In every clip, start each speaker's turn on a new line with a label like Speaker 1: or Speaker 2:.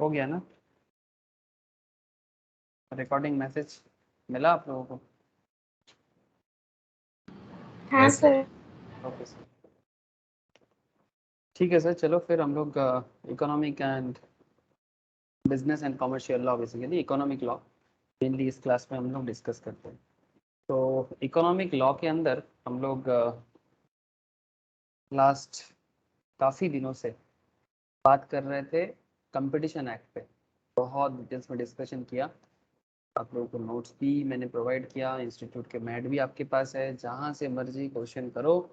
Speaker 1: हो गया ना? रिकॉर्डिंग मैसेज मिला आप लोगों को?
Speaker 2: हाँ सर।
Speaker 1: ओके सर, ठीक है सर। चलो फिर हम लोग economic and business and commercial law, basically economic law mainly इस क्लास में हम लोग डिस्कस करते हैं। तो इकोनॉमिक लॉ के अंदर हम लोग लास्ट काफ़ी दिनों से बात कर रहे थे कंपटीशन एक्ट पे। बहुत डिटेल्स में डिस्कशन किया, आप लोगों को नोट्स भी मैंने प्रोवाइड किया, इंस्टीट्यूट के मैट भी आपके पास है, जहाँ से मर्जी क्वेश्चन करो।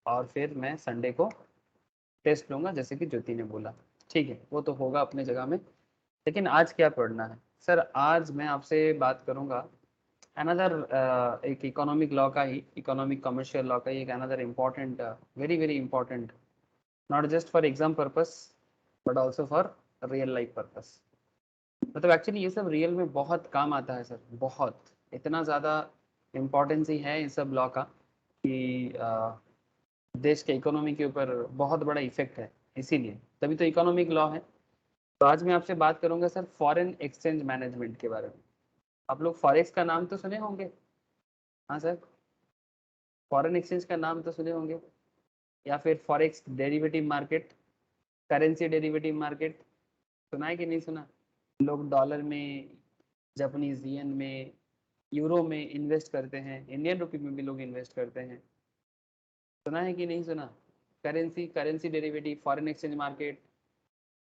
Speaker 1: और फिर मैं संडे को टेस्ट लूँगा जैसे कि ज्योति ने बोला, ठीक है, वो तो होगा अपने जगह में। लेकिन आज क्या पढ़ना है सर? आज मैं आपसे बात करूँगा अनदर एक इकोनॉमिक लॉ का ही, इकोनॉमिक कमर्शियल लॉ का ही एक another important, very very important, not just for exam purpose but also for real life purpose. मतलब एक्चुअली ये सब रियल में बहुत काम आता है सर, बहुत, इतना ज़्यादा इम्पोर्टेंस ही है इन सब लॉ का कि देश के इकोनॉमी के ऊपर बहुत बड़ा इफेक्ट है, इसीलिए तभी तो इकोनॉमिक लॉ है। तो आज मैं आपसे बात करूंगा सर फॉरेन एक्सचेंज मैनेजमेंट के बारे में। आप लोग फॉरेक्स का नाम तो सुने होंगे? हाँ सर, फॉरेन एक्सचेंज का नाम तो सुने होंगे, या फिर forex derivative market, currency derivative market, सुना है कि नहीं सुना? लोग डॉलर में, जापानीज येन में, यूरो में इन्वेस्ट करते हैं, इंडियन रुपी में भी लोग इन्वेस्ट करते हैं। सुना है कि नहीं सुना? Currency, currency derivative, foreign exchange market,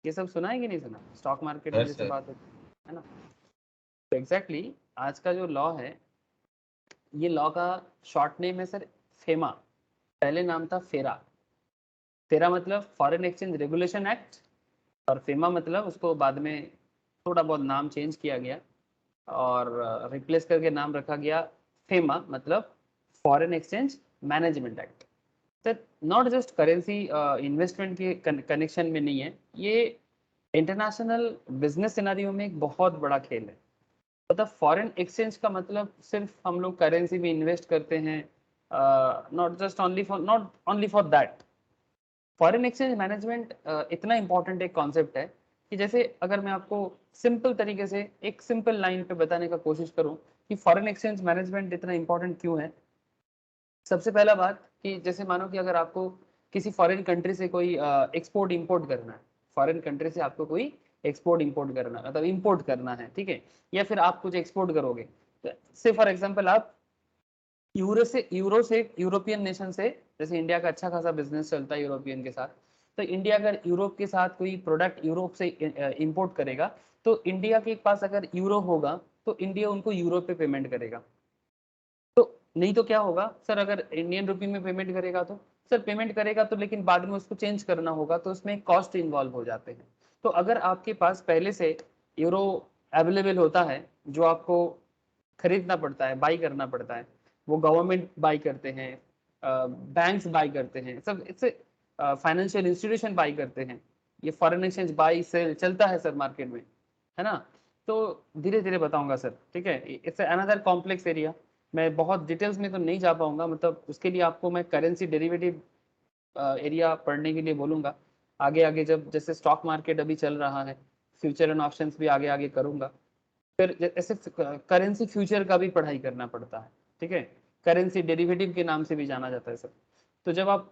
Speaker 1: ये सब सुना है कि नहीं सुना? स्टॉक मार्केट में जैसे बात होती है ना। तो एग्जैक्टली आज का जो लॉ है, ये लॉ का शॉर्ट नेम है सर फेमा। पहले नाम था फेरा। फेरा मतलब फॉरेन एक्सचेंज रेगुलेशन एक्ट, और फेमा मतलब उसको बाद में थोड़ा बहुत नाम चेंज किया गया और रिप्लेस करके नाम रखा गया फेमा, मतलब foreign exchange management act. Sir not just currency investment के कनेक्शन में नहीं है, ये इंटरनेशनल बिजनेस सिनारियो में एक बहुत बड़ा खेल है। मतलब फॉरेन एक्सचेंज का मतलब सिर्फ हम लोग करेंसी में इन्वेस्ट करते हैं, not just only for, not only for that. Foreign exchange management इतना इंपॉर्टेंट एक कॉन्सेप्ट है कि जैसे अगर मैं आपको सिंपल तरीके से एक सिंपल लाइन पे बताने का कोशिश करूं कि फॉरेन एक्सचेंज मैनेजमेंट इतना इंपॉर्टेंट क्यों है। सबसे पहला बात कि जैसे मानो कि अगर आपको किसी फॉरेन कंट्री से कोई एक्सपोर्ट इंपोर्ट करना है, फॉरेन कंट्री से आपको कोई एक्सपोर्ट इंपोर्ट करना है, मतलब इंपोर्ट करना है, ठीक है, या फिर आप कुछ एक्सपोर्ट करोगे, से फॉर एग्जांपल आप यूरो से यूरोपियन नेशन से, जैसे इंडिया का अच्छा खासा बिजनेस चलता है यूरोपियन के साथ, तो इंडिया अगर यूरोप के साथ कोई प्रोडक्ट यूरोप से इंपोर्ट करेगा, तो इंडिया के पास अगर यूरो होगा तो इंडिया उनको यूरो पे पेमेंट करेगा। तो नहीं तो क्या होगा सर, अगर इंडियन रुपी में पेमेंट करेगा तो सर पेमेंट करेगा तो, लेकिन बाद में उसको चेंज करना होगा तो उसमें कॉस्ट इन्वॉल्व हो जाते हैं। तो अगर आपके पास पहले से यूरो अवेलेबल होता है, जो आपको खरीदना पड़ता है, बाई करना पड़ता है, वो गवर्नमेंट बाई करते हैं, बैंक्स बाई करते हैं, सब इससे फाइनेंशियल इंस्टीट्यूशन बाई करते हैं, ये फॉरेन एक्सचेंज बाई सेल चलता है सर मार्केट में, है ना। तो धीरे धीरे बताऊंगा सर, ठीक है, इट्स अनदर कॉम्प्लेक्स एरिया, मैं बहुत डिटेल्स में तो नहीं जा पाऊंगा, मतलब उसके लिए आपको मैं करेंसी डेरिवेटिव एरिया पढ़ने के लिए बोलूंगा। आगे आगे जब जैसे स्टॉक मार्केट अभी चल रहा है, फ्यूचर एंड ऑप्शंस भी आगे आगे करूंगा। फिर ऐसे करेंसी फ्यूचर का भी पढ़ाई करना पड़ता है, ठीक है, करेंसी डेरिवेटिव के नाम से भी जाना जाता है सर। तो जब आप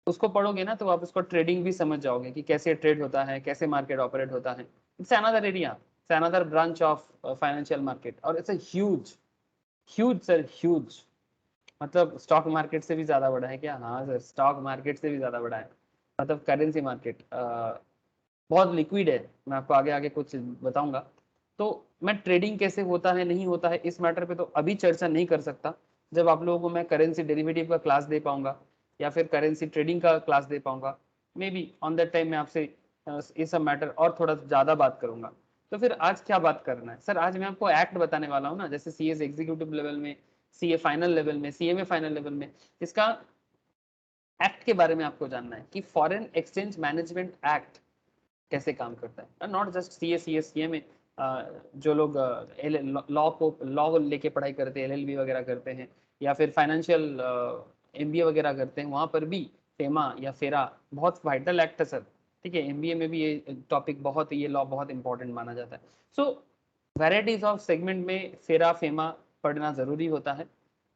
Speaker 1: उसको पढ़ोगे ना तो आप उसको ट्रेडिंग भी समझ जाओगे कि कैसे ट्रेड होता है, कैसे मार्केट ऑपरेट होता है। It's another area, it's another branch of financial market, और it's a huge, huge sir, huge. मतलब स्टॉक मार्केट से भी ज्यादा बड़ा है क्या? हाँ सर, स्टॉक मार्केट से भी ज्यादा बड़ा है। मतलब करेंसी मार्केट बहुत लिक्विड है, मैं आपको आगे आगे कुछ बताऊंगा। तो मैं ट्रेडिंग कैसे होता है नहीं होता है इस मैटर पे तो अभी चर्चा नहीं कर सकता। जब आप लोगों को मैं करेंसी डेरिवेटिव का क्लास दे पाऊंगा या फिर करेंसी ट्रेडिंग का क्लास दे पाऊंगा, may be on that time मैं आपसे ये सब मैटर और थोड़ा ज़्यादा बात करूंगा। तो फिर आज क्या बात करना है सर? आज मैं आपको एक्ट बताने वाला हूँ ना, जैसे सी एस एग्जीक्यूटिव लेवल में, सी ए फाइनल लेवल में, C M A final level में, इसका एक्ट के बारे में आपको जानना है कि फॉरेन एक्सचेंज मैनेजमेंट एक्ट कैसे काम करता है। नॉट जस्ट सी ए में जो लोग लॉ को लॉ लेके पढ़ाई करते हैं, एलएलबी वगैरह करते हैं, या फिर फाइनेंशियल एमबीए वगैरह करते हैं, वहाँ पर भी फेमा या फेरा बहुत वाइटल एक्ट है सर। ठीक है, एमबीए में भी ये टॉपिक बहुत, ये लॉ बहुत इंपॉर्टेंट माना जाता है। सो वैराइटीज ऑफ सेगमेंट में फेरा फेमा पढ़ना जरूरी होता है।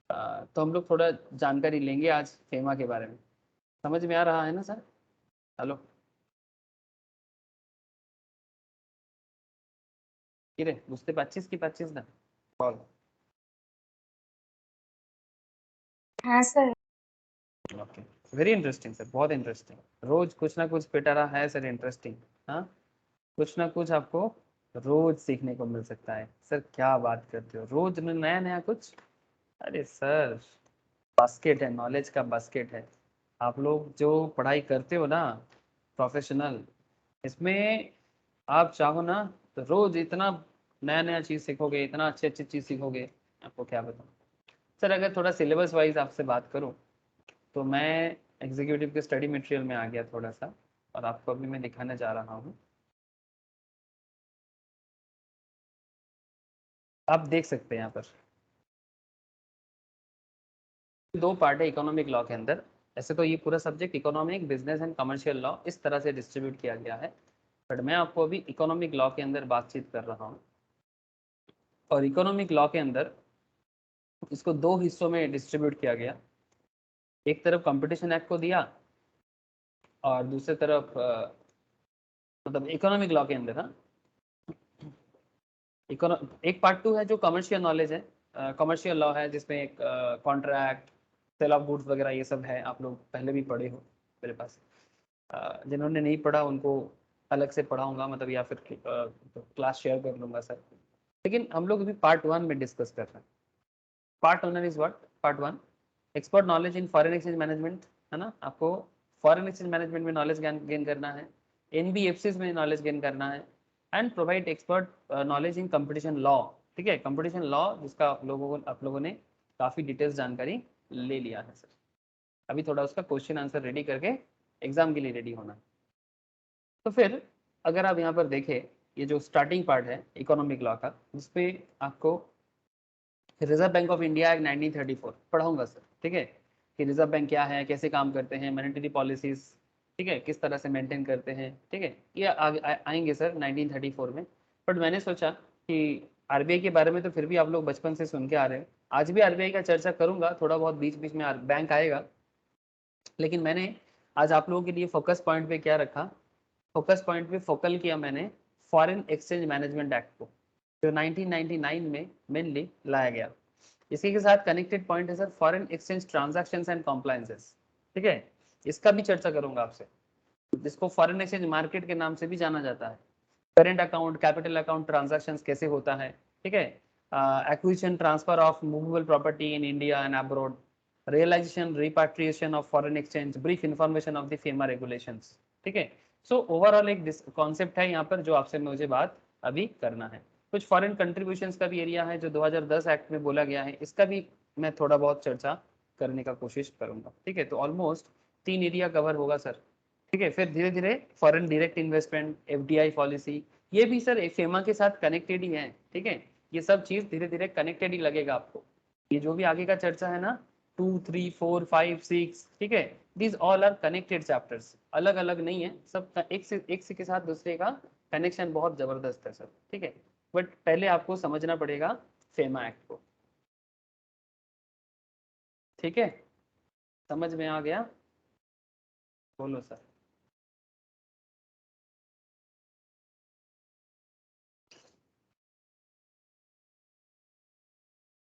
Speaker 1: तो हम लोग थोड़ा जानकारी लेंगे आज फेमा के बारे में। समझ में आ रहा है ना सर? हेलो কিরে বুঝতে পারছিস কি পারছিস না বল।
Speaker 2: हाँ sir.
Speaker 1: Okay, very interesting sir, बहुत इंटरेस्टिंग। रोज कुछ ना कुछ पिटारा है सर, इंटरेस्टिंग। हाँ, कुछ ना कुछ आपको रोज सीखने को मिल सकता है सर। क्या बात करते हो, रोज नया नया कुछ। अरे सर, बास्केट है, नॉलेज का बास्केट है। आप लोग जो पढ़ाई करते हो ना, प्रोफेशनल, इसमें आप चाहो ना तो रोज इतना नया नया चीज सीखोगे, इतना अच्छी अच्छी चीज सीखोगे, आपको क्या बताऊं। सर अगर थोड़ा सिलेबस वाइज आपसे बात करूं तो मैं एग्जीक्यूटिव के स्टडी मटेरियल में आ गया थोड़ा सा, और आपको अभी मैं दिखाने जा रहा हूँ। आप देख सकते हैं यहाँ पर दो पार्ट है इकोनॉमिक लॉ के अंदर। ऐसे तो ये पूरा subject economic, business and commercial law इस तरह से डिस्ट्रीब्यूट किया गया है, बट मैं आपको अभी इकोनॉमिक लॉ के अंदर बातचीत कर रहा हूँ। और इकोनॉमिक लॉ के अंदर इसको दो हिस्सों में डिस्ट्रीब्यूट किया गया। एक तरफ कंपटीशन एक्ट को दिया, और दूसरी तरफ मतलब इकोनॉमिक लॉ के अंदर, हाँ, एक पार्ट टू है जो कमर्शियल नॉलेज है, कमर्शियल लॉ है, जिसमें एक कॉन्ट्रैक्ट, सेल ऑफ गुड्स वगैरह ये सब है। आप लोग पहले भी पढ़े हो मेरे पास। जिन्होंने नहीं पढ़ा उनको अलग से पढ़ाऊंगा, मतलब या फिर क्लास शेयर कर लूंगा सर। लेकिन हम लोग अभी पार्ट वन में डिस्कस कर रहे हैं। Part one is what? Part one, expert knowledge in foreign exchange management, है ना। आपको फॉरेन एक्सचेंज मैनेजमेंट में नॉलेज गेन करना है, एनबीएफसीज में नॉलेज गेन करना है, and provide expert knowledge in competition law. ठीक है, कंपटीशन लॉ जिसका आप लोगों ने काफ़ी डिटेल्स जानकारी ले लिया है सर। अभी थोड़ा उसका क्वेश्चन आंसर रेडी करके एग्जाम के लिए रेडी होना। तो फिर अगर आप यहाँ पर देखें, ये जो स्टार्टिंग पार्ट है इकोनॉमिक लॉ का, जिसपे आपको reserve Bank of India act 1934 पढ़ाऊंगा सर। ठीक है, कि रिजर्व बैंक क्या है, कैसे काम करते हैं, मॉनेटरी पॉलिसीज, ठीक है, किस तरह से मेंटेन करते हैं। ठीक है, ये आएंगे सर 1934 में। बट मैंने सोचा कि आरबीआई के बारे में तो फिर भी आप लोग बचपन से सुन के आ रहे हैं, आज भी आरबीआई का चर्चा करूंगा, थोड़ा बहुत बीच बीच में बैंक आएगा। लेकिन मैंने आज आप लोगों के लिए फोकस पॉइंट पे क्या रखा, फोकस पॉइंट पे फोकल किया मैंने फॉरेन एक्सचेंज मैनेजमेंट एक्ट को, जो 1999 में मेनली लाया गया। इसी के साथ कनेक्टेड पॉइंट है sir foreign exchange transactions and compliances. ठीक है, इसका भी चर्चा करूंगा आपसे, जिसको फॉरेन एक्सचेंज मार्केट के नाम से भी जाना जाता है। Current account, capital account transactions कैसे होता है। ठीक है, acquisition transfer of movable property in India and abroad, realization repatriation of foreign exchange, brief information of the FEMA regulations. ठीक है, सो ओवरऑल एक कॉन्सेप्ट है यहाँ पर जो आपसे मुझे बात अभी करना है। कुछ फॉरेन कंट्रीब्यूशंस का भी एरिया है जो 2010 एक्ट में बोला गया है, इसका भी मैं थोड़ा बहुत चर्चा करने का कोशिश करूंगा। ठीक है, तो ऑलमोस्ट 3 एरिया कवर होगा सर। ठीक है, फिर धीरे धीरे foreign direct investment, FDI policy, ये भी सर फेमा के साथ कनेक्टेड ही है। ठीक है, ये सब चीज धीरे धीरे कनेक्टेड ही लगेगा आपको। ये जो भी आगे का चर्चा है ना, 2, 3, 4, 5, 6, ठीक है, these all are connected chapters, अलग अलग नहीं है, सब एक से के साथ दूसरे का कनेक्शन बहुत जबरदस्त है सर। ठीक है, बट पहले आपको समझना पड़ेगा फेमा एक्ट को। ठीक है, समझ में आ गया? बोलो सर।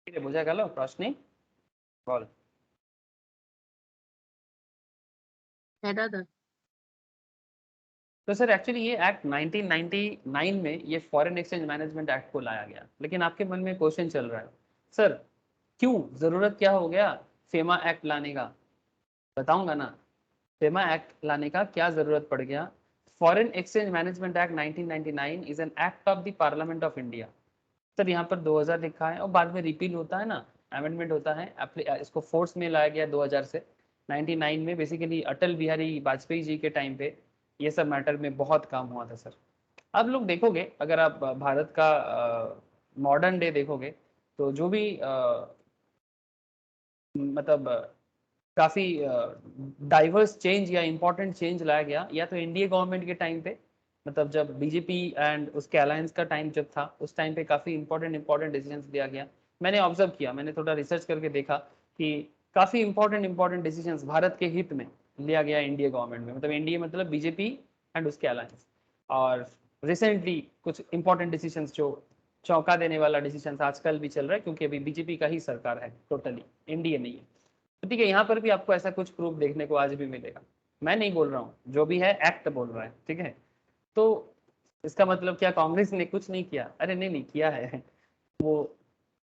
Speaker 1: ঠিক আছে, বোঝা গেল প্রশ্নে? বল।
Speaker 2: है दादा।
Speaker 1: तो सर एक्चुअली ये एक्ट 1999 में ये फॉरेन एक्सचेंज मैनेजमेंट एक्ट को लाया गया, लेकिन आपके मन में क्वेश्चन चल रहा है, सर क्यों, जरूरत क्या हो गया फेमा एक्ट लाने का? बताऊंगा ना, फेमा एक्ट लाने का क्या जरूरत पड़ गया। Foreign exchange management act 1999 is an act of the parliament of India. Sir यहाँ पर 2000 लिखा है, और बाद में रिपील होता है ना, अमेंडमेंट होता है, इसको फोर्स में लाया गया 2000 से। 99 में बेसिकली अटल बिहारी वाजपेयी जी के टाइम पे ये सब मैटर में बहुत काम हुआ था सर। आप लोग देखोगे, अगर आप भारत का मॉडर्न डे देखोगे, तो जो भी मतलब काफी डाइवर्स चेंज या इंपॉर्टेंट चेंज लाया गया, या तो एनडीए गवर्नमेंट के टाइम पे, मतलब जब बीजेपी एंड उसके अलायंस का टाइम जब था उस टाइम पे काफी इंपॉर्टेंट डिसीजंस दिया गया। मैंने ऑब्जर्व किया, मैंने थोड़ा रिसर्च करके देखा कि काफी इंपॉर्टेंट डिसीजंस भारत के हित में लिया गया इंडिया गवर्नमेंट में, मतलब एनडीए मतलब बीजेपी एंड उसके अलायंस। और रिसेंटली कुछ इंपॉर्टेंट डिसीजंस जो चौंका देने वाला डिसीजंस आजकल भी चल रहा है, क्योंकि अभी बीजेपी का ही सरकार है, टोटली एनडीए नहीं है। तो ठीक है, यहाँ पर भी आपको ऐसा कुछ प्रूफ देखने को आज भी मिलेगा। मैं नहीं बोल रहा हूँ, जो भी है एक्ट बोल रहा है, ठीक है। तो इसका मतलब क्या कांग्रेस ने कुछ नहीं किया? अरे नहीं, नहीं किया है। वो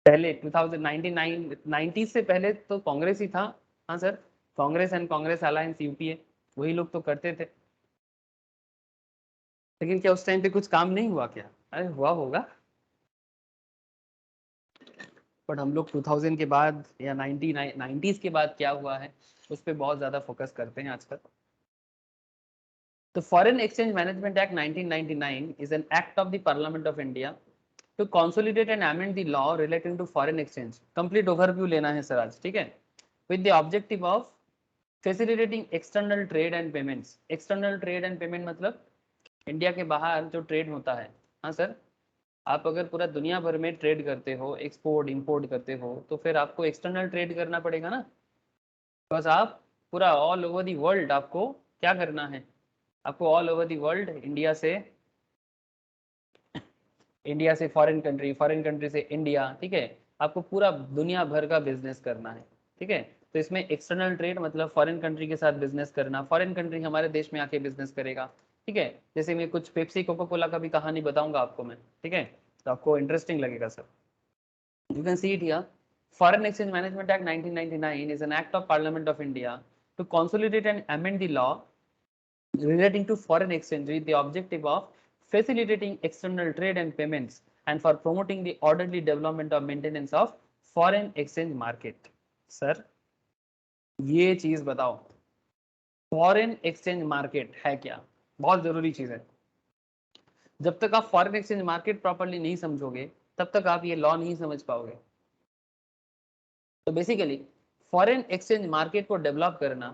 Speaker 1: पहले 2099 90 से पहले तो कांग्रेस ही था। हाँ sir, Congress and Congress alliance UPA, वही लोग तो करते थे। लेकिन क्या उस टाइम पे कुछ काम नहीं हुआ क्या? अरे हुआ होगा, बट हम लोग 2000 के बाद या 90s के बाद क्या हुआ है उस पर बहुत ज्यादा फोकस करते हैं आजकल। The Foreign Exchange Management Act 1999 is an act of the Parliament of India to consolidate and amend the law relating to foreign exchange. Complete overview लेना है सर आज, ठीक है? With the objective of facilitating external trade and payments. External trade and payment मतलब India के बाहर जो trade होता है। हाँ सर, आप अगर पूरा दुनिया भर में ट्रेड करते हो, एक्सपोर्ट इंपोर्ट करते हो, तो फिर आपको एक्सटर्नल ट्रेड करना पड़ेगा ना। बस आप पूरा ऑल ओवर दी वर्ल्ड आपको क्या करना है, आपको all over the world India से फॉरेन कंट्री से इंडिया, ठीक है, आपको पूरा दुनिया भर का बिजनेस करना है, ठीक है। तो इसमें एक्सटर्नल ट्रेड मतलब फॉरेन कंट्री के साथ बिजनेस करना, फॉरेन कंट्री हमारे देश में आके बिजनेस करेगा, ठीक है। जैसे मैं कुछ पेप्सी कोका कोला का भी कहानी बताऊंगा आपको मैं, ठीक है, तो आपको इंटरेस्टिंग लगेगा sir. You can see it here. Foreign Exchange Management Act 1999 is an act of Parliament of India to consolidate and amend the law relating to foreign exchange with the objective of facilitating external trade and payments and for promoting the orderly development of maintenance of foreign exchange market. Sir, ये चीज बताओ, foreign exchange market है क्या? बहुत जरूरी चीज है। जब तक आप फॉरेन एक्सचेंज मार्केट प्रॉपर्ली नहीं समझोगे तब तक आप ये लॉ नहीं समझ पाओगे। तो बेसिकली फॉरेन एक्सचेंज मार्केट को डेवलप करना,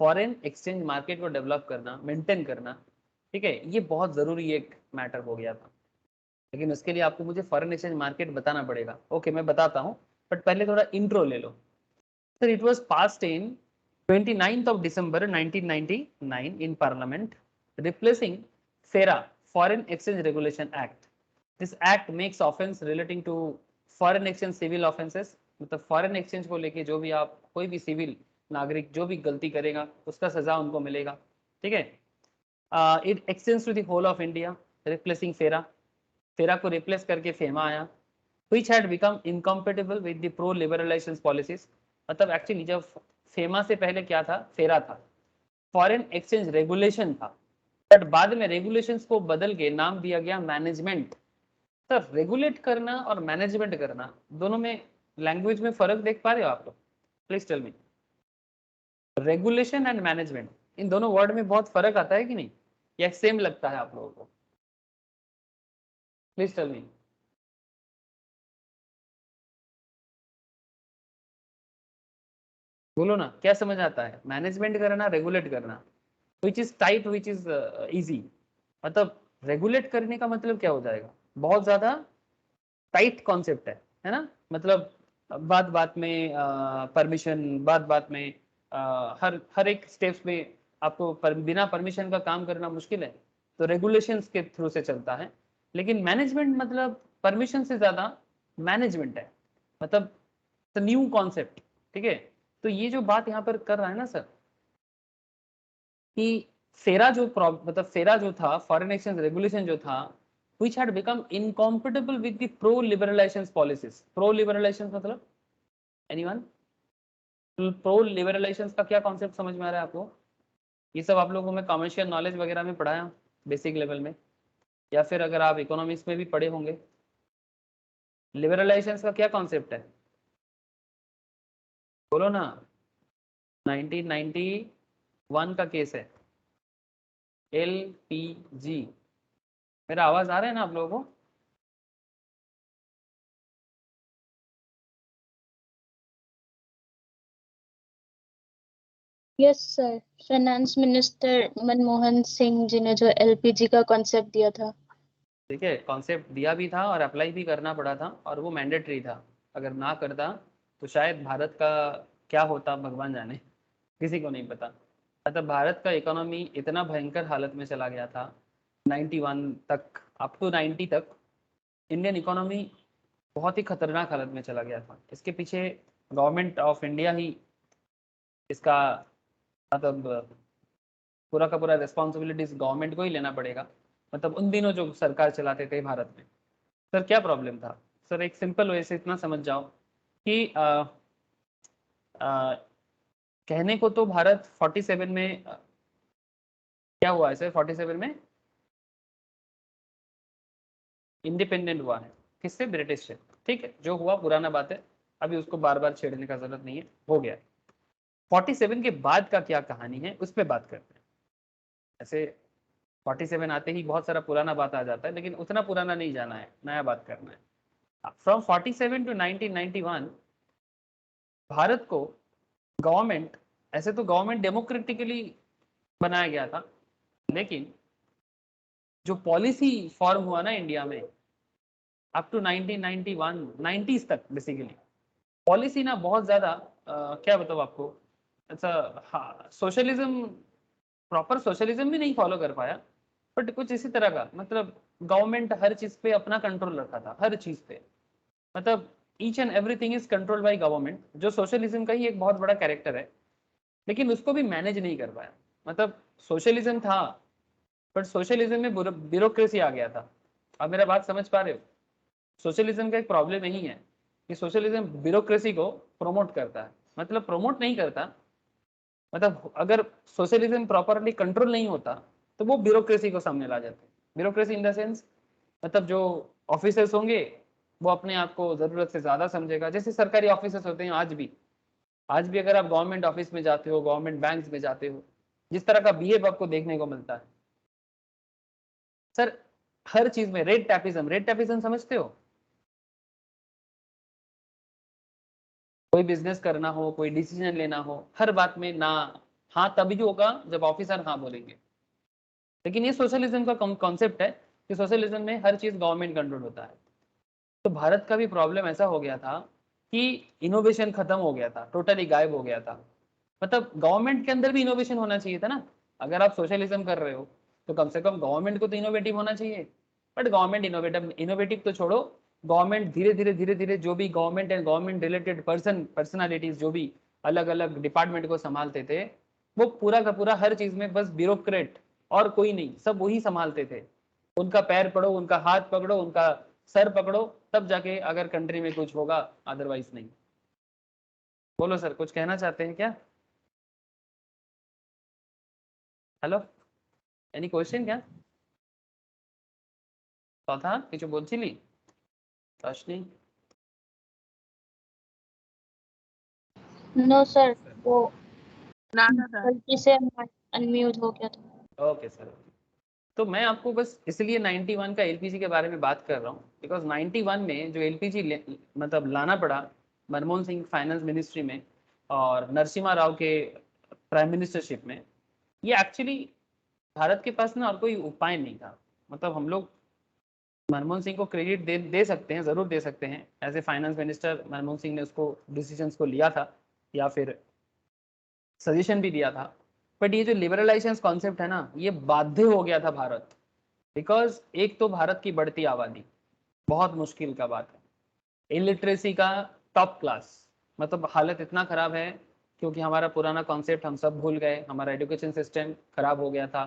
Speaker 1: फॉरेन एक्सचेंज मार्केट को डेवलप करना, मेंटेन करना, ठीक है, ये बहुत जरूरी एक मैटर हो गया था। लेकिन उसके लिए आपको मुझे फॉरेन एक्सचेंज मार्केट बताना पड़ेगा। ओके, मैं बताता हूँ, बट पहले थोड़ा इंट्रो ले लो। Sir, it was passed in 29th of December 1999 in Parliament, replacing FERA, Foreign Exchange Regulation Act. This act makes offense relating to foreign exchange civil offenses, मतलब फॉरेन एक्सचेंज को लेके जो भी आप कोई भी सिविल नागरिक जो भी गलती करेगा उसका सजा उनको मिलेगा, ठीक है। It extends to the whole of India, replacing FERA, FERA को रिप्लेस करके फेमा आया, which had become incompatible with the pro liberalization policies। मतलब एक्चुअली जब फेमा से पहले क्या था, फेरा था, फॉरेन एक्सचेंज रेगुलेशन था, बट बाद में रेगुलेशंस को बदल के नाम दिया गया मैनेजमेंट। सर, रेगुलेट करना और मैनेजमेंट करना दोनों में लैंग्वेज में फर्क देख पा रहे हो आप लोग? Please tell me. Regulation and management, इन दोनों वर्ड में बहुत फर्क आता है कि नहीं, या सेम लगता है आप लोगों को? Please tell me. बोलो ना, क्या समझ आता है? मैनेजमेंट करना, रेगुलेट करना, which is tight, which is easy. मतलब रेगुलेट करने का मतलब क्या हो जाएगा, बहुत ज्यादा टाइट कॉन्सेप्ट है ना। मतलब बात बात में परमिशन, बात बात में हर हर एक स्टेप्स में आपको बिना परमिशन का काम करना मुश्किल है, तो रेगुलेशंस के थ्रू से चलता है। लेकिन मैनेजमेंट मतलब परमिशन से ज्यादा मैनेजमेंट है, मतलब न्यू कॉन्सेप्ट, ठीक है। तो ये जो बात यहाँ पर कर रहा है ना सर, कि फेरा जो मतलब फेरा जो था, फॉरेन एक्सचेंज रेगुलेशन जो था, which had become incompatible with the pro liberalization policies। pro liberalization मतलब एनीवन? प्रो लिबरलाइजेशन का क्या कॉन्सेप्ट समझ में आ रहा है आपको? ये सब आप लोगों में कमर्शियल नॉलेज वगैरह में पढ़ाया बेसिक लेवल में, या फिर अगर आप इकोनॉमिक्स में भी पढ़े होंगे। लिबरलाइजेशन का क्या कॉन्सेप्ट है, बोलो ना। 1991 का केस है, LPG। मेरा आवाज आ रहा है ना आप लोगों को?
Speaker 2: Yes sir, finance minister Manmohan Singh ji ने जो एलपीजी का कॉन्सेप्ट दिया था।
Speaker 1: देखिए, कॉन्सेप्ट दिया भी था और अप्लाई भी करना पड़ा था और वो मैंडेटरी था। अगर ना करता तो शायद भारत का क्या होता भगवान जाने, किसी को नहीं पता। मतलब भारत का इकोनॉमी इतना भयंकर हालत में चला गया था 91 तक, अप टू 90 तक इंडियन इकोनॉमी बहुत ही खतरनाक हालत में चला गया था। इसके पीछे गवर्नमेंट ऑफ इंडिया ही इसका मतलब पूरा का पूरा रिस्पॉन्सिबिलिटीज गवर्नमेंट को ही लेना पड़ेगा। मतलब उन दिनों जो सरकार चलाते थे भारत में, सर क्या प्रॉब्लम था? सर एक सिंपल वे से इतना समझ जाओ कि कहने को तो भारत 47 में क्या हुआ है सर? 47 में इंडिपेंडेंट हुआ है। किससे? ब्रिटिश से। ठीक है, जो हुआ पुराना बात है, अभी उसको बार बार छेड़ने का जरूरत नहीं है, हो गया। 47 के बाद का क्या कहानी है उस पर बात करते हैं। ऐसे 47 आते ही बहुत सारा पुराना बात आ जाता है, लेकिन उतना पुराना नहीं जाना है, नया बात करना है। फ्रॉम 47 टू 1991 भारत को गवर्नमेंट, ऐसे तो गवर्नमेंट डेमोक्रेटिकली बनाया गया था, लेकिन जो पॉलिसी फॉर्म हुआ ना इंडिया में अप टू 1991 90s तक, बेसिकली पॉलिसी ना बहुत ज्यादा क्या बताऊँ आपको, अच्छा हाँ, सोशलिज्म, प्रॉपर सोशलिज्म भी नहीं फॉलो कर पाया, बट कुछ इसी तरह का, मतलब गवर्नमेंट हर चीज पे अपना कंट्रोल रखा था, हर चीज पे। मतलब each and everything is control by government, जो सोशलिज्म का ही एक बहुत बड़ा कैरेक्टर है, लेकिन उसको भी मैनेज नहीं कर पाया। मतलब सोशलिज्म था, बट सोशलिज्म में ब्यूरोक्रेसी आ गया था। अब मेरा बात समझ पा रहे हो? सोशलिज्म का एक प्रॉब्लम यही है कि सोशलिज्म ब्यूरोक्रेसी को प्रमोट करता है, मतलब प्रमोट नहीं करता, मतलब अगर सोशलिज्म प्रॉपरली कंट्रोल नहीं होता तो वो ब्यूरोक्रेसी को सामने ला जाते हैं। ब्यूरोक्रेसी इन द सेंस, मतलब जो ऑफिसर्स होंगे वो अपने आप को जरूरत से ज्यादा समझेगा। जैसे सरकारी ऑफिसर्स होते हैं आज भी अगर आप गवर्नमेंट ऑफिस में जाते हो, गवर्नमेंट बैंक में जाते हो, जिस तरह का बिहेव आपको देखने को मिलता है सर, हर चीज में रेड टैपिज्म समझते हो? कोई बिजनेस करना हो, कोई डिसीजन लेना हो, हर बात में ना, हाँ तभी होगा जब ऑफिसर हाँ बोलेंगे। लेकिन ये सोशलिज्म का कॉन्सेप्ट है कि सोशलिज्म में हर चीज गवर्नमेंट कंट्रोल होता है। तो भारत का भी प्रॉब्लम ऐसा हो गया था कि इनोवेशन खत्म हो गया था, टोटली गायब हो गया था। मतलब गवर्नमेंट के अंदर भी इनोवेशन होना चाहिए था ना। अगर आप सोशलिज्म कर रहे हो तो कम से कम गवर्नमेंट को तो इनोवेटिव होना चाहिए। बट गवर्नमेंट इनोवेटिव इनोवेटिव तो छोड़ो, गवर्नमेंट धीरे धीरे जो भी government and government related personalities जो भी अलग अलग डिपार्टमेंट को संभालते थे, वो पूरा का पूरा हर चीज में बस ब्यूरोक्रेट और कोई नहीं, सब वही संभालते थे। उनका पैर पड़ो, उनका हाथ पकड़ो, उनका सर पकड़ो, तब जाके अगर कंट्री में कुछ होगा, अदरवाइज नहीं। बोलो सर, कुछ कहना चाहते हैं क्या? हेलो, एनी क्वेश्चन क्या? কথা কিছু বলছিলি রশনি?
Speaker 2: नो सर, वो
Speaker 3: ना दादा।
Speaker 2: गलती से अनम्यूट हो गया था।
Speaker 1: Okay sir. तो मैं आपको बस इसलिए 91 का एलपीजी के बारे में बात कर रहा हूँ, बिकॉज 91 में जो एलपीजी मतलब लाना पड़ा मनमोहन सिंह फाइनेंस मिनिस्ट्री में और नरसिम्हा राव के प्राइम मिनिस्टरशिप में, ये एक्चुअली भारत के पास ना और कोई उपाय नहीं था। मतलब हम लोग मनमोहन सिंह को क्रेडिट दे सकते हैं, जरूर दे सकते हैं, as a finance minister Manmohan Singh ने उसको डिसीजंस को लिया था या फिर सजेशन भी दिया था। बट ये जो लिबरलाइजेशन कॉन्सेप्ट है ना, ये बाध्य हो गया था भारत, बिकॉज एक तो भारत की बढ़ती आबादी, बहुत मुश्किल का बात है, इलिटरेसी का टॉप क्लास, मतलब हालत इतना खराब है क्योंकि हमारा पुराना कॉन्सेप्ट हम सब भूल गए, हमारा एजुकेशन सिस्टम खराब हो गया था,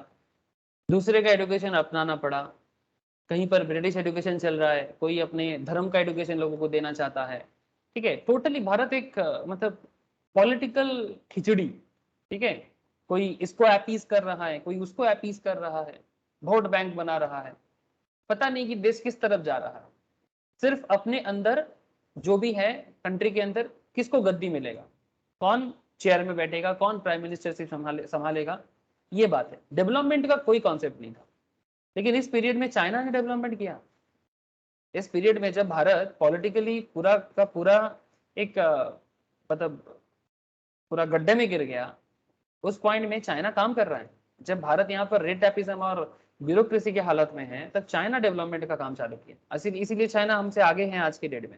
Speaker 1: दूसरे का एजुकेशन अपनाना पड़ा। कहीं पर ब्रिटिश एजुकेशन चल रहा है, कोई अपने धर्म का एजुकेशन लोगों को देना चाहता है। ठीक है, टोटली भारत एक मतलब पॉलिटिकल खिचड़ी। ठीक है, कोई इसको अपीज कर रहा है, कोई उसको अपीज कर रहा है, वोट बैंक बना रहा है, पता नहीं कि देश किस तरफ जा रहा है। सिर्फ अपने अंदर जो भी है कंट्री के अंदर, किसको गद्दी मिलेगा, कौन चेयर में बैठेगा, कौन प्राइम मिनिस्टरशिप संभालेगा, ये बात है। डेवलपमेंट का कोई कॉन्सेप्ट नहीं था। लेकिन इस पीरियड में चाइना ने डेवलपमेंट किया। इस पीरियड में जब भारत पॉलिटिकली पूरा का पूरा एक मतलब पूरा गड्ढे में गिर गया, उस पॉइंट में चाइना काम कर रहा है। जब भारत यहाँ पर रेड टैपिज्म और ब्यूरोक्रेसी के हालत में है, तब चाइना डेवलपमेंट का काम चालू किया। इसीलिए चाइना हमसे आगे है आज के डेट में,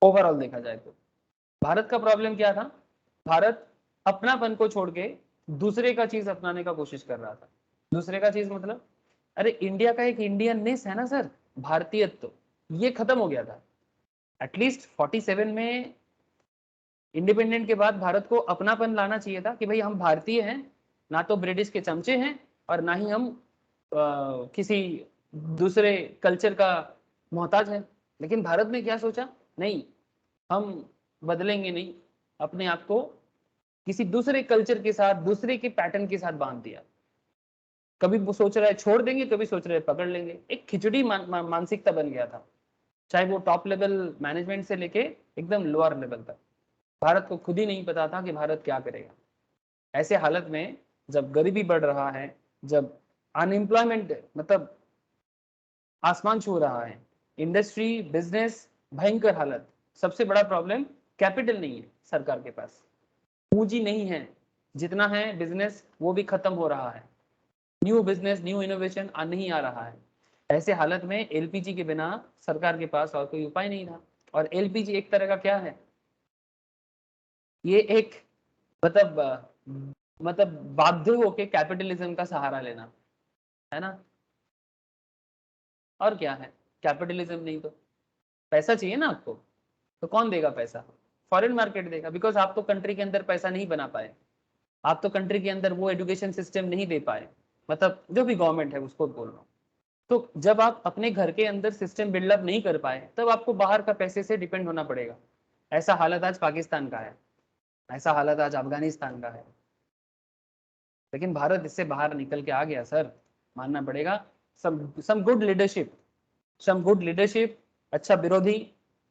Speaker 1: ओवरऑल देखा जाए तो। भारत का प्रॉब्लम क्या था? भारत अपनापन को छोड़ के दूसरे का चीज अपनाने का कोशिश कर रहा था। दूसरे का चीज मतलब, अरे इंडिया का एक इंडियननेस है ना सर, भारतीयत्व, ये खत्म हो गया था। एटलीस्ट 47 में इंडिपेंडेंट के बाद भारत को अपनापन लाना चाहिए था कि भाई हम भारतीय हैं, ना तो ब्रिटिश के चमचे हैं और ना ही हम किसी दूसरे कल्चर का मोहताज है। लेकिन भारत ने क्या सोचा, नहीं हम बदलेंगे नहीं, अपने आप को किसी दूसरे कल्चर के साथ, दूसरे के पैटर्न के साथ बांध दिया। कभी वो सोच रहा है छोड़ देंगे, कभी सोच रहे हैं पकड़ लेंगे। एक खिचड़ी मानसिकता बन गया था, चाहे वो टॉप लेवल मैनेजमेंट से लेके एकदम लोअर लेवल तक। भारत को खुद ही नहीं पता था कि भारत क्या करेगा। ऐसे हालत में जब गरीबी बढ़ रहा है, जब अनएम्प्लॉयमेंट मतलब आसमान छू रहा है, इंडस्ट्री बिजनेस भयंकर हालत, सबसे बड़ा प्रॉब्लम कैपिटल नहीं है सरकार के पास, पूंजी नहीं है, जितना है बिजनेस वो भी खत्म हो रहा है, न्यू बिजनेस न्यू इनोवेशन नहीं आ रहा है। ऐसे हालत में एलपीजी के बिना सरकार के पास और कोई उपाय नहीं था। और एलपीजी एक तरह का क्या है, ये एक मतलब बाध्य होके कैपिटलिज्म का सहारा लेना है ना। और क्या है, कैपिटलिज्म नहीं तो पैसा चाहिए ना आपको, तो कौन देगा पैसा? फॉरेन मार्केट देगा, बिकॉज आप तो कंट्री के अंदर पैसा नहीं बना पाए, आप तो कंट्री के अंदर वो एजुकेशन सिस्टम नहीं दे पाए, मतलब जो भी गवर्नमेंट है उसको बोल रहा हूँ। तो जब आप अपने घर के अंदर सिस्टम बिल्डअप नहीं कर पाए, तब आपको बाहर का पैसे से डिपेंड होना पड़ेगा। ऐसा हालत आज पाकिस्तान का है, ऐसा हालत आज अफगानिस्तान का है। लेकिन भारत इससे बाहर निकल के आ गया सर, मानना पड़ेगा। Some good leadership, some good leadership, अच्छा विरोधी,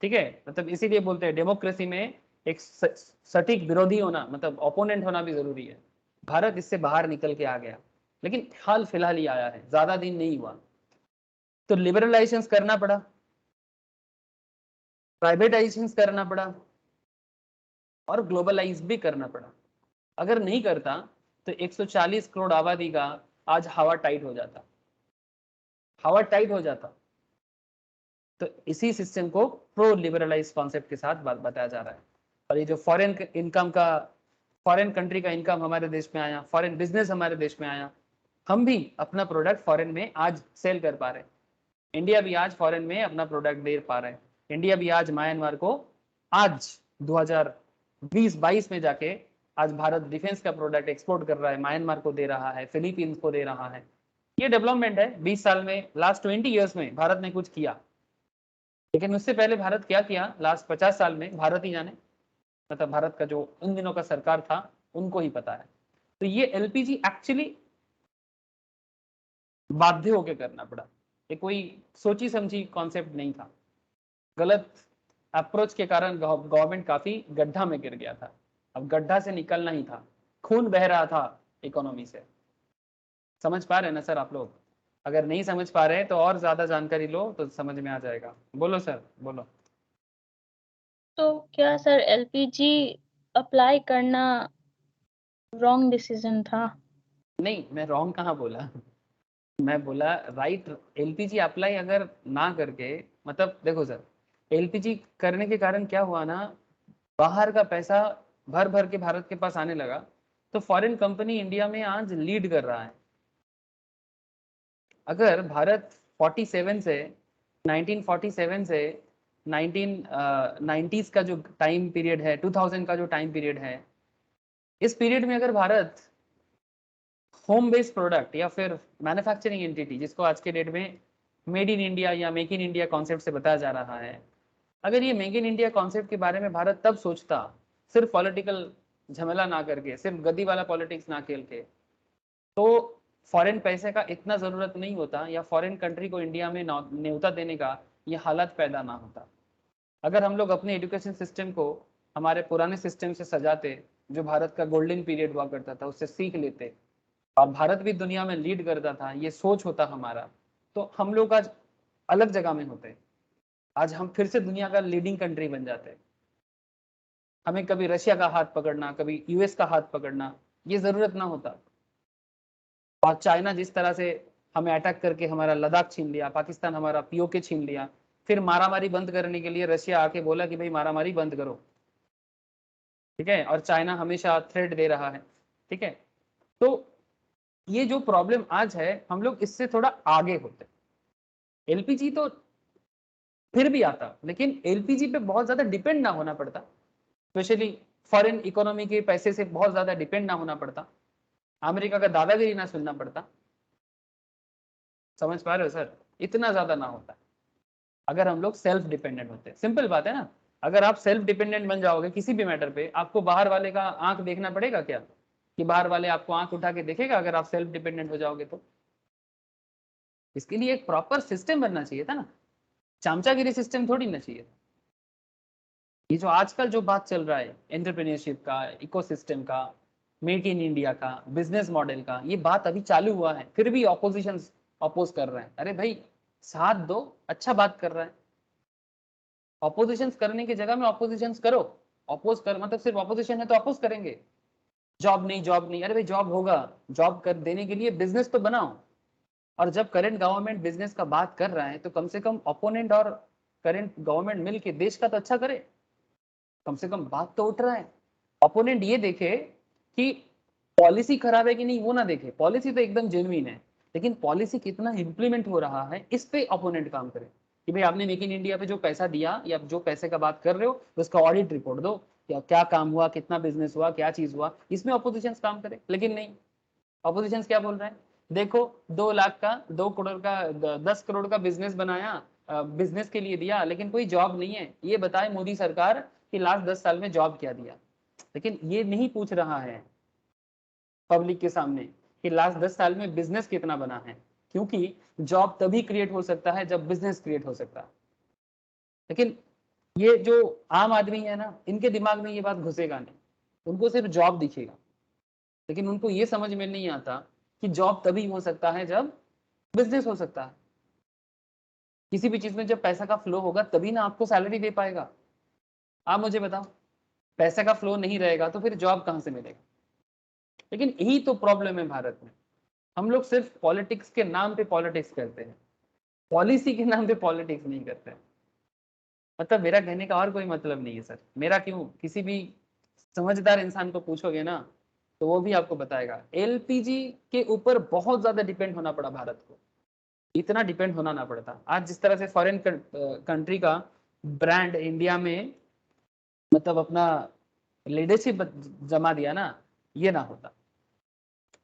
Speaker 1: ठीक है, मतलब इसीलिए बोलते हैं डेमोक्रेसी में एक सटीक विरोधी होना, मतलब ओपोनेंट होना भी जरूरी है। भारत इससे बाहर निकल के आ गया, लेकिन हाल फिलहाल ही आया है, ज्यादा दिन नहीं हुआ। तो लिबरलाइजेशन करना पड़ा, प्राइवेटाइजेशन करना पड़ा और ग्लोबलाइज भी करना पड़ा। अगर नहीं करता तो 140 करोड़ आबादी का आज हवा टाइट हो जाता, हवा टाइट हो जाता। तो इसी सिस्टम को प्रो लिबरलाइज कॉन्सेप्ट के साथ बताया जा रहा है। और ये जो फॉरेन इनकम का, फॉरेन कंट्री का इनकम हमारे देश में आया, फॉरेन बिजनेस हमारे देश में आया, हम भी अपना प्रोडक्ट फॉरेन में आज सेल कर पा रहे हैं। इंडिया भी आज फॉरेन में अपना प्रोडक्ट दे पा रहे हैं। इंडिया भी आज म्यांमार को आज 2020-22 में जाके आज भारत डिफेंस का प्रोडक्ट एक्सपोर्ट कर रहा है, म्यांमार को दे रहा है, फिलीपींस को दे रहा है। ये डेवलपमेंट है 20 साल में, लास्ट 20 ईयर्स में भारत ने कुछ किया। लेकिन उससे पहले भारत क्या किया लास्ट 50 साल में, भारत ही जाने, मतलब भारत का जो उन दिनों का सरकार था उनको ही पता है। तो ये एलपीजी एक्चुअली बाध्य होकर करना पड़ा, ये कोई सोची समझी कॉन्सेप्ट नहीं था। गलत अप्रोच के कारण गवर्नमेंट काफी गड्ढा में गिर गया था। अब गड्ढा से निकलना ही था, खून बह रहा था इकोनॉमी से। समझ पा रहे हैं ना सर आप लोग? अगर नहीं समझ पा रहे हैं तो और ज्यादा जानकारी लो तो समझ में आ जाएगा। बोलो सर, बोलो।
Speaker 2: तो क्या सर एलपीजी अप्लाई करना रॉन्ग डिसीजन था?
Speaker 1: नहीं, मैं रॉन्ग कहाँ बोला, मैं बोला राइट। एलपीजी अप्लाई अगर ना करके, मतलब देखो सर, एलपीजी करने के कारण क्या हुआ ना, बाहर का पैसा भर भर के भारत के पास आने लगा। तो फॉरेन कंपनी इंडिया में आज लीड कर रहा है। अगर भारत 47 से 1947 से 1990s का जो टाइम पीरियड है, 2000 का जो टाइम पीरियड है, इस पीरियड में अगर भारत होम बेस्ड प्रोडक्ट या फिर मैन्युफैक्चरिंग एंटिटी, जिसको आज के डेट में मेड इन इंडिया या मेक इन इंडिया कॉन्सेप्ट से बताया जा रहा है, अगर ये मेक इन इंडिया कॉन्सेप्ट के बारे में भारत तब सोचता, सिर्फ पॉलिटिकल झमेला ना करके, सिर्फ गद्दी वाला पॉलिटिक्स ना खेल के, तो फॉरेन पैसे का इतना जरूरत नहीं होता, या फॉरेन कंट्री को इंडिया में न्योता देने का ये हालत पैदा ना होता। अगर हम लोग अपने एजुकेशन सिस्टम को हमारे पुराने सिस्टम से सजाते, जो भारत का गोल्डन पीरियड हुआ करता था, उससे सीख लेते, और भारत भी दुनिया में लीड करता था, ये सोच होता हमारा, तो हम लोग आज अलग जगह में होते। आज हम फिर से दुनिया का लीडिंग कंट्री बन जाते। हमें कभी रशिया का हाथ पकड़ना, कभी यूएस का हाथ पकड़ना, ये जरूरत ना होता। और चाइना जिस तरह से हमें अटैक करके हमारा लद्दाख छीन लिया, पाकिस्तान हमारा पीओके छीन लिया, फिर मारामारी बंद करने के लिए रशिया आके बोला कि भाई मारामारी बंद करो, ठीक है, और चाइना हमेशा थ्रेट दे रहा है, ठीक है। तो ये जो प्रॉब्लम आज है, हम लोग इससे थोड़ा आगे होते। एलपीजी तो फिर भी आता, लेकिन एलपीजी पे बहुत ज्यादा डिपेंड ना होना पड़ता, स्पेशली फॉरेन इकोनॉमी के पैसे से बहुत ज्यादा डिपेंड ना होना पड़ता, अमेरिका का दादागिरी ना सुनना पड़ता। समझ पा रहे हो सर? इतना ज्यादा ना होता अगर हम लोग सेल्फ डिपेंडेंट होते। सिंपल बात है ना, अगर आप सेल्फ डिपेंडेंट बन जाओगे किसी भी मैटर पे, आपको बाहर वाले का आंख देखना पड़ेगा क्या, कि बाहर वाले आपको आंख उठा के देखेगा अगर आप सेल्फ डिपेंडेंट हो जाओगे तो? इसके लिए एक प्रॉपर सिस्टम बनना चाहिए था ना, चामचागिरी सिस्टम थोड़ी ना चाहिए। ये जो आजकल जो बात चल रहा है एंटरप्रेन्योरशिप का, इकोसिस्टम का, मेक इन इंडिया का, बिजनेस मॉडल का, ये बात अभी चालू हुआ है, फिर भी ऑपोजिशन अपोज कर रहे हैं। अरे भाई साथ दो, अच्छा बात कर रहा है, ऑपोजिशन करने की जगह में ऑपोजिशन करो। अपोज कर मतलब सिर्फ ऑपोजिशन है तो अपोज करेंगे, जॉब नहीं जॉब नहीं, अरे भाई जॉब होगा, जॉब कर देने के लिए बिजनेस तो बनाओ। और जब करंट गवर्नमेंट बिजनेस का बात कर रहा है तो कम से कम ओपोनेंट और करंट गवर्नमेंट मिलके देश का तो अच्छा करे, कम से कम बात तो उठ रहा है। ओपोनेंट ये देखे कि पॉलिसी खराब है कि नहीं, वो ना देखे, पॉलिसी तो एकदम जेन्युइन है, लेकिन पॉलिसी कितना इंप्लीमेंट हो रहा है इस पे ओपोनेंट काम करे, कि भाई आपने मेक इन इंडिया पे जो पैसा दिया या जो पैसे का बात कर रहे हो उसका ऑडिट रिपोर्ट दो, क्या क्या काम हुआ, कितना बिजनेस हुआ, क्या चीज हुआ, इसमें ऑपोजिशन काम करे। लेकिन नहीं, ऑपोजिशन क्या बोल रहे हैं, देखो 2 लाख का, 2 करोड़ का, 10 करोड़ का बिजनेस बनाया, बिजनेस के लिए दिया, लेकिन कोई जॉब नहीं है। ये बताए मोदी सरकार कि लास्ट 10 साल में जॉब क्या दिया, लेकिन ये नहीं पूछ रहा है पब्लिक के सामने कि लास्ट 10 साल में बिजनेस कितना बना है, क्योंकि जॉब तभी क्रिएट हो सकता है जब बिजनेस क्रिएट हो सकता है। लेकिन ये जो आम आदमी है ना, इनके दिमाग में ये बात घुसेगा नहीं, उनको सिर्फ जॉब दिखेगा, लेकिन उनको ये समझ में नहीं आता कि जॉब तभी हो सकता है जब बिजनेस हो सकता है। किसी भी चीज में जब पैसा का फ्लो होगा तभी ना आपको सैलरी दे पाएगा। आप मुझे बताओ, पैसे का फ्लो नहीं रहेगा तो फिर जॉब कहां से मिलेगा? लेकिन यही तो प्रॉब्लम है भारत में, हम लोग सिर्फ पॉलिटिक्स के नाम पे पॉलिटिक्स करते हैं, पॉलिसी के नाम पे पॉलिटिक्स नहीं करते हैं। मतलब मेरा कहने का और कोई मतलब नहीं है सर, मेरा क्यों, किसी भी समझदार इंसान को पूछोगे ना तो वो भी आपको बताएगा एलपीजी के ऊपर बहुत ज्यादा डिपेंड होना पड़ा भारत को, इतना डिपेंड होना ना पड़ता। आज जिस तरह से फॉरेन कंट्री का ब्रांड इंडिया में मतलब अपना लीडरशिप जमा दिया ना, ये ना होता।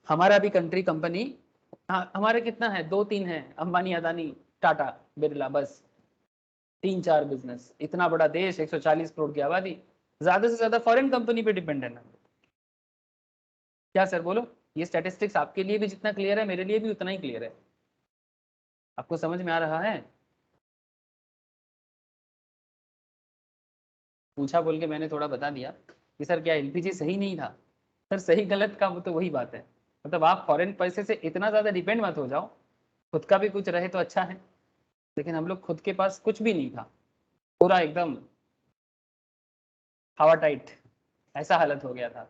Speaker 1: हमारा भी कंट्री कंपनी, हाँ हमारे कितना है, 2-3 है, अंबानी, अदानी, टाटा, बिरला, बस 3-4 बिजनेस। इतना बड़ा देश, 140 करोड़ की आबादी, ज्यादा से ज्यादा फॉरेन कंपनी पे डिपेंडेंट है। क्या सर बोलो? ये स्टैटिस्टिक्स आपके लिए भी जितना क्लियर है मेरे लिए भी उतना ही क्लियर है। आपको समझ में आ रहा है? पूछा बोल के मैंने थोड़ा बता दिया कि सर क्या एलपीजी सही नहीं था? सर सही गलत का तो वही बात है, मतलब आप फॉरेन पैसे से इतना ज्यादा डिपेंड मत हो जाओ, खुद का भी कुछ रहे तो अच्छा है। लेकिन हम लोग खुद के पास कुछ भी नहीं था, पूरा एकदम हवा टाइट, ऐसा हालत हो गया था।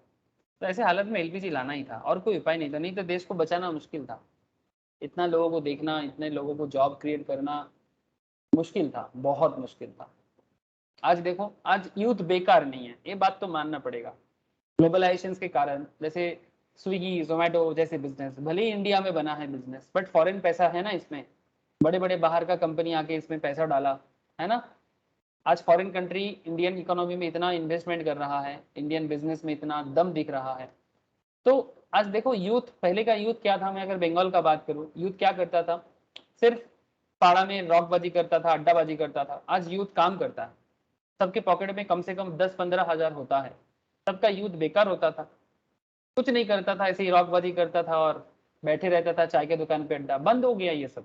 Speaker 1: तो ऐसे हालत में एलपीजी लाना ही था, और कोई उपाय नहीं था, नहीं तो देश को बचाना मुश्किल था। इतना लोगों को देखना, इतने लोगों को जॉब क्रिएट करना मुश्किल था, बहुत मुश्किल था। आज देखो, आज यूथ बेकार नहीं है, ये बात तो मानना पड़ेगा। ग्लोबलाइजेशन के कारण जैसे स्विगी जोमेटो जैसे बिजनेस भले ही इंडिया में बना है बिजनेस, बट फॉरेन पैसा है ना इसमें, बड़े बड़े बाहर का कंपनी आके इसमें पैसा डाला है ना। आज फॉरेन कंट्री इंडियन इकोनॉमी में इतना इन्वेस्टमेंट कर रहा है, इंडियन बिजनेस में इतना दम दिख रहा है। तो आज देखो यूथ, पहले का यूथ क्या था, मैं अगर बंगाल का बात करूं, यूथ क्या करता था, सिर्फ पाड़ा में रॉकबाजी करता था, अड्डाबाजी करता था। आज यूथ काम करता है, सबके पॉकेट में कम से कम 10-15 हजार होता है। सबका यूथ बेकार होता था, कुछ नहीं करता था, ऐसे ही रॉकबाजी करता था और बैठे रहता था चाय के दुकान पे। अड्डा बंद हो गया, ये सब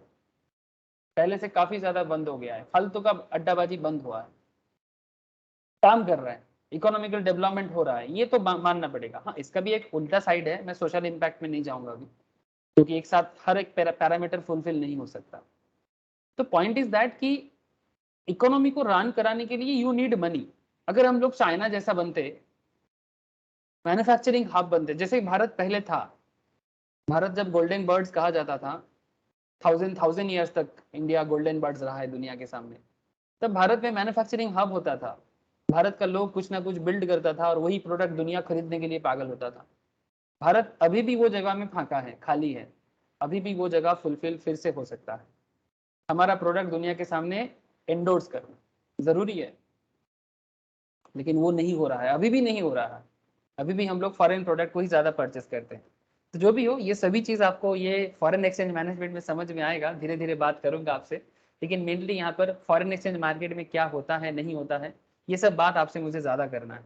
Speaker 1: पहले से काफी ज्यादा बंद हो गया है, फालतू का अड्डाबाजी बंद हुआ है, काम कर रहा है, इकोनॉमिकल डेवलपमेंट हो रहा है, ये तो मानना पड़ेगा। हाँ इसका भी एक उल्टा साइड है, मैं सोशल इम्पैक्ट में नहीं जाऊंगा अभी, क्योंकि एक साथ हर एक पैरामीटर फुलफिल नहीं हो सकता। तो पॉइंट इज दैट कि इकोनॉमी को रन कराने के लिए यू नीड मनी, अगर हम लोग चाइना जैसा बनते, मैन्युफैक्चरिंग हब बनते, जैसे भारत पहले था। भारत जब गोल्डन बर्ड्स कहा जाता था, थाउजेंड ईयर्स तक इंडिया गोल्डन बर्ड्स रहा है दुनिया के सामने, तब भारत में मैन्युफैक्चरिंग हब होता था। भारत का लोग कुछ ना कुछ बिल्ड करता था और वही प्रोडक्ट दुनिया खरीदने के लिए पागल होता था। भारत अभी भी वो जगह में फाका है, खाली है। अभी भी वो जगह फुलफिल फिर से हो सकता है। हमारा प्रोडक्ट दुनिया के सामने एंडोर्स करना जरूरी है, लेकिन वो नहीं हो रहा है, अभी भी नहीं हो रहा है। अभी भी हम लोग फॉरेन प्रोडक्ट को ही ज्यादा परचेस करते हैं। तो जो भी हो, ये सभी चीज आपको ये फॉरेन एक्सचेंज मैनेजमेंट में समझ में आएगा, धीरे धीरे बात करूंगा आपसे। लेकिन मेनली यहाँ पर फॉरेन एक्सचेंज मार्केट में क्या होता है नहीं होता है, ये सब बात आपसे मुझे ज्यादा करना है।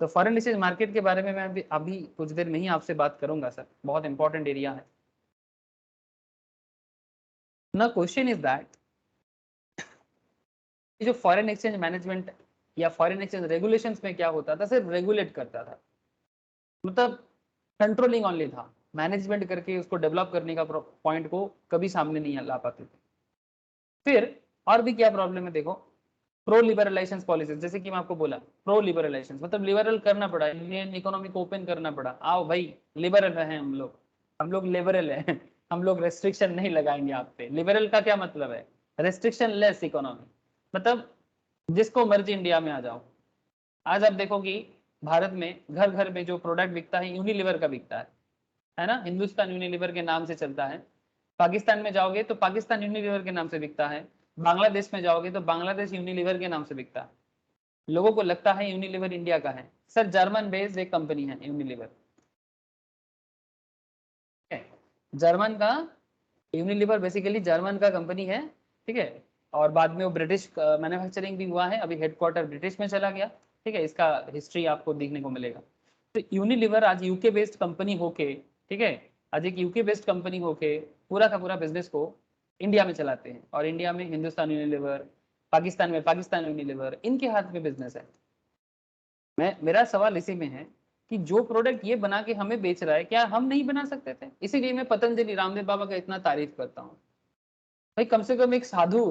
Speaker 1: तो फॉरेन एक्सचेंज मार्केट के बारे में मैं अभी कुछ देर में ही आपसे बात करूंगा सर, बहुत इंपॉर्टेंट एरिया है ना। क्वेश्चन इज दैट जो फॉरेन एक्सचेंज मैनेजमेंट या फॉरेन एक्सचेंज रेगुलेशंस में क्या होता था, सिर्फ रेगुलेट करता था, मतलब कंट्रोलिंग ऑनली था। मैनेजमेंट करके उसको डेवलप करने का पॉइंट को कभी सामने नहीं ला पाते थे। फिर और भी क्या प्रॉब्लम है देखो, प्रो लिबरलाइजेशन पॉलिसीज, जैसे कि मैं आपको बोला प्रो लिबरलाइजेशन मतलब लिबरल करना पड़ा, इंडियन इकोनॉमी को ओपन करना पड़ा। आओ भाई लिबरल है हम लोग लिबरल है हम लोग रेस्ट्रिक्शन नहीं लगाएंगे आप पे। लिबरल का क्या मतलब है, रेस्ट्रिक्शन लेस इकोनॉमी, मतलब जिसको मर्जी इंडिया में आ जाओ। आज आप देखो कि भारत में घर घर में जो प्रोडक्ट बिकता है यूनिलीवर का बिकता है ना, हिंदुस्तान यूनिलीवर के नाम से चलता है। पाकिस्तान में जाओगे तो पाकिस्तान यूनिलीवर के नाम से बिकता है। बांग्लादेश में जाओगे तो बांग्लादेश यूनिलीवर के नाम से बिकता है। लोगों को लगता है यूनिलीवर इंडिया का है, सर जर्मन बेस्ड एक कंपनी है यूनिलीवर, जर्मन का यूनिलीवर बेसिकली जर्मन का कंपनी है, ठीक है। और बाद में वो ब्रिटिश मैन्युफैक्चरिंग भी हुआ है, अभी हेडक्वार्टर ब्रिटिश में चला गया, ठीक है। इसका हिस्ट्री आपको देखने को मिलेगा। तो यूनिलीवर आज यूके बेस्ड कंपनी होके, ठीक है, आज एक यूके बेस्ड कंपनी होके पूरा का पूरा बिजनेस को इंडिया में चलाते हैं। और इंडिया में हिंदुस्तान यूनिलीवर, पाकिस्तान में पाकिस्तान यूनिलीवर, इनके हाथ में बिजनेस है। मेरा सवाल इसी में है कि जो प्रोडक्ट ये बना के हमें बेच रहा है, क्या हम नहीं बना सकते थे? इसीलिए मैं पतंजलि रामदेव बाबा का इतना तारीफ करता हूँ। भाई कम से कम एक साधु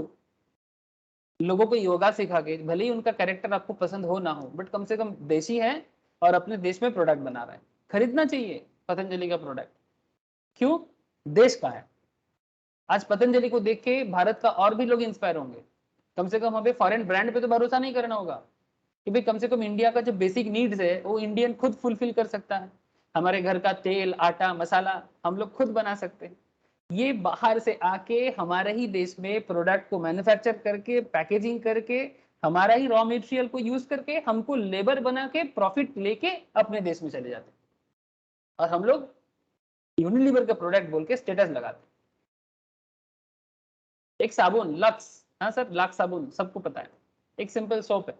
Speaker 1: लोगों को योगा सिखा के, भले ही उनका कैरेक्टर आपको पसंद हो ना हो, बट कम से कम देशी है और अपने देश में प्रोडक्ट बना रहा है। खरीदना चाहिए पतंजलि का प्रोडक्ट, क्यों? देश का है। आज पतंजलि को देख के भारत का और भी लोग इंस्पायर होंगे। कम से कम हमें फॉरेन ब्रांड पे तो भरोसा नहीं करना होगा कि भाई कम से कम इंडिया का जो बेसिक नीड्स है वो इंडियन खुद फुलफिल कर सकता है। हमारे घर का तेल आटा मसाला हम लोग खुद बना सकते हैं। ये बाहर से आके हमारे ही देश में प्रोडक्ट को मैन्युफैक्चर करके पैकेजिंग करके हमारा ही रॉ मटेरियल को यूज करके हमको लेबर बना के प्रॉफिट लेके अपने देश में चले जाते हैं, और हम लोग यूनिलीवर का प्रोडक्ट बोल के स्टेटस लगाते हैं। एक साबुन लक्स, हाँ सर लक्स साबुन सबको पता है, एक सिंपल सोप है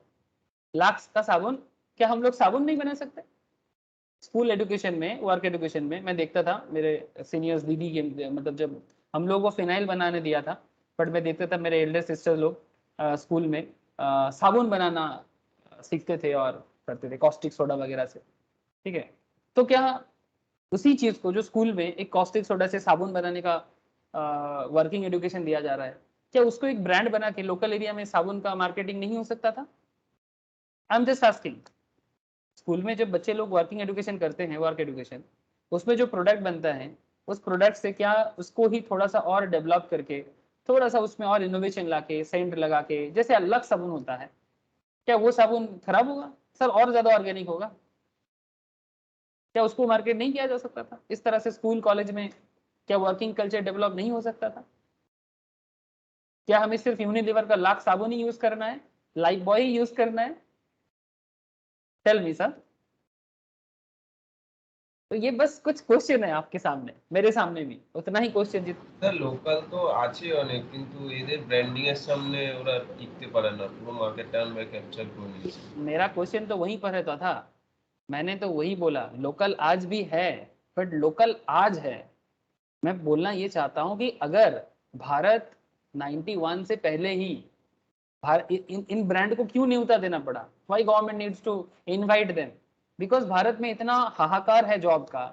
Speaker 1: लक्स का साबुन। क्या हम लोग साबुन नहीं बना सकते? स्कूल एजुकेशन में, वर्क एजुकेशन में मैं देखता था मेरे सीनियर्स दीदी के, मतलब जब हम लोग को फिनाइल बनाने दिया था, बट मैं देखता था मेरे एल्डर सिस्टर लोग स्कूल में साबुन बनाना सीखते थे और करते थे कॉस्टिक सोडा वगैरह से, ठीक है। तो क्या उसी चीज को जो स्कूल में एक कॉस्टिक सोडा से साबुन बनाने का वर्किंग एजुकेशन दिया जा रहा है, क्या उसको एक ब्रांड बना के लोकल एरिया में साबुन का मार्केटिंग नहीं हो सकता था? I am just asking. School में जब बच्चे लोग वर्किंग एजुकेशन करते हैं, वर्क एजुकेशन, उसमें जो प्रोडक्ट बनता है उस प्रोडक्ट से क्या उसको ही थोड़ा सा और डेवलप करके, थोड़ा सा उसमें और इनोवेशन लाके सेंट लगा के, जैसे अलग साबुन होता है, क्या वो साबुन खराब होगा सर? और ज्यादा ऑर्गेनिक होगा। क्या उसको मार्केट नहीं किया जा सकता था इस तरह से स्कूल कॉलेज में? क्या वर्किंग कल्चर डेवलप नहीं हो सकता था? क्या हमें सिर्फ यूनिलीवर का लाख साबुन ही यूज करना है, लाइफ बॉय ही यूज करना है? Tell me sir. तो ये बस कुछ क्वेश्चन है आपके सामने, मेरे सामने भी उतना ही क्वेश्चन
Speaker 4: স্যার লোকাল তো আছে অনেক, কিন্তু এদের ব্র্যান্ডিং এর সামনে ওরা টিকতে পারে না, পুরো মার্কেটটা আমরা ক্যাপচার করে নিয়েছি।
Speaker 1: मेरा क्वेश्चन तो वहीं पर रहता था। मैंने तो वही बोला, लोकल आज भी है, बट लोकल आज है। मैं बोलना ये चाहता हूं कि अगर भारत 91 से पहले ही भारत इन ब्रांड को क्यों न्योता देना पड़ा? Why government needs to invite them? Because Bharat में इतना हाहाकार है जॉब का,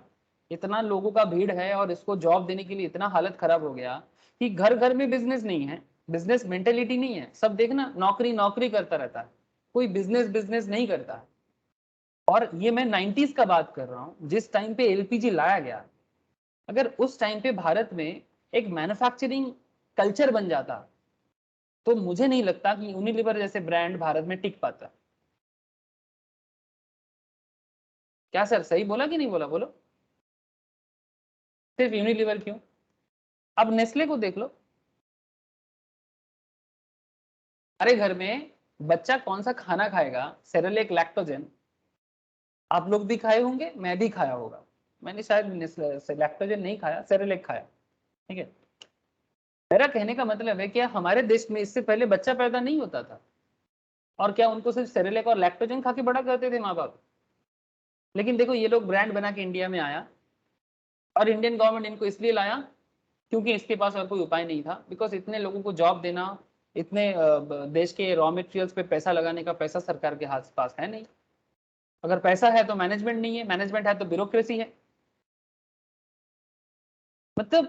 Speaker 1: इतना लोगों का भीड़ है और इसको जॉब देने के लिए इतना हालत खराब हो गया कि घर घर में बिजनेस नहीं है, बिजनेस मेंटेलिटी नहीं है। सब देखना नौकरी नौकरी करता रहता है। कोई बिजनेस बिजनेस नहीं करता है। और ये मैं 90s का बात कर रहा हूँ, जिस टाइम पे एलपीजी लाया गया। अगर उस टाइम पे भारत में एक मैन्युफैक्चरिंग कल्चर बन जाता तो मुझे नहीं लगता कि यूनिलीवर जैसे ब्रांड भारत में टिक पाता। क्या सर सही बोला कि नहीं बोला? बोलो। सिर्फ यूनिलीवर क्यों? अब नेस्ले को देख लो। अरे घर में बच्चा कौन सा खाना खाएगा, सेरेलेक लैक्टोजन, आप लोग भी खाए होंगे, मैं भी खाया होगा। मैंने शायद लैक्टोजन नहीं खाया, सेरेलेक खाया। ठीक है, मेरा कहने का मतलब है कि हमारे देश में इससे पहले बच्चा पैदा नहीं होता था, और क्या उनको सिर्फ सेरेलेक और लैक्टोजन खा के बड़ा करते थे माँ बाप? लेकिन देखो ये लोग ब्रांड बना के इंडिया में आया, और इंडियन गवर्नमेंट इनको इसलिए लाया क्योंकि इसके पास और कोई उपाय नहीं था। बिकॉज इतने लोगों को जॉब देना, इतने देश के रॉ मटेरियल्स पे पैसा लगाने का पैसा सरकार के हाथ पास है नहीं। अगर पैसा है तो मैनेजमेंट नहीं है, मैनेजमेंट है तो ब्यूरोक्रेसी है। मतलब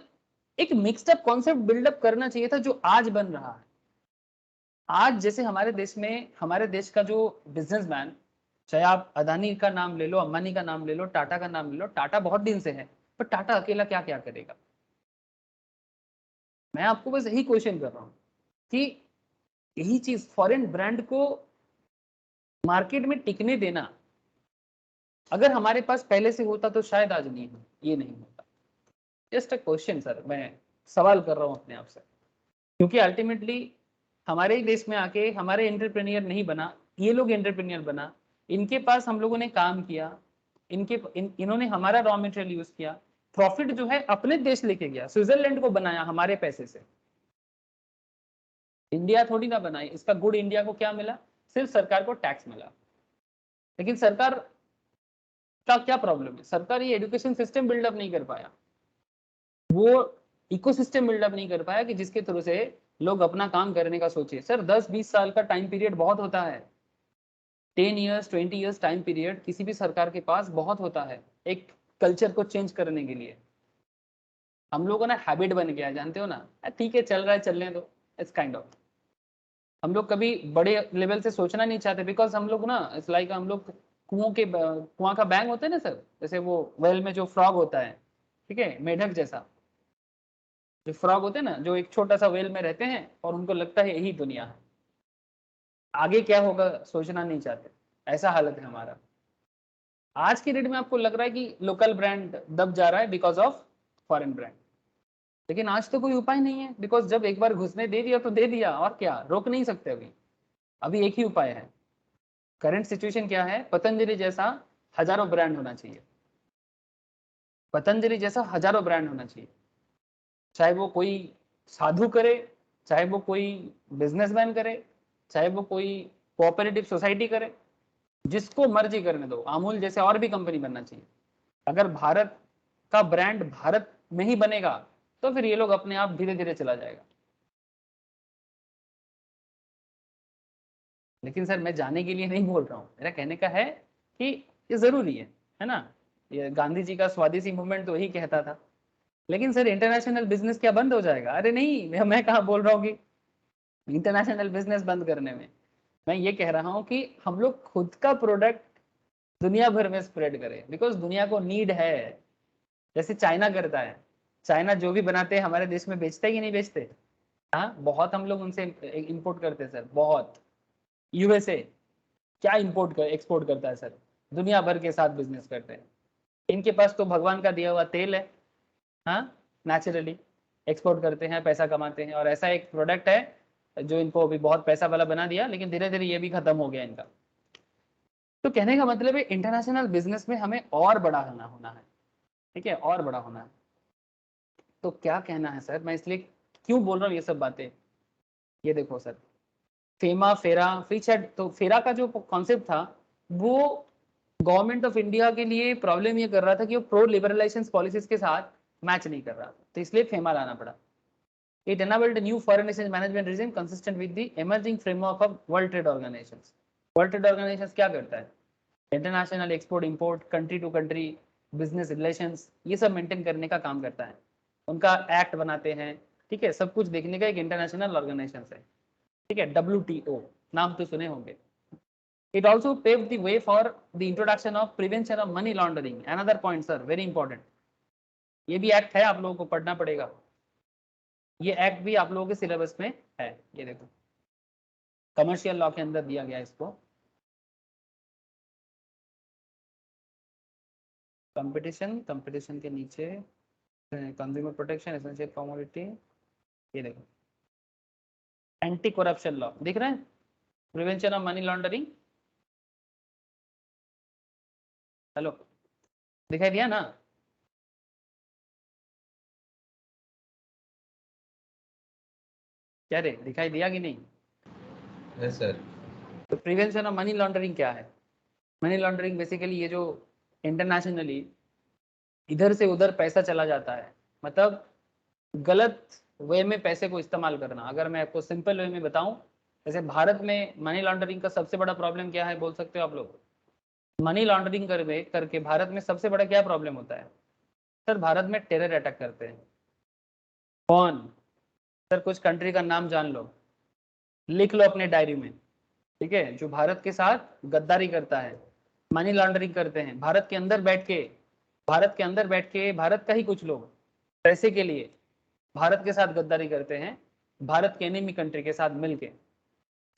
Speaker 1: एक मिक्स्ड अप कॉन्सेप्ट बिल्डअप करना चाहिए था, जो आज बन रहा है। आज जैसे हमारे देश में, हमारे देश का जो बिजनेसमैन, चाहे आप अदानी का नाम ले लो, अंबानी का नाम ले लो, टाटा का नाम ले लो, टाटा बहुत दिन से है, पर टाटा अकेला क्या क्या करेगा? मैं आपको बस यही क्वेश्चन कर रहा हूँ कि यही चीज फॉरेन ब्रांड को मार्केट में टिकने देना अगर हमारे पास पहले से होता तो शायद आज नहीं हो, ये नहीं होता। जस्ट अ क्वेश्चन सर, मैं सवाल कर रहा हूँ अपने आप से, क्योंकि अल्टीमेटली हमारे ही देश में आके हमारे एंटरप्रेन्योर नहीं बना, ये लोग एंटरप्रेन्योर बना, इनके पास हम लोगों ने काम किया, इन्होंने हमारा रॉ मटेरियल यूज किया, प्रॉफिट जो है अपने देश लेके गया, स्विट्जरलैंड को बनाया हमारे पैसे से। इंडिया थोड़ी ना बनाई, इसका गुड इंडिया को क्या मिला? सिर्फ सरकार को टैक्स मिला। लेकिन सरकार का क्या प्रॉब्लम है? सरकार ये एजुकेशन सिस्टम बिल्डअप नहीं कर पाया, वो इकोसिस्टम बिल्डअप नहीं कर पाया कि जिसके थ्रू से लोग अपना काम करने का सोचे। सर 10-20 साल का टाइम पीरियड बहुत होता है, 10 ईयर्स 20 ईयर्स टाइम पीरियड किसी भी सरकार के पास बहुत होता है एक कल्चर को चेंज करने के लिए। हम लोगों ना हैबिट बन गया है, जानते हो ना, ठीक है चल रहा है चलने दो, इट्स काइंड ऑफ। हम लोग कभी बड़े लेवल से सोचना नहीं चाहते, बिकॉज हम लोग ना इट्स लाइक हम लोग कुआं का बैंग होता है ना सर, जैसे वो वेल में जो फ्रॉग होता है, ठीक है, मेढक जैसा जो फ्रॉग होते हैं ना, जो एक छोटा सा वेल में रहते हैं और उनको लगता है यही दुनिया है, आगे क्या होगा सोचना नहीं चाहते। ऐसा हालत है हमारा। आज की डेट में आपको लग रहा है कि लोकल ब्रांड दब जा रहा है बिकॉज ऑफ फॉरेन ब्रांड, लेकिन आज तो कोई उपाय नहीं है, बिकॉज जब एक बार घुसने दे दिया तो दे दिया, और क्या, रोक नहीं सकते। अभी अभी एक ही उपाय है। करंट सिचुएशन क्या है? पतंजलि जैसा हजारों ब्रांड होना चाहिए, पतंजलि जैसा हजारों ब्रांड होना चाहिए, चाहे वो कोई साधु करे, चाहे वो कोई बिजनेसमैन करे, चाहे वो कोई कोऑपरेटिव सोसाइटी करे, जिसको मर्जी करने दो। अमूल जैसे और भी कंपनी बनना चाहिए। अगर भारत का ब्रांड भारत में ही बनेगा तो फिर ये लोग अपने आप धीरे धीरे चला जाएगा। लेकिन सर मैं जाने के लिए नहीं बोल रहा हूँ, मेरा कहने का है कि ये जरूरी है ना। ये गांधी जी का स्वदेशी मूवमेंट तो यही कहता था। लेकिन सर इंटरनेशनल बिजनेस क्या बंद हो जाएगा? अरे नहीं, मैं कहाँ बोल रहा हूँ कि इंटरनेशनल बिजनेस बंद करने में। मैं ये कह रहा हूँ कि हम लोग खुद का प्रोडक्ट दुनिया भर में स्प्रेड करें, बिकॉज दुनिया को नीड है। जैसे चाइना करता है, चाइना जो भी बनाते हैं हमारे देश में बेचते है कि नहीं बेचते? हाँ, बहुत हम लोग उनसे इंपोर्ट करते हैं सर, बहुत। यूएसए क्या इंपोर्ट कर एक्सपोर्ट करता है सर? दुनिया भर के साथ बिजनेस करते हैं। इनके पास तो भगवान का दिया हुआ तेल है, हाँ, नेचुरली एक्सपोर्ट करते हैं, पैसा कमाते हैं। और ऐसा एक प्रोडक्ट है जो इनको अभी बहुत पैसा वाला बना दिया, लेकिन धीरे धीरे ये भी खत्म हो गया इनका। तो कहने का मतलब है इंटरनेशनल बिजनेस में हमें और बड़ा होना है, ठीक है, और बड़ा होना है। तो क्या कहना है सर, मैं इसलिए क्यों बोल रहा हूँ ये सब बातें। ये देखो सर, फेमा फेरा फ्री चैट, तो फेरा का जो कॉन्सेप्ट था वो गवर्नमेंट ऑफ इंडिया के लिए प्रॉब्लम ये कर रहा था कि वो प्रो लिबरलाइजेशन पॉलिसीज के साथ मैच नहीं कर रहा था, तो इसलिए फेमा लाना पड़ा। It enabled a new foreign exchange management regime consistent with the emerging framework of World Trade Organizations. World Trade Organizations क्या करता है? International export import, country to country business relations, ये सब मेंटेन करने का काम करता है। उनका एक्ट बनाते हैं, ठीक है, सब कुछ देखने का एक इंटरनेशनल ऑर्गेनाइजेशन है, ठीक है, WTO नाम तो सुने होंगे। It also paved the way for the introduction of prevention of money laundering. Another point sir, very important. ये भी एक्ट है, आप लोगों को पढ़ना पड़ेगा, ये एक्ट भी आप लोगों के सिलेबस में है। ये देखो कमर्शियल लॉ के अंदर दिया गया इसको। कंपटीशन के नीचे कंज्यूमर प्रोटेक्शन, एसेंशियल कमोडिटी, ये देखो एंटी करप्शन लॉ, दिख रहा है, prevention of money laundering. Hello, दिखाई दिया ना? क्या रे, दिखाई दिया कि नहीं?
Speaker 4: Yes sir.
Speaker 1: तो प्रिवेंशन ऑफ मनी लॉन्ड्रिंग क्या है? मनी लॉन्ड्रिंग बेसिकली ये जो इंटरनेशनली इधर से उधर पैसा चला जाता है, मतलब गलत वे में पैसे को इस्तेमाल करना। अगर मैं आपको सिंपल वे में बताऊं, जैसे भारत में मनी लॉन्ड्रिंग का सबसे बड़ा प्रॉब्लम क्या है बोल सकते हो आप लोग? मनी लॉन्ड्रिंग करके भारत में सबसे बड़ा क्या प्रॉब्लम होता है सर? भारत में टेरर अटैक करते हैं। कौन सर? कुछ कंट्री का नाम जान लो, लिख लो अपने डायरी में, ठीक है? जो भारत के साथ गद्दारी करता है, मनी लॉन्ड्रिंग करते हैं, भारत के अंदर बैठ के भारत का ही कुछ लोग पैसे के लिए भारत के साथ गद्दारी करते हैं, भारत के एनिमी कंट्री के साथ मिलके।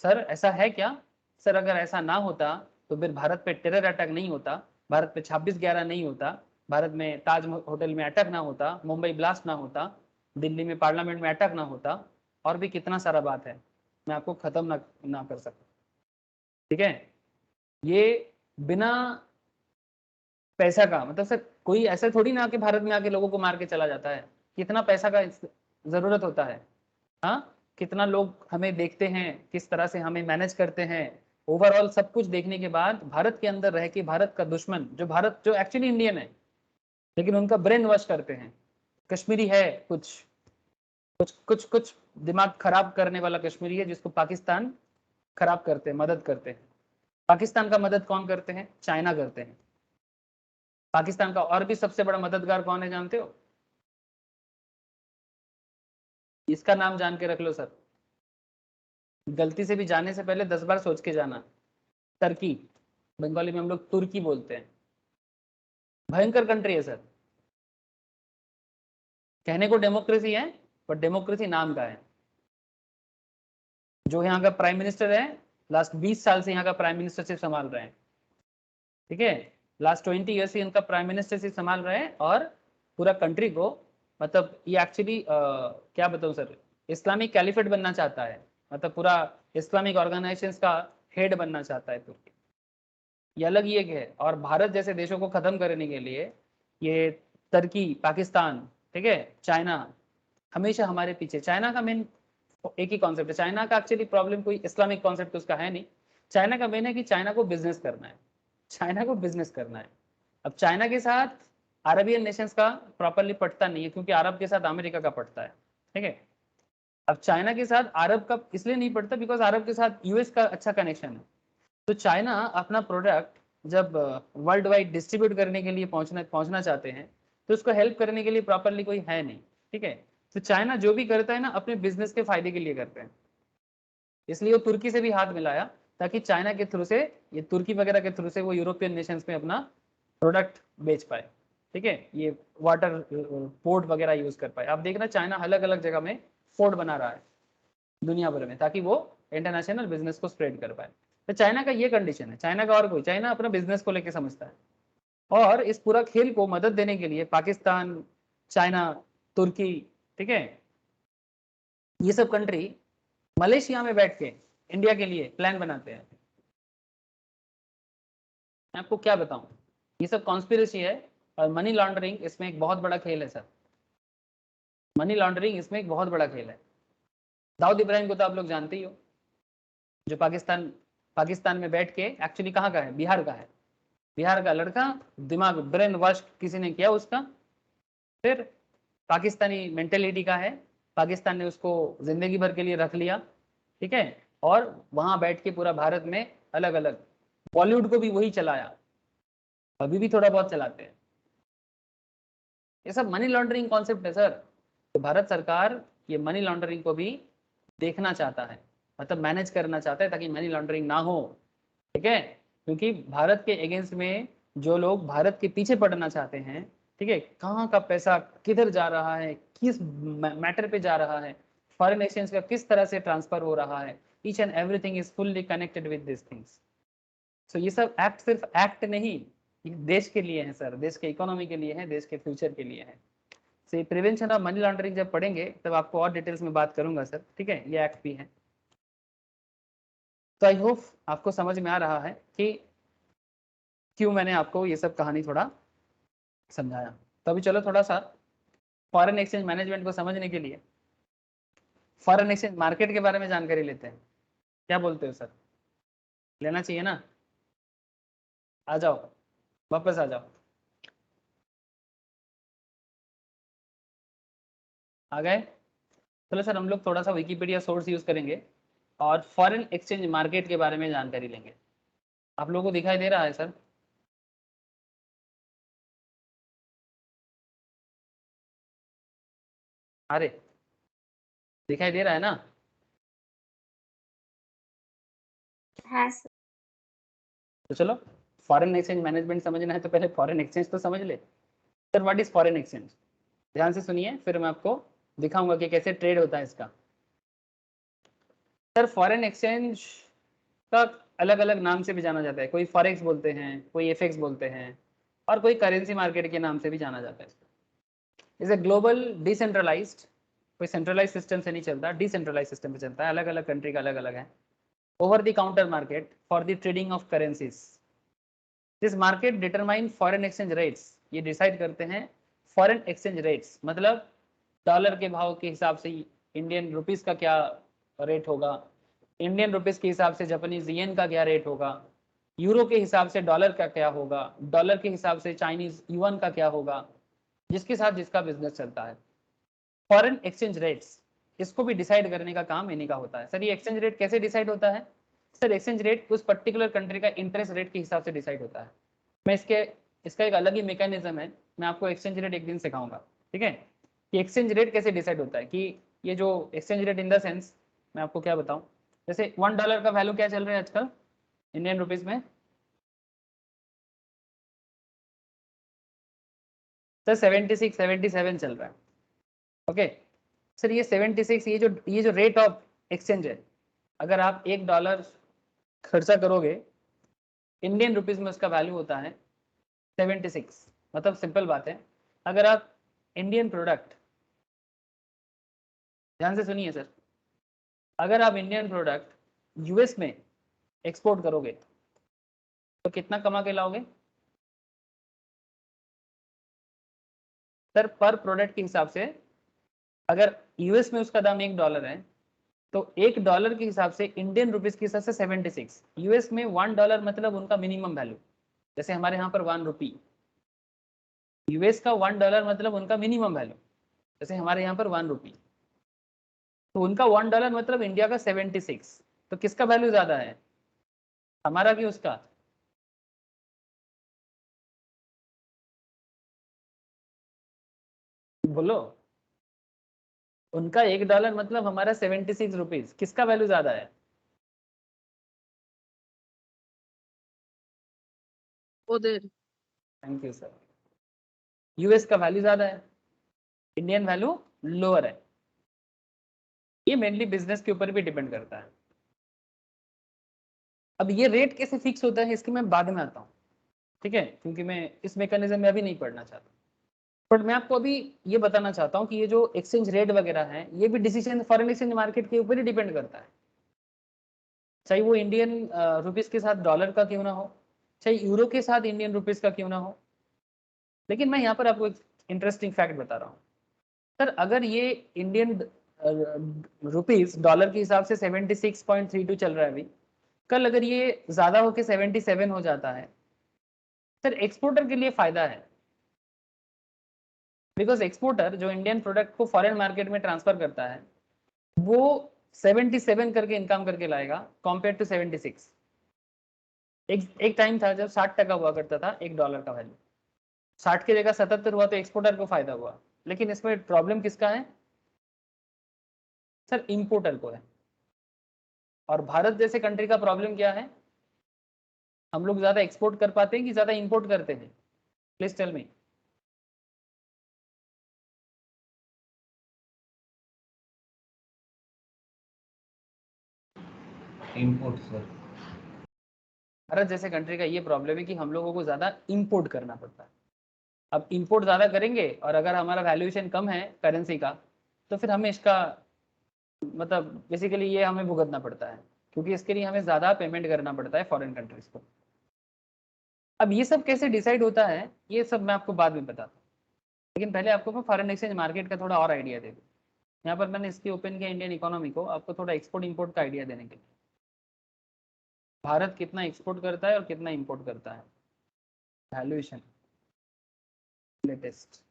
Speaker 1: सर ऐसा है क्या सर? अगर ऐसा ना होता तो फिर भारत पे टेरर अटैक नहीं होता, भारत पे 26/11 नहीं होता, भारत में ताज होटल में अटैक ना होता, मुंबई ब्लास्ट ना होता, दिल्ली में पार्लियामेंट में अटैक ना होता, और भी कितना सारा बात है, मैं आपको खत्म ना कर सकता, ठीक है? ये बिना पैसा का, मतलब सर कोई ऐसा थोड़ी ना कि भारत में आके लोगों को मार के चला जाता है, कितना पैसा का जरूरत होता है, हाँ? कितना लोग हमें देखते हैं, किस तरह से हमें मैनेज करते हैं, ओवरऑल सब कुछ देखने के बाद भारत के अंदर रह के भारत का दुश्मन, जो एक्चुअली इंडियन है लेकिन उनका ब्रेन वॉश करते हैं, कश्मीरी है, कुछ दिमाग खराब करने वाला कश्मीरी है जिसको पाकिस्तान खराब करते हैं, मदद करते हैं। पाकिस्तान का मदद कौन करते हैं? चाइना करते हैं। पाकिस्तान का और भी सबसे बड़ा मददगार कौन है जानते हो? इसका नाम जान के रख लो सर, गलती से भी जाने से पहले 10 बार सोच के जाना। टर्की, बंगाली में हम लोग तुर्की बोलते हैं, भयंकर कंट्री है सर। कहने को डेमोक्रेसी है पर डेमोक्रेसी नाम का है। जो यहाँ का प्राइम मिनिस्टर है, लास्ट 20 साल से यहाँ का प्राइम मिनिस्टरशिप संभाल रहे हैं, ठीक है? लास्ट 20 ईयर से इनका प्राइम मिनिस्टरशिप संभाल रहे हैं, और पूरा कंट्री को, मतलब ये एक्चुअली क्या बताऊं सर, इस्लामिक कैलिफेट बनना चाहता है, मतलब पूरा इस्लामिक ऑर्गेनाइजेशंस का हेड बनना चाहता है तुर्की। ये अलग ही एक है। और भारत जैसे देशों को खत्म करने के लिए ये तुर्की, पाकिस्तान, ठीक है, चाइना हमेशा हमारे पीछे। चाइना का मेन एक ही कॉन्सेप्ट है, चाइना का एक्चुअली प्रॉब्लम कोई इस्लामिक कॉन्सेप्ट उसका है नहीं। चाइना का मेन है कि चाइना को बिजनेस करना है, चाइना को बिजनेस करना है। अब चाइना के साथ अरबियन नेशंस का प्रॉपरली पटता नहीं है, क्योंकि अरब के साथ अमेरिका का पटता है, ठीक है? अब चाइना के साथ अरब का इसलिए नहीं पड़ता बिकॉज अरब के साथ यूएस का अच्छा कनेक्शन है। तो चाइना अपना प्रोडक्ट जब वर्ल्ड वाइड डिस्ट्रीब्यूट करने के लिए पहुंचना चाहते हैं, तो उसको हेल्प करने के लिए प्रॉपरली कोई है नहीं, ठीक है? तो चाइना जो भी करता है ना, अपने बिजनेस के फायदे के लिए करते हैं। इसलिए वो तुर्की से भी हाथ मिलाया, ताकि चाइना के थ्रू से, ये तुर्की वगैरह के थ्रू से वो यूरोपियन नेशंस में अपना प्रोडक्ट बेच पाए, ठीक है? ये वाटर पोर्ट वगैरह यूज कर पाए। आप देखना चाइना अलग अलग जगह में पोर्ट बना रहा है दुनिया भर में, ताकि वो इंटरनेशनल बिजनेस को स्प्रेड कर पाए। तो चाइना का ये कंडीशन है, चाइना का और कोई, चाइना अपना बिजनेस को लेकर समझता है। और इस पूरा खेल को मदद देने के लिए पाकिस्तान, चाइना, तुर्की, ठीक है, ये सब कंट्री मलेशिया में बैठ के इंडिया के लिए प्लान बनाते हैं। मैं आपको क्या बताऊं, ये सब कॉन्स्पिरेसी है। और मनी लॉन्ड्रिंग इसमें एक बहुत बड़ा खेल है सर, मनी लॉन्ड्रिंग इसमें एक बहुत बड़ा खेल है। दाऊद इब्राहिम को तो आप लोग जानते ही हो, जो पाकिस्तान में बैठ के, एक्चुअली कहाँ का है? बिहार का है। बिहार का लड़का, दिमाग ब्रेन वॉश किसी ने किया उसका, फिर पाकिस्तानी मेंटेलिटी का है, पाकिस्तान ने उसको जिंदगी भर के लिए रख लिया, ठीक है? और वहां बैठ के पूरा भारत में अलग अलग, बॉलीवुड को भी वही चलाया, अभी भी थोड़ा बहुत चलाते हैं। ये सब मनी लॉन्ड्रिंग कॉन्सेप्ट है सर। तो भारत सरकार ये मनी लॉन्ड्रिंग को भी देखना चाहता है, मतलब मैनेज करना चाहता है, ताकि मनी लॉन्ड्रिंग ना हो। ठीक है, क्योंकि भारत के अगेंस्ट में जो लोग भारत के पीछे पड़ना चाहते हैं, ठीक है, कहाँ का पैसा किधर जा रहा है, किस मैटर पे जा रहा है, फॉरेन एक्सचेंज का किस तरह से ट्रांसफर हो रहा है, each and everything is fully connected with this things. So ये सब एक्ट सिर्फ एक्ट नहीं, ये देश के लिए है सर, देश के इकोनॉमी के लिए है, देश के फ्यूचर के लिए है। सो ये प्रिवेंशन ऑफ मनी लॉन्ड्रिंग जब पढ़ेंगे तब आपको और डिटेल्स में बात करूंगा सर, ठीक है, ये एक्ट भी है। तो आई होप आपको समझ में आ रहा है कि क्यों मैंने आपको ये सब कहानी थोड़ा समझाया। तो अभी चलो थोड़ा सा फॉरेन एक्सचेंज मैनेजमेंट को समझने के लिए फॉरेन एक्सचेंज मार्केट के बारे में जानकारी लेते हैं। क्या बोलते हो सर, लेना चाहिए ना? आ जाओ, वापस आ जाओ, आ गए? चलो सर हम लोग थोड़ा सा विकिपीडिया सोर्स यूज करेंगे और फॉरेन एक्सचेंज मार्केट के बारे में जानकारी लेंगे। आप लोगों को दिखाई दे रहा है सर? अरे दिखाई दे रहा है ना?
Speaker 5: हाँ सर।
Speaker 1: तो चलो फॉरेन एक्सचेंज मैनेजमेंट समझना है तो पहले फॉरेन एक्सचेंज तो समझ ले। Sir what is foreign exchange? ध्यान से सुनिए, फिर मैं आपको दिखाऊंगा कि कैसे ट्रेड होता है इसका। सर फॉरेन एक्सचेंज का अलग अलग नाम से भी जाना जाता है, कोई फॉरेक्स बोलते हैं, कोई एफएक्स बोलते हैं, और कोई करेंसी मार्केट के नाम से भी जाना जाता है। इज ए ग्लोबल डिसेंट्रलाइज्ड, कोई सेंट्रलाइज सिस्टम से नहीं चलता, डिसेंट्रलाइज सिस्टम पे चलता है, अलग अलग कंट्री का अलग अलग है। Over the counter market for the trading of currencies. This market determine foreign exchange rates, ये डिसाइड करते हैं फॉरेन एक्सचेंज रेट्स, मतलब डॉलर के भाव के हिसाब से इंडियन रुपीस का क्या रेट होगा, इंडियन रुपीस के हिसाब से जापानीज येन का क्या रेट होगा, यूरो के हिसाब से डॉलर का क्या होगा, डॉलर के हिसाब से चाइनीज युआन का क्या होगा, जिसके साथ जिसका बिजनेस चलता है। फॉरेन एक्सचेंज रेट्स, इसको भी डिसाइड करने का काम इन्हीं का होता है। सर ये एक्सचेंज रेट कैसे डिसाइड होता है? सर एक्सचेंज रेट उस पर्टिकुलर कंट्री का इंटरेस्ट रेट के हिसाब से डिसाइड होता है। मैं इसका एक अलग ही मैकेनिज्म है, मैं आपको एक्सचेंज रेट एक दिन सिखाऊंगा, ठीक है, कि एक्सचेंज रेट कैसे डिसाइड होता है। कि ये जो exchange rate in the sense, मैं आपको क्या बताऊं, जैसे $1 का वैल्यू क्या चल रहा है आजकल इंडियन रुपीज में? सर 76 77 चल रहा है। ओके सर ये 76, ये जो रेट ऑफ एक्सचेंज है, अगर आप $1 खर्चा करोगे इंडियन रुपीज में उसका वैल्यू होता है 76। मतलब सिंपल बात है, अगर आप इंडियन प्रोडक्ट, ध्यान से सुनिए सर, अगर आप इंडियन प्रोडक्ट यूएस में एक्सपोर्ट करोगे तो कितना कमा के लाओगे? सर पर प्रोडक्ट के हिसाब से, अगर यूएस में उसका दाम $1 है तो $1 के हिसाब से इंडियन रुपीज के हिसाब से 76। यूएस में $1 मतलब उनका मिनिमम वैल्यू, जैसे हमारे यहाँ पर 1 रुपी, यूएस का $1 मतलब उनका मिनिमम वैल्यू, जैसे हमारे यहाँ पर 1 रुपी। तो उनका $1 मतलब इंडिया का 76। तो किसका वैल्यू ज्यादा है, हमारा कि उसका? बोलो, उनका $1 मतलब हमारा 76 रुपीज, किसका वैल्यू ज्यादा है?
Speaker 3: उधर
Speaker 1: थैंक यू सर। यूएस का वैल्यू ज्यादा है, इंडियन वैल्यू लोअर है। ये मेनली बिजनेस के ऊपर भी डिपेंड करता है। अब ये रेट कैसे फिक्स होता है इसकी मैं बाद में आता हूँ, ठीक है, क्योंकि मैं इस मैकेनिज्म में अभी नहीं पढ़ना चाहता। बट मैं आपको अभी ये बताना चाहता हूँ कि ये जो एक्सचेंज रेट वगैरह है ये भी डिसीजन फॉरेन एक्सचेंज मार्केट के ऊपर ही डिपेंड करता है, चाहे वो इंडियन रुपीस के साथ डॉलर का क्यों ना हो, चाहे यूरो के साथ इंडियन रुपीस का क्यों ना हो। लेकिन मैं यहाँ पर आपको एक इंटरेस्टिंग फैक्ट बता रहा हूँ। सर अगर ये इंडियन रुपीस डॉलर के हिसाब से 76.32 चल रहा है अभी, कल अगर ये ज्यादा होकर 77 हो जाता है, सर एक्सपोर्टर के लिए फायदा है, बिकॉज एक्सपोर्टर जो इंडियन प्रोडक्ट को फॉरेन मार्केट में ट्रांसफर करता है वो 77 करके इनकम करके लाएगा कंपेयर टू 76। एक टाइम था जब 60% हुआ करता था $1 का वैल्यू, 60 की जगह 77 हुआ तो एक्सपोर्टर को फायदा हुआ। लेकिन इसमें प्रॉब्लम किसका है? सर इंपोर्टर को है। और भारत जैसे कंट्री का प्रॉब्लम क्या है? हम लोग ज्यादा एक्सपोर्ट कर पाते हैं कि ज्यादा इंपोर्ट करते हैं? Please tell me.
Speaker 4: Import sir.
Speaker 1: Bharat जैसे कंट्री का ये प्रॉब्लम है कि हम लोगों को ज्यादा इंपोर्ट करना पड़ता है। अब इंपोर्ट ज्यादा करेंगे और अगर हमारा वैल्यूएशन कम है करेंसी का, तो फिर हमें इसका मतलब बेसिकली ये हमें भुगतना पड़ता है, क्योंकि इसके लिए हमें ज्यादा पेमेंट करना पड़ता है फॉरेन कंट्रीज को। अब ये सब कैसे डिसाइड होता है ये सब मैं आपको बाद में बताता हूँ, लेकिन पहले आपको मैं फॉरेन एक्सचेंज मार्केट का थोड़ा और आइडिया दे दूँ। यहाँ पर मैंने इसकी ओपन किया इंडियन इकोनॉमी को, आपको थोड़ा एक्सपोर्ट इंपोर्ट का आइडिया देने के लिए। भारत कितना एक्सपोर्ट करता है और कितना इंपोर्ट करता है, वैल्यूएशन लेटेस्ट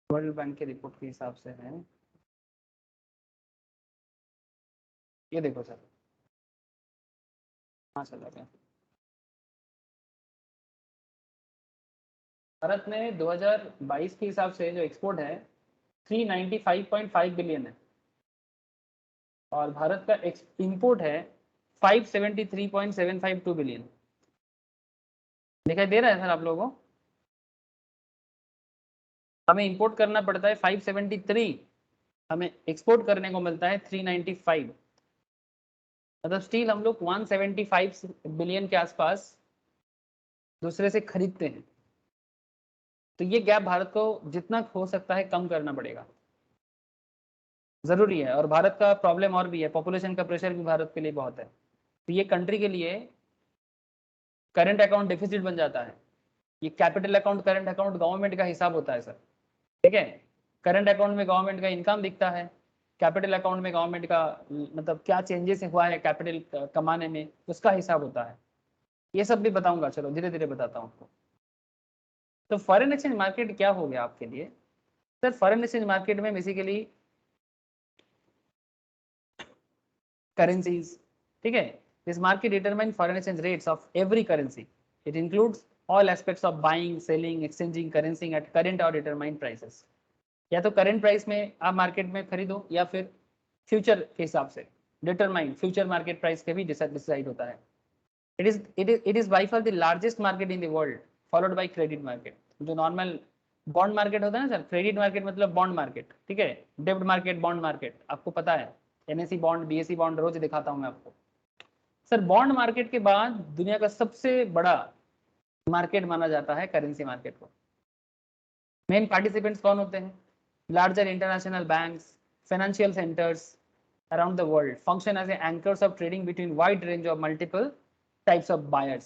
Speaker 1: वर्ल्ड बैंक के रिपोर्ट के हिसाब से है। ये देखो सर, हाँ चला गया। भारत में 2022 के हिसाब से जो एक्सपोर्ट है 395.5 बिलियन है, और भारत का इंपोर्ट है 573.752 बिलियन। दिखाई दे रहा है सर आप लोगों को? हमें इंपोर्ट करना पड़ता है 573, हमें एक्सपोर्ट करने को मिलता है 395, मतलब स्टील हम लोग 175 बिलियन के आसपास दूसरे से खरीदते हैं। तो ये गैप भारत को जितना हो सकता है कम करना पड़ेगा, जरूरी है। और भारत का प्रॉब्लम और भी है, पॉपुलेशन का प्रेशर भी भारत के लिए बहुत है। तो ये कंट्री के लिए करंट अकाउंट डेफिसिट बन जाता है। ये capital account current account government का हिसाब होता है सर, ठीक है। करंट अकाउंट में गवर्नमेंट का इनकम दिखता है, कैपिटल अकाउंट में गवर्नमेंट का मतलब क्या चेंजेस हुआ है कैपिटल कमाने में, उसका हिसाब होता है। ये सब भी बताऊंगा, चलो धीरे धीरे बताता हूँ आपको। तो फॉरेन एक्सचेंज मार्केट क्या हो गया आपके लिए सर? फॉरेन एक्सचेंज मार्केट में बेसिकली करेंसीज, ठीक है। This market determine foreign exchange rates of every currency. It includes all aspects of buying, selling, exchanging currency at current और डिटरमाइंड प्राइसेस। या तो करेंट प्राइस में आप मार्केट में खरीदो, या फिर फ्यूचर के हिसाब से डिटरमाइन फ्यूचर मार्केट प्राइस के भी डिसाइड होता है। It is by far the largest market in the world, followed by credit market. जो नॉर्मल बॉन्ड मार्केट होता है ना सर, क्रेडिट मार्केट मतलब बॉन्ड मार्केट, ठीक है। डेब्ट मार्केट, बॉन्ड मार्केट आपको पता है, एनएससी बॉन्ड, बीएससी बॉन्ड रोज दिखाता हूं मैं आपको। सर बॉन्ड मार्केट के बाद दुनिया का सबसे बड़ा मार्केट माना जाता है करेंसी मार्केट को। मेन पार्टिसिपेंट्स कौन होते हैं? Larger international banks, financial centres around the world function as anchors of trading between wide range of multiple types of buyers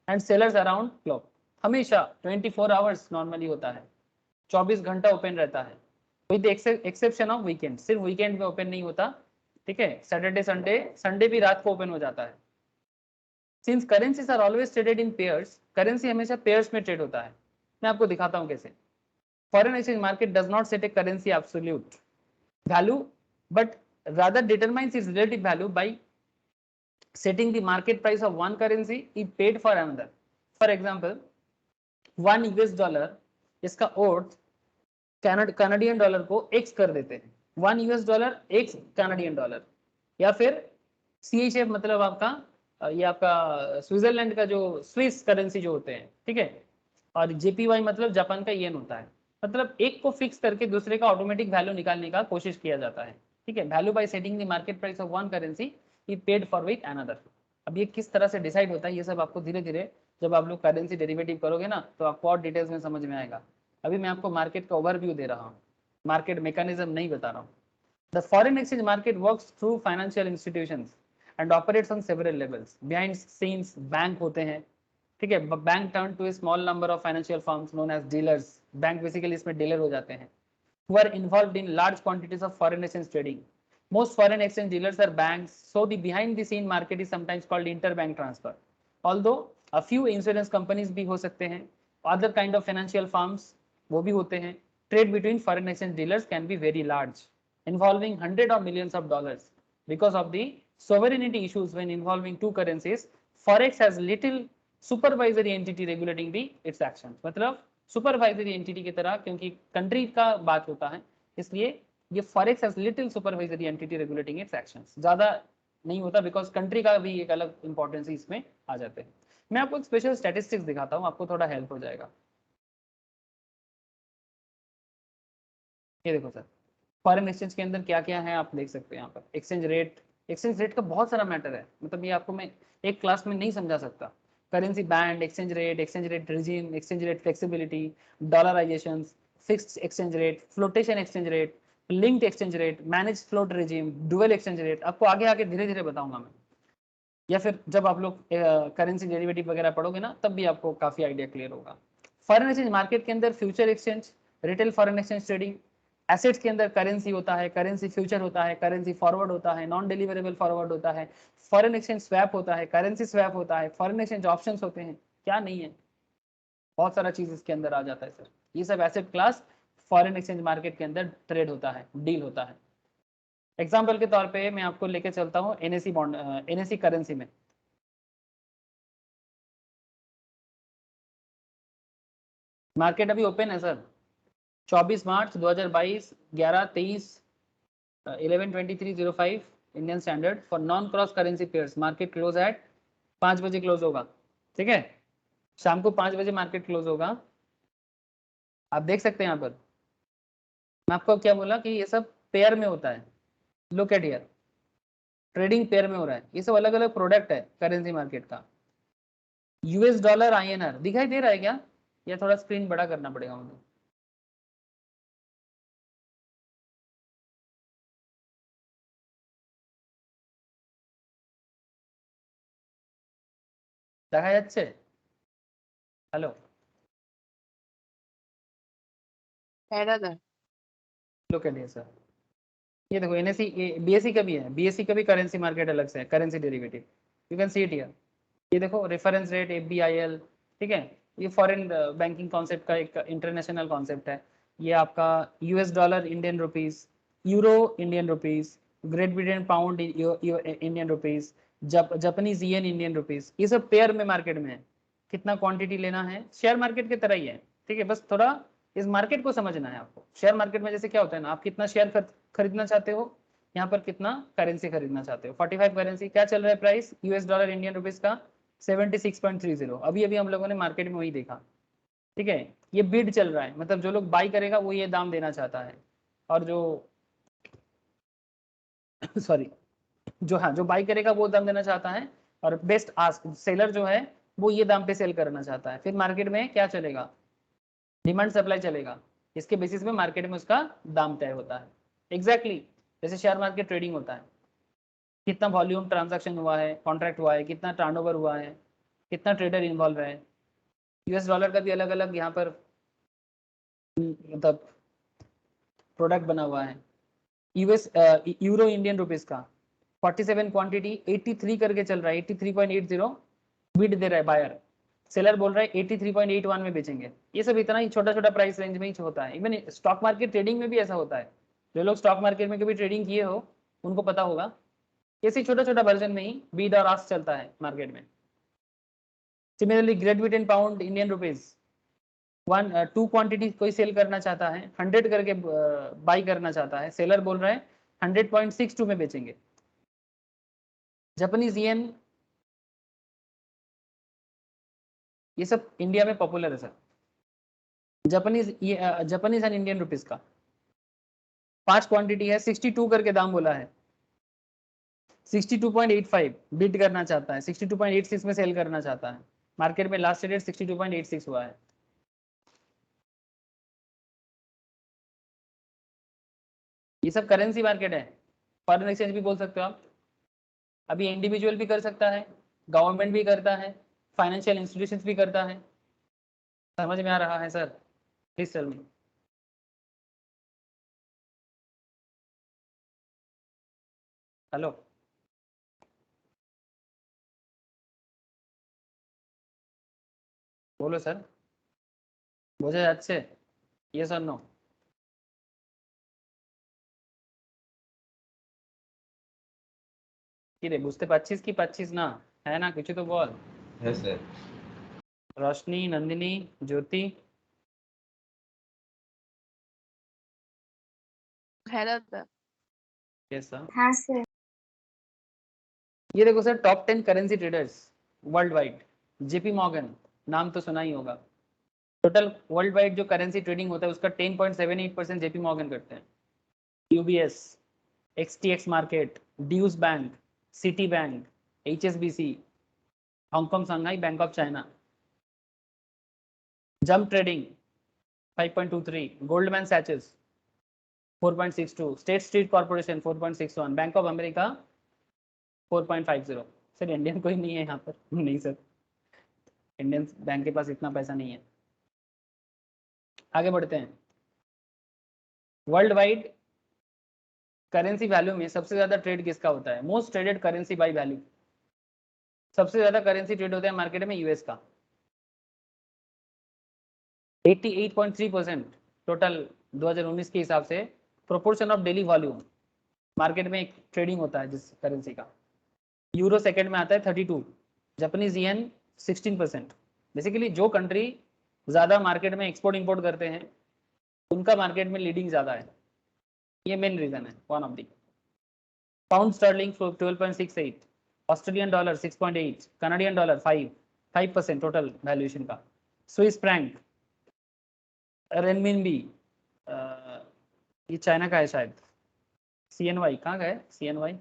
Speaker 1: and sellers around globe। हमेशा 24 आवर्स नॉर्मली होता है, 24 घंटा open रहता है, विद एक्सेप्शन ऑफ वीकेंड। सिर्फ weekend में open नहीं होता, ठीक है। सैटरडे संडे, संडे भी रात को ओपन हो जाता है। Since currencies are always traded in pairs, currency हमेशा पेयर्स में ट्रेड होता है। मैं आपको दिखाता हूँ कैसे। Foreign exchange market does not set a currency absolute value, but rather determines its relative value by setting the market price of one currency is paid for another। For example, $1 इसका अर्थ Canadian dollar को x कर देते हैं, $1 x Canadian dollar. या फिर CHF मतलब आपका ये आपका स्विट्जरलैंड का जो स्विस करेंसी जो होते हैं, ठीक है। और JPY मतलब जापान का येन होता है। मतलब एक को फिक्स करके दूसरे का ऑटोमेटिक वैल्यू निकालने का कोशिश किया जाता है, ठीक है। Value by setting the market price of one currency he paid for with another. अब ये किस तरह से डिसाइड होता है, ये सब आपको धीरे धीरे जब आप लोग करेंसी डेरिवेटिव करोगे ना, तो आपको और डिटेल्स में समझ में आएगा। अभी मैं आपको मार्केट का ओवरव्यू दे रहा हूँ, मार्केट मैकेनिज्म नहीं बता रहा हूँ। The foreign exchange market works through financial institutions and operates on several levels. Behind scenes bank होते हैं, ठीक है। Bank turn to a small number of financial firms known as dealers. Bank basically इसमें dealer हो जाते हैं, who are involved in large quantities of foreign exchange trading। Most foreign exchange dealers are banks, so the behind the scene market is sometimes called interbank transfer। Although a few insurance companies भी हो सकते हैं, other kind of financial firms वो भी होते हैं। Trade between foreign exchange dealers can be very large, involving hundreds of millions of dollars because of the sovereignty issues when involving two currencies। Forex has little supervisory entity regulating the its actions। मतलब supervisory entity की तरह, क्योंकि country का बात होता है, इसलिए ये forex has little supervisory entity regulating it's actions. ज्यादा नहीं होता, बिकॉज कंट्री का भी एक अलग इंपॉर्टेंस इसमें आ जाते हैं। मैं आपको एक स्पेशल स्टैटिस्टिक्स दिखाता हूँ, आपको थोड़ा हेल्प हो जाएगा। ये देखो सर, फॉरेन एक्सचेंज के अंदर क्या क्या है आप देख सकते हैं यहाँ पर। एक्सचेंज रेट का बहुत सारा मैटर है, मतलब ये आपको मैं एक क्लास में नहीं समझा सकता। Currency band, exchange rate regime, exchange rate flexibility, dollarization, fixed exchange rate, flotation exchange rate, linked exchange rate, manage float regime, dual exchange rate, आपको आगे आगे धीरे धीरे बताऊंगा मैं, या फिर जब आप लोग करेंसी डेरिवेटिव वगैरह पढ़ोगे ना तब भी आपको काफी आइडिया क्लियर होगा। फॉरेन एक्सचेंज मार्केट के अंदर future exchange, retail foreign exchange trading, assets के अंदर करेंसी होता है, करेंसी फ्यूचर होता है, करेंसी फॉरवर्ड होता है, नॉन डिलीवरेबल फॉरवर्ड होता है, फॉरेन एक्सचेंज स्वैप होता है, करेंसी स्वैप होता है, फॉरेन एक्सचेंज ऑप्शंस होते हैं, क्या नहीं है, बहुत सारा चीज इसके अंदर आ जाता है सर। ये सब asset class foreign exchange market के अंदर ट्रेड होता है, डील होता है। एग्जाम्पल के तौर पे मैं आपको लेके चलता हूँ एनएससी बॉन्ड, एनएससी करेंसी में। मार्केट अभी ओपन है sir, 24 March 2022 11:23 11:23:05 Indian standard for non cross currency pairs. Market close eight 5 बजे क्लोज होगा, ठीक है, शाम को 5 बजे मार्केट क्लोज होगा। आप देख सकते हैं यहाँ पर, मैं आपको क्या बोला कि ये सब पेयर में होता है। Look at here, trading pair में हो रहा है, ये सब अलग अलग प्रोडक्ट है करेंसी मार्केट का। यूएस डॉलर आईएनआर दिखाई दे रहा है क्या, या थोड़ा स्क्रीन बड़ा करना पड़ेगा मुझे? দেখা যাচ্ছে? हेलो,
Speaker 3: है दादा।
Speaker 1: लुक एट हियर सर, ये देखो एनएससी, बीएससी का भी है, बीएससी का भी करेंसी मार्केट अलग से है, currency derivative, you can see it here. ये देखो रेफरेंस रेट एफबीआईएल, ठीक है, ये फॉरेन बैंकिंग कॉन्सेप्ट का एक इंटरनेशनल कॉन्सेप्ट है। ये आपका US dollar Indian rupees, euro Indian rupees, great Britain pound Indian rupees, Japanese yen Indian rupees, ये सब पेयर में मार्केट में है। कितना क्वांटिटी लेना है, शेयर मार्केट की तरह ही है, ठीक है, बस थोड़ा इस मार्केट को समझना है आपको। शेयर मार्केट में जैसे क्या होता है ना, आप कितना शेयर खरीदना चाहते हो, यहाँ पर कितना करेंसी खरीदना चाहते हो। 45 करेंसी क्या चल रहा है price US dollar Indian rupees का 76.30, अभी अभी हम लोगों ने मार्केट में वही देखा, ठीक है। ये बिड चल रहा है, मतलब जो लोग बाई करेगा वो ये दाम देना चाहता है, और जो सॉरी जो, हाँ, जो बाई करेगा वो दाम देना चाहता है, और बेस्ट आस्क सेलर जो है वो ये दाम पे सेल करना चाहता है। फिर मार्केट में क्या चलेगा, डिमांड सप्लाई चलेगा, इसके बेसिस में मार्केट में उसका दाम तय होता है। एग्जैक्टली जैसे शेयर मार्केट ट्रेडिंग होता है, कितना वॉल्यूम ट्रांजैक्शन हुआ है, कॉन्ट्रैक्ट हुआ है, कितना टर्नओवर हुआ है, कितना ट्रेडर इन्वॉल्व है। यूएस डॉलर का भी अलग अलग यहाँ पर मतलब प्रोडक्ट बना हुआ है। यूएस यूरो इंडियन रुपीस का 47 क्वांटिटी 83 करके चल रहा है, 83.80 बिड दे रहा है बायर, सेलर बोल रहा है 83.81 में बेचेंगे। ये सब इतना ही छोटा छोटा प्राइस रेंज में ही होता है। इवन स्टॉक मार्केट ट्रेडिंग में भी ऐसा होता है, जो लोग स्टॉक मार्केट में कभी ट्रेडिंग किए हो उनको पता होगा, ऐसे छोटा छोटा वर्जन में ही बीड और आस्क चलता है मार्केट में। Similarly great Britain pound Indian rupees, 2 quantity कोई सेल करना चाहता है, 100 करके बाई करना चाहता है, सेलर बोल रहा है 100.62 में बेचेंगे। जापानीज येन, ये सब इंडिया में पॉपुलर है sir. Japanese and Indian rupees का 5 क्वांटिटी है, 62 करके दाम बोला है, 62.85 बिड करना चाहता है, 62.86 में सेल करना चाहता है। मार्केट में लास्ट रेट 62.86 हुआ है। ये सब करेंसी मार्केट है, फॉरेन एक्सचेंज भी बोल सकते हो आप। अभी इंडिविजुअल भी कर सकता है, गवर्नमेंट भी करता है, फाइनेंशियल इंस्टीट्यूशंस भी करता है। समझ में आ रहा है sir? Please tell me. Hello, बोलो सर, বোঝা যাচ্ছে? Yes or no? কি রে, বুঝতে পারছিস কি পাচ্ছিস না? হ্যাঁ না, কিছু তো বল।
Speaker 4: হ্যাঁ স্যার।
Speaker 1: रोशनी, नंदिनी, ज्योति,
Speaker 3: है दादा।
Speaker 1: Yes sir.
Speaker 5: हाँ सर।
Speaker 1: ये देखो sir, top 10 currency traders world wide. JP Morgan नाम तो सुना ही होगा। टोटल वर्ल्ड वाइड जो करेंसी ट्रेडिंग होता है उसका 10.78% जेपी मॉर्गन करते हैं। UBS, XTX market, Deutsche Bank, Citi Bank, HSBC, Hong Kong Shanghai Bank of China, Jump Trading 5.23, Goldman Sachs 4.62, State Street Corporation 4.61, Bank of America 4.50। Sir Indian कोई नहीं है यहाँ पर? नहीं सर, इंडियन बैंक के पास इतना पैसा नहीं है। आगे बढ़ते हैं। वर्ल्ड वाइड करेंसी वैल्यू में सबसे ज्यादा ट्रेड किसका होता है? Most traded currency by value. सबसे ज्यादा करेंसी ट्रेड होता है मार्केट में यूएस का, 88.3% टोटल 2019 के हिसाब से proportion of daily volume market में एक ट्रेडिंग होता है जिस करेंसी का। यूरो सेकंड में आता है 32, जापानीज येन 16%। बेसिकली जो कंट्री ज्यादा मार्केट में एक्सपोर्ट इंपोर्ट करते हैं उनका मार्केट में लीडिंग ज्यादा है, ये मेन रीजन है, one of the. Pound sterling 12.68, Australian dollar 6.8, Canadian dollar 5% total valuation का। स्विस फ्रैंक, रेनमिनबी, ये चाइना का है शायद, सीएनवाई कहाँ का है? सीएनवाई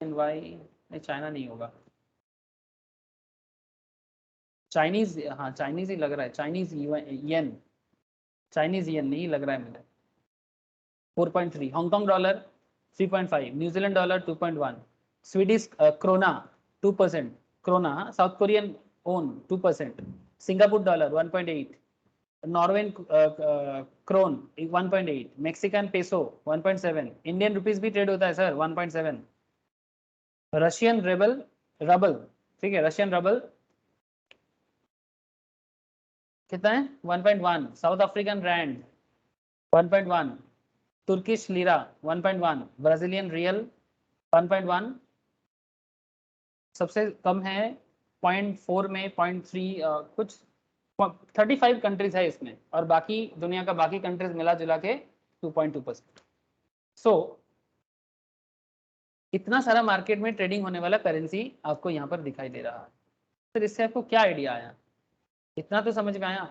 Speaker 1: नहीं, चाइना नहीं होगा, चाइनीज, हाँ चाइनीज ही लग रहा है, चाइनीज येन, चाइनीज येन नहीं लग रहा है मुझे। 4.3, Hong Kong dollar 3.5, New Zealand dollar 2.1, Swedish krona 2%, krona, South Korean won 2%, Singapore dollar 1.8, Norwegian krone 1.8, Mexican peso 1.7, Indian rupees भी ट्रेड होता है सर 1.7, रशियन रबल, ठीक है, रशियन रबल कितना है? 1.1, South African rand 1.1, Turkish lira 1.1, Brazilian real 1.1, सबसे कम है 0.4 में 0.3, कुछ 35 कंट्रीज है इसमें, और बाकी दुनिया का बाकी कंट्रीज मिला जुला के 2.2%। सो इतना सारा मार्केट में ट्रेडिंग होने वाला करेंसी आपको यहाँ पर दिखाई दे रहा है। तो इससे आपको क्या आइडिया आया? इतना तो समझ में आया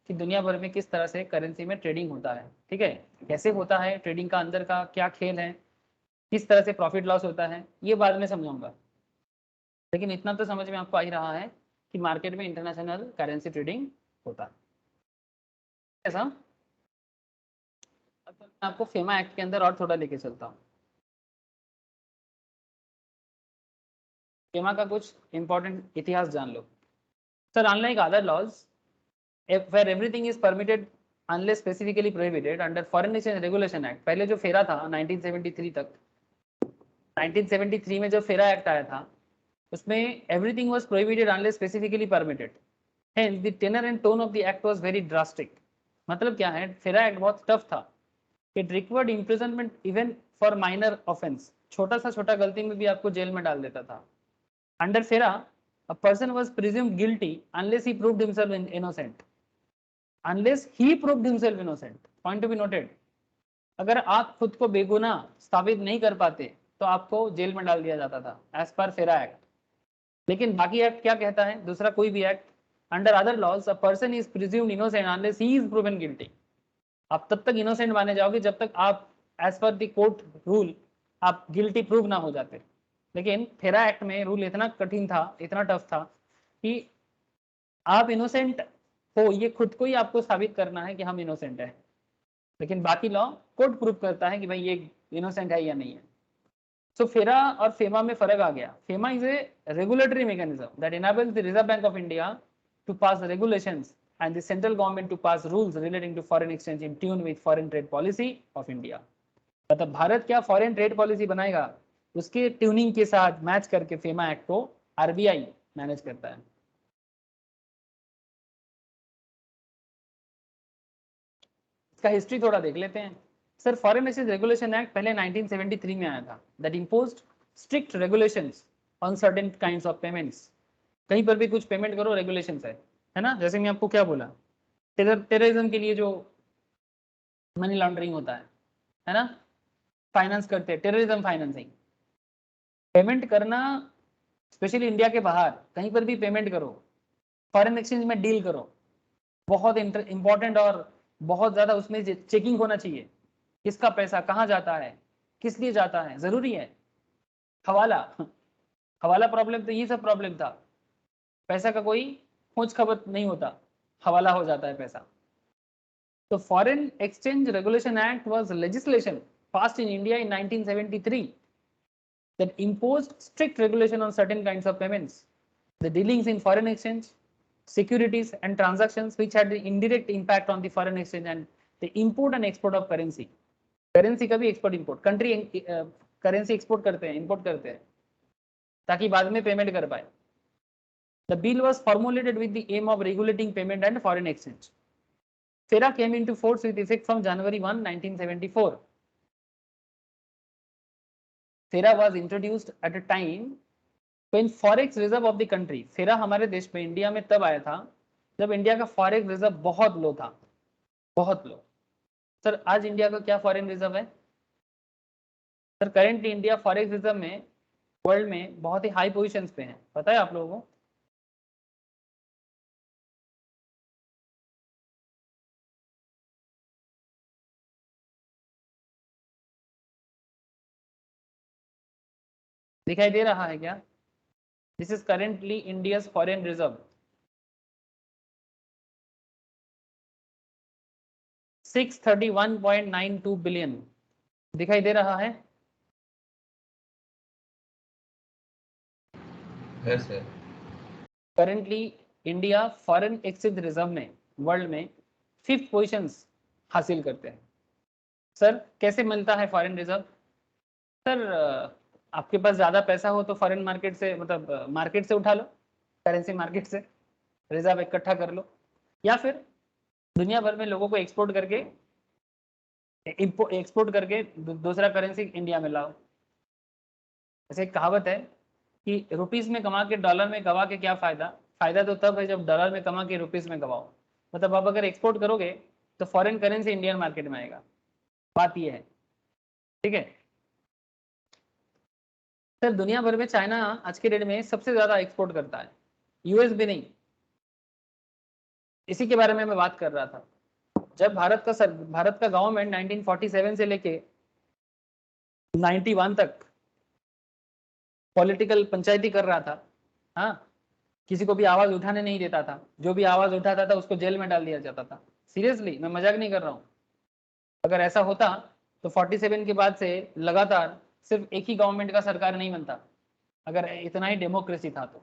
Speaker 1: कि दुनिया भर में किस तरह से करेंसी में ट्रेडिंग होता है, ठीक है, कैसे होता है ट्रेडिंग का, अंदर का क्या खेल है, किस तरह से प्रॉफिट लॉस होता है, ये बाद में समझाऊंगा। लेकिन इतना तो समझ में आपको आ ही रहा है कि मार्केट में इंटरनेशनल करेंसी ट्रेडिंग होता है ऐसा। अब मैं आपको फेमा एक्ट के अंदर और थोड़ा लेके चलता हूँ। फेमा का कुछ इंपॉर्टेंट इतिहास जान लो sir. Unlike other laws where everything is permitted unless specifically prohibited under Foreign Exchange Regulation Act, पहले जो फेरा था 1973 तक, 1973 में जो फेरा एक्ट आया था उसमें everything was prohibited unless specifically permitted, hence the tenor and tone of the act was very drastic। मतलब क्या है, फेरा एक्ट बहुत टफ था, it required imprisonment even for minor offense, छोटा सा छोटा गलती में भी आपको जेल में डाल देता था। अंडर फेरा a person was presumed guilty unless he proved himself innocent, unless he proved himself innocent, point to be noted। अगर आप खुद को बेगुनाह साबित नहीं कर पाते तो आपको जेल में डाल दिया जाता था एज पर फेरा एक्ट। लेकिन बाकी एक्ट क्या कहता है, दूसरा कोई भी act, under other laws a person is presumed innocent unless he is proven guilty. आप तब तक इनोसेंट माने जाओगे जब तक आप as per the court rule आप गिल्टी प्रूव ना हो जाते। लेकिन फेरा एक्ट में रूल इतना कठिन था, इतना टफ था कि आप इनोसेंट हो ये खुद को ही आपको साबित करना है कि हम इनोसेंट है, लेकिन बाकी लॉ कोर्ट प्रूव करता है कि भाई ये इनोसेंट है या नहीं है। सो फेरा और फेमा में फर्क आ गया। FEMA is a regulatory mechanism that enables the Reserve Bank of India to pass regulations and the central government to pass rules relating to foreign exchange in tune with foreign trade policy of India। मतलब भारत क्या foreign trade policy बनाएगा उसके tuning के साथ match करके FEMA act को RBI manage करता है। इसका हिस्ट्री थोड़ा देख लेते हैं sir. Foreign exchange regulation act पहले 1973 में आया था, that imposed strict regulations on certain kinds of payments. कहीं पर भी कुछ पेमेंट करो रेगुलेशंस है ना। जैसे मैं आपको क्या बोला, टेररिज्म के लिए जो मनी लॉन्ड्रिंग होता है ना, फाइनेंस करते हैं, टेररिज्म फाइनेंसिंग। पेमेंट करना, स्पेशली इंडिया के बाहर कहीं पर भी पेमेंट करो, फॉरेन एक्सचेंज में डील करो, बहुत इंपॉर्टेंट और बहुत ज्यादा उसमें चेकिंग होना चाहिए, किसका पैसा कहाँ जाता है, किस लिए जाता है, जरूरी है। हवाला हवाला प्रॉब्लम तो ये सब प्रॉब्लम था, पैसा का कोई खोज खबर नहीं होता, हवाला हो जाता है पैसा। तो foreign exchange regulation act was legislation passed in India in 1973 that imposed strict regulation on certain kinds of payments, the dealings in foreign exchange, securities and transactions which had an indirect impact on the foreign exchange and the import and export of currency. Currency का भी export import, country currency export करते हैं, import करते हैं ताकि बाद में payment कर पाए। The bill was formulated with the aim of regulating payment and foreign exchange. FERA came into force with effect from January 1, 1974. FERA was introduced at a time when forex reserve of the country, FERA हमारे देश में India में तब आया था जब India का forex reserve बहुत लो था, बहुत लो। सर आज इंडिया का क्या फॉरेन रिजर्व है? Sir currently India forex reserve में वर्ल्ड में बहुत ही हाई पोजीशंस पे है, पता है आप लोगों को? दिखाई दे रहा है क्या? This is currently India's foreign reserve, 631.92 billion. दिखाई दे रहा है?
Speaker 4: Sir
Speaker 1: currently India foreign exchange reserve में वर्ल्ड में 5th पोजीशंस हासिल करते हैं। सर कैसे मिलता है फॉरेन रिजर्व? सर आपके पास ज्यादा पैसा हो तो फॉरेन मार्केट से, मतलब मार्केट से उठा लो, करेंसी मार्केट से रिजर्व इकट्ठा कर लो, या फिर दुनिया भर में लोगों को एक्सपोर्ट करके दूसरा करेंसी इंडिया में लाओ। ऐसे एक कहावत है कि रुपीस में कमा के डॉलर में गवा के क्या फायदा, फायदा तो तब है जब डॉलर में कमा के रुपीस में गवाओ। मतलब आप अगर एक्सपोर्ट करोगे तो फॉरेन करेंसी इंडियन मार्केट में आएगा, बात ये है, ठीक है। सर दुनिया भर में चाइना आज के डेट में सबसे ज्यादा एक्सपोर्ट करता है, यूएस भी नहीं। इसी के बारे में मैं बात कर रहा था। जब भारत का गवर्नमेंट 1947 से लेके 91 तक पॉलिटिकल पंचायती कर रहा था, हाँ, किसी को भी आवाज उठाने नहीं देता था, जो भी आवाज उठाता था उसको जेल में डाल दिया जाता था। सीरियसली मैं मजाक नहीं कर रहा हूँ। अगर ऐसा होता तो 47 के बाद से लगातार सिर्फ एक ही गवर्नमेंट का सरकार नहीं बनता। अगर इतना ही डेमोक्रेसी था तो,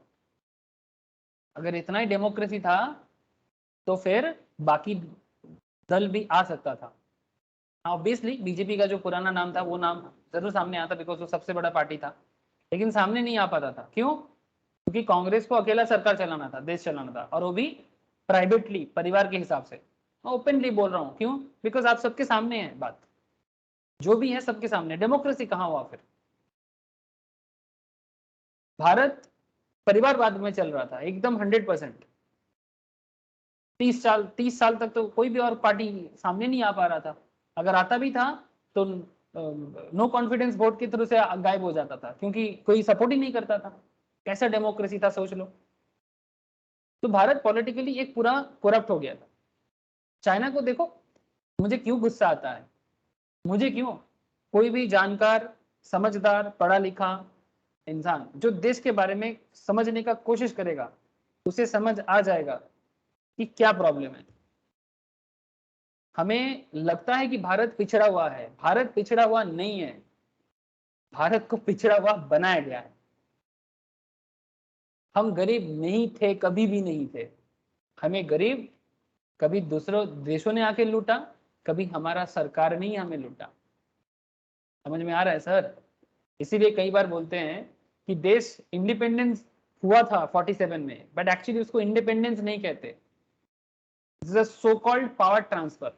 Speaker 1: अगर इतना ही डेमोक्रेसी था तो फिर बाकी दल भी आ सकता था। ऑब्वियसली बीजेपी का जो पुराना नाम था वो नाम जरूर सामने आता, बिकॉज वो सबसे बड़ा पार्टी था, लेकिन सामने नहीं आ पाता था। क्यों? क्योंकि कांग्रेस को अकेला सरकार चलाना था, देश चलाना था, और वो भी प्राइवेटली, परिवार के हिसाब से। मैं ओपनली बोल रहा हूँ, क्यों? बिकॉज आप सबके सामने है बात, जो भी है सबके सामने। डेमोक्रेसी कहाँ हुआ फिर? भारत परिवारवाद में चल रहा था एकदम 100%। 30 साल तक तो कोई भी और पार्टी सामने नहीं आ पा रहा था। अगर आता भी था तो नो कॉन्फिडेंस वोट के थ्रू से गायब हो जाता था, क्योंकि कोई सपोर्ट ही नहीं करता था। कैसा डेमोक्रेसी था सोच लो। तो भारत पॉलिटिकली एक पूरा करप्ट हो गया था। चाइना को देखो, मुझे क्यों गुस्सा आता है, मुझे क्यों? कोई भी जानकार, समझदार, पढ़ा लिखा इंसान जो देश के बारे में समझने का कोशिश करेगा, उसे समझ आ जाएगा कि क्या प्रॉब्लम है। हमें लगता है कि भारत पिछड़ा हुआ है, भारत पिछड़ा हुआ नहीं है, भारत को पिछड़ा हुआ बनाया गया है। हम गरीब नहीं थे, कभी भी नहीं थे। हमें गरीब कभी दूसरों देशों ने आके लूटा, कभी हमारा सरकार ने ही हमें लूटा। समझ में आ रहा है सर? इसीलिए कई बार बोलते हैं कि देश इंडिपेंडेंस हुआ था 47 में, बट एक्चुअली उसको इंडिपेंडेंस नहीं कहते, सो कॉल्ड पावर ट्रांसफर।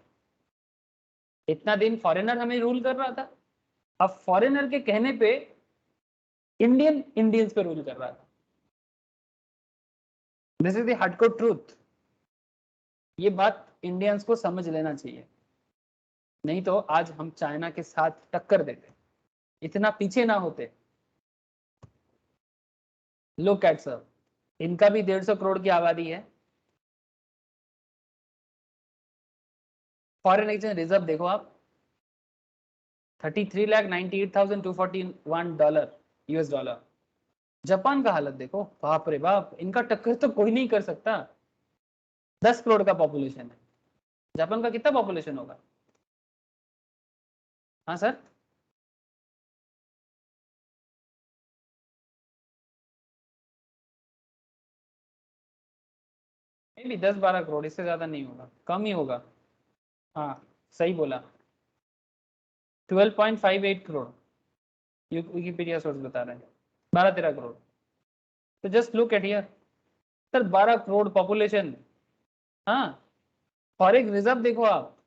Speaker 1: इतना दिन फॉरेनर हमें रूल कर रहा था, अब फॉरेनर के कहने पे इंडियंस पे रूल कर रहा था। This is the hardcore truth. ये बात इंडियंस को समझ लेना चाहिए, नहीं तो आज हम चाइना के साथ टक्कर देते। इतना पीछे ना होते। लुक एट सर, इनका भी 150 करोड़ की आबादी है। फॉरेन एक्सचेंज रिजर्व देखो आप, $33,98,241 यूएस डॉलर। जापान का हालत देखो, बाप रे बाप, इनका टक्कर तो कोई नहीं कर सकता। 10 करोड़ का पॉपुलेशन है। जापान का कितना पॉपुलेशन होगा? हाँ सर, मे बी 10-12 करोड़, इससे ज्यादा नहीं होगा, कम ही होगा। हाँ सही बोला, 12.58 करोड़ विकिपीडिया सोर्स बता रहे हैं, 12-13 करोड़। तो just look at here sir, 12 crore population. हाँ, फॉरेक्स रिजर्व देखो आप,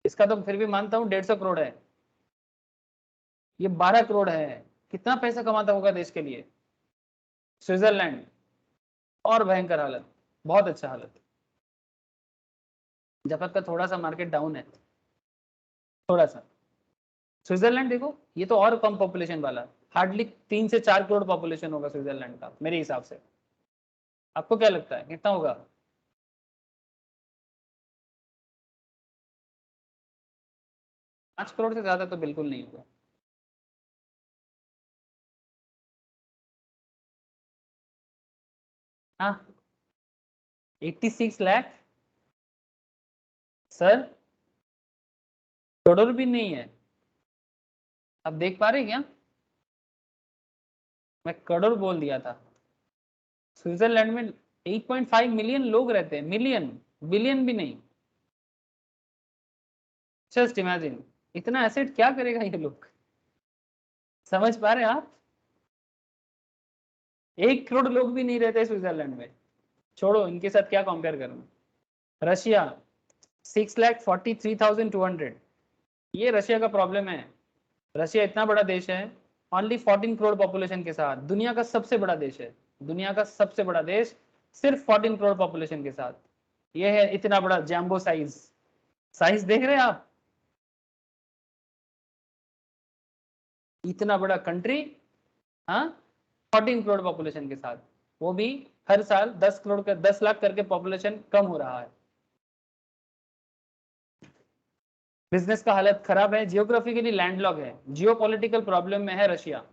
Speaker 1: इसका तो फिर भी मानता हूँ 150 करोड़ है, ये 12 करोड़ है। कितना पैसा कमाता होगा देश के लिए। स्विट्जरलैंड और भयंकर हालत, बहुत अच्छा हालत। जापान का थोड़ा सा मार्केट डाउन है, थोड़ा सा। स्विट्जरलैंड देखो, ये तो और कम पॉपुलेशन वाला, हार्डली 3 से 4 करोड़ पॉपुलेशन होगा स्विट्जरलैंड का मेरे हिसाब से। आपको क्या लगता है कितना होगा? 5 करोड़ से ज्यादा तो बिल्कुल नहीं होगा। हाँ, 86 लाख सर, करोड़ भी नहीं है। आप देख पा रहे क्या? मैं करोड़ बोल दिया था। स्विट्जरलैंड में 8.5 मिलियन लोग रहते हैं, मिलियन, बिलियन भी नहीं। जस्ट इमेजिन, इतना एसेट क्या करेगा ये लोग, समझ पा रहे हैं आप? 1 करोड़ लोग भी नहीं रहते स्विट्जरलैंड में, छोड़ो इनके साथ क्या कंपेयर करूं। रशिया 6,43,200, ये रशिया का प्रॉब्लम है। रशिया इतना बड़ा देश है, ओनली 14 करोड़ पॉपुलेशन के साथ, दुनिया का सबसे बड़ा देश है, दुनिया का सबसे बड़ा देश, सिर्फ 14 करोड़ पॉपुलेशन के साथ। ये है इतना बड़ा जैम्बो साइज, साइज देख रहे हैं आप? इतना बड़ा कंट्री, हाँ, 14 करोड़ पॉपुलेशन के साथ, वो भी हर साल 10 करोड़ का 10 लाख करके पॉपुलेशन कम हो रहा है। बिजनेस का हालत खराब है, जियोग्राफिकली लैंडलॉक है, जियोपॉलिटिकल प्रॉब्लम में है रशिया।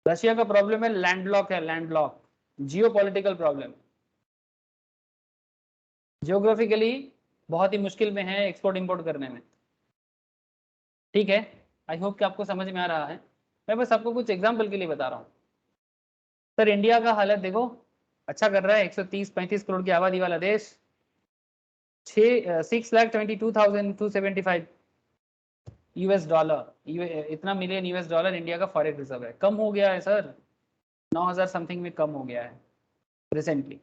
Speaker 1: रशिया का प्रॉब्लम है लैंडलॉक है, लैंडलॉक, जियोपॉलिटिकल प्रॉब्लम। जियोग्राफिकली बहुत ही मुश्किल में है एक्सपोर्ट इंपोर्ट करने में। ठीक है, आई होप कि आपको समझ में आ रहा है। मैं बस आपको कुछ एग्जाम्पल के लिए बता रहा हूँ। सर इंडिया का हालत देखो, अच्छा कर रहा है, 130-35 करोड़ की आबादी वाला देश, 6,22,275 यूएस डॉलर, इतना मिलियन यूएस डॉलर इंडिया का फॉरेक्स रिजर्व है। कम हो गया है सर, 9,000 समथिंग में कम हो गया है रिसेंटली,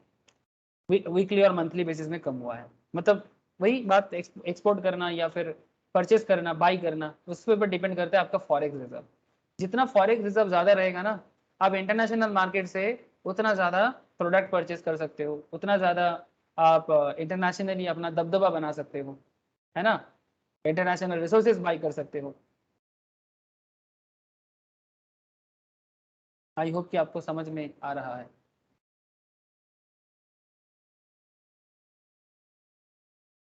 Speaker 1: वीकली और मंथली बेसिस में कम हुआ है। मतलब वही बात, एक्सपोर्ट करना या फिर परचेस करना, बाई करना, उस पर डिपेंड करता है आपका फॉरेक्स रिजर्व। जितना फॉरेक्स रिजर्व ज्यादा रहेगा ना, आप इंटरनेशनल मार्केट से उतना ज्यादा प्रोडक्ट परचेस कर सकते हो, उतना ज्यादा आप इंटरनेशनली अपना दबदबा बना सकते हो, है ना, इंटरनेशनल रिसोर्सेज बाई कर सकते हो। आई होप कि आपको समझ में आ रहा है।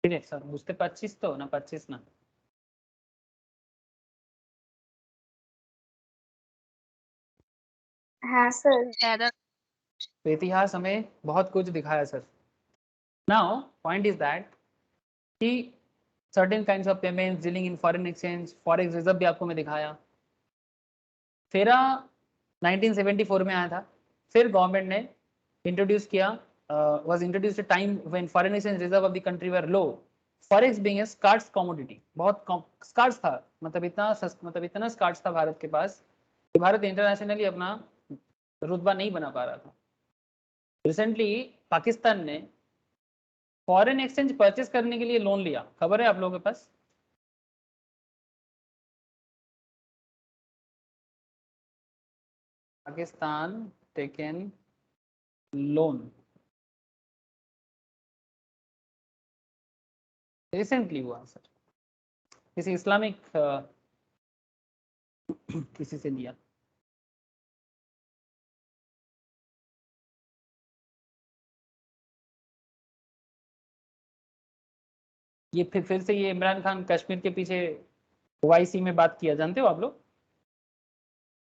Speaker 1: ठीक है सर, बुझते 25 तो ना, 25 ना।
Speaker 5: हाँ सर।
Speaker 3: दादा
Speaker 1: तो इतिहास हमें बहुत कुछ दिखाया sir. Now point is that कि certain kinds of payments dealing in foreign exchange, forex reserve भी आपको मैं दिखाया। फेरा 1974 में आया था, फिर गवर्नमेंट ने इंट्रोड्यूस किया, was introduced time when foreign exchange reserve of the country were low, forex being a scarce commodity, बहुत स्कार्स था, मतलब इतना स्कार्स था भारत के पास कि भारत इंटरनेशनली अपना रुतबा नहीं बना पा रहा था। रिसेंटली पाकिस्तान ने फॉरेन एक्सचेंज परचेस करने के लिए लोन लिया, खबर है आप लोगों के पास? पाकिस्तान टेकन लोन, रिसेंटली हुआ सर, किसी इस्लामिक किसी से लिया। ये फिर से ये इमरान खान कश्मीर के पीछे ओआईसी में बात किया, जानते हो आप लोग,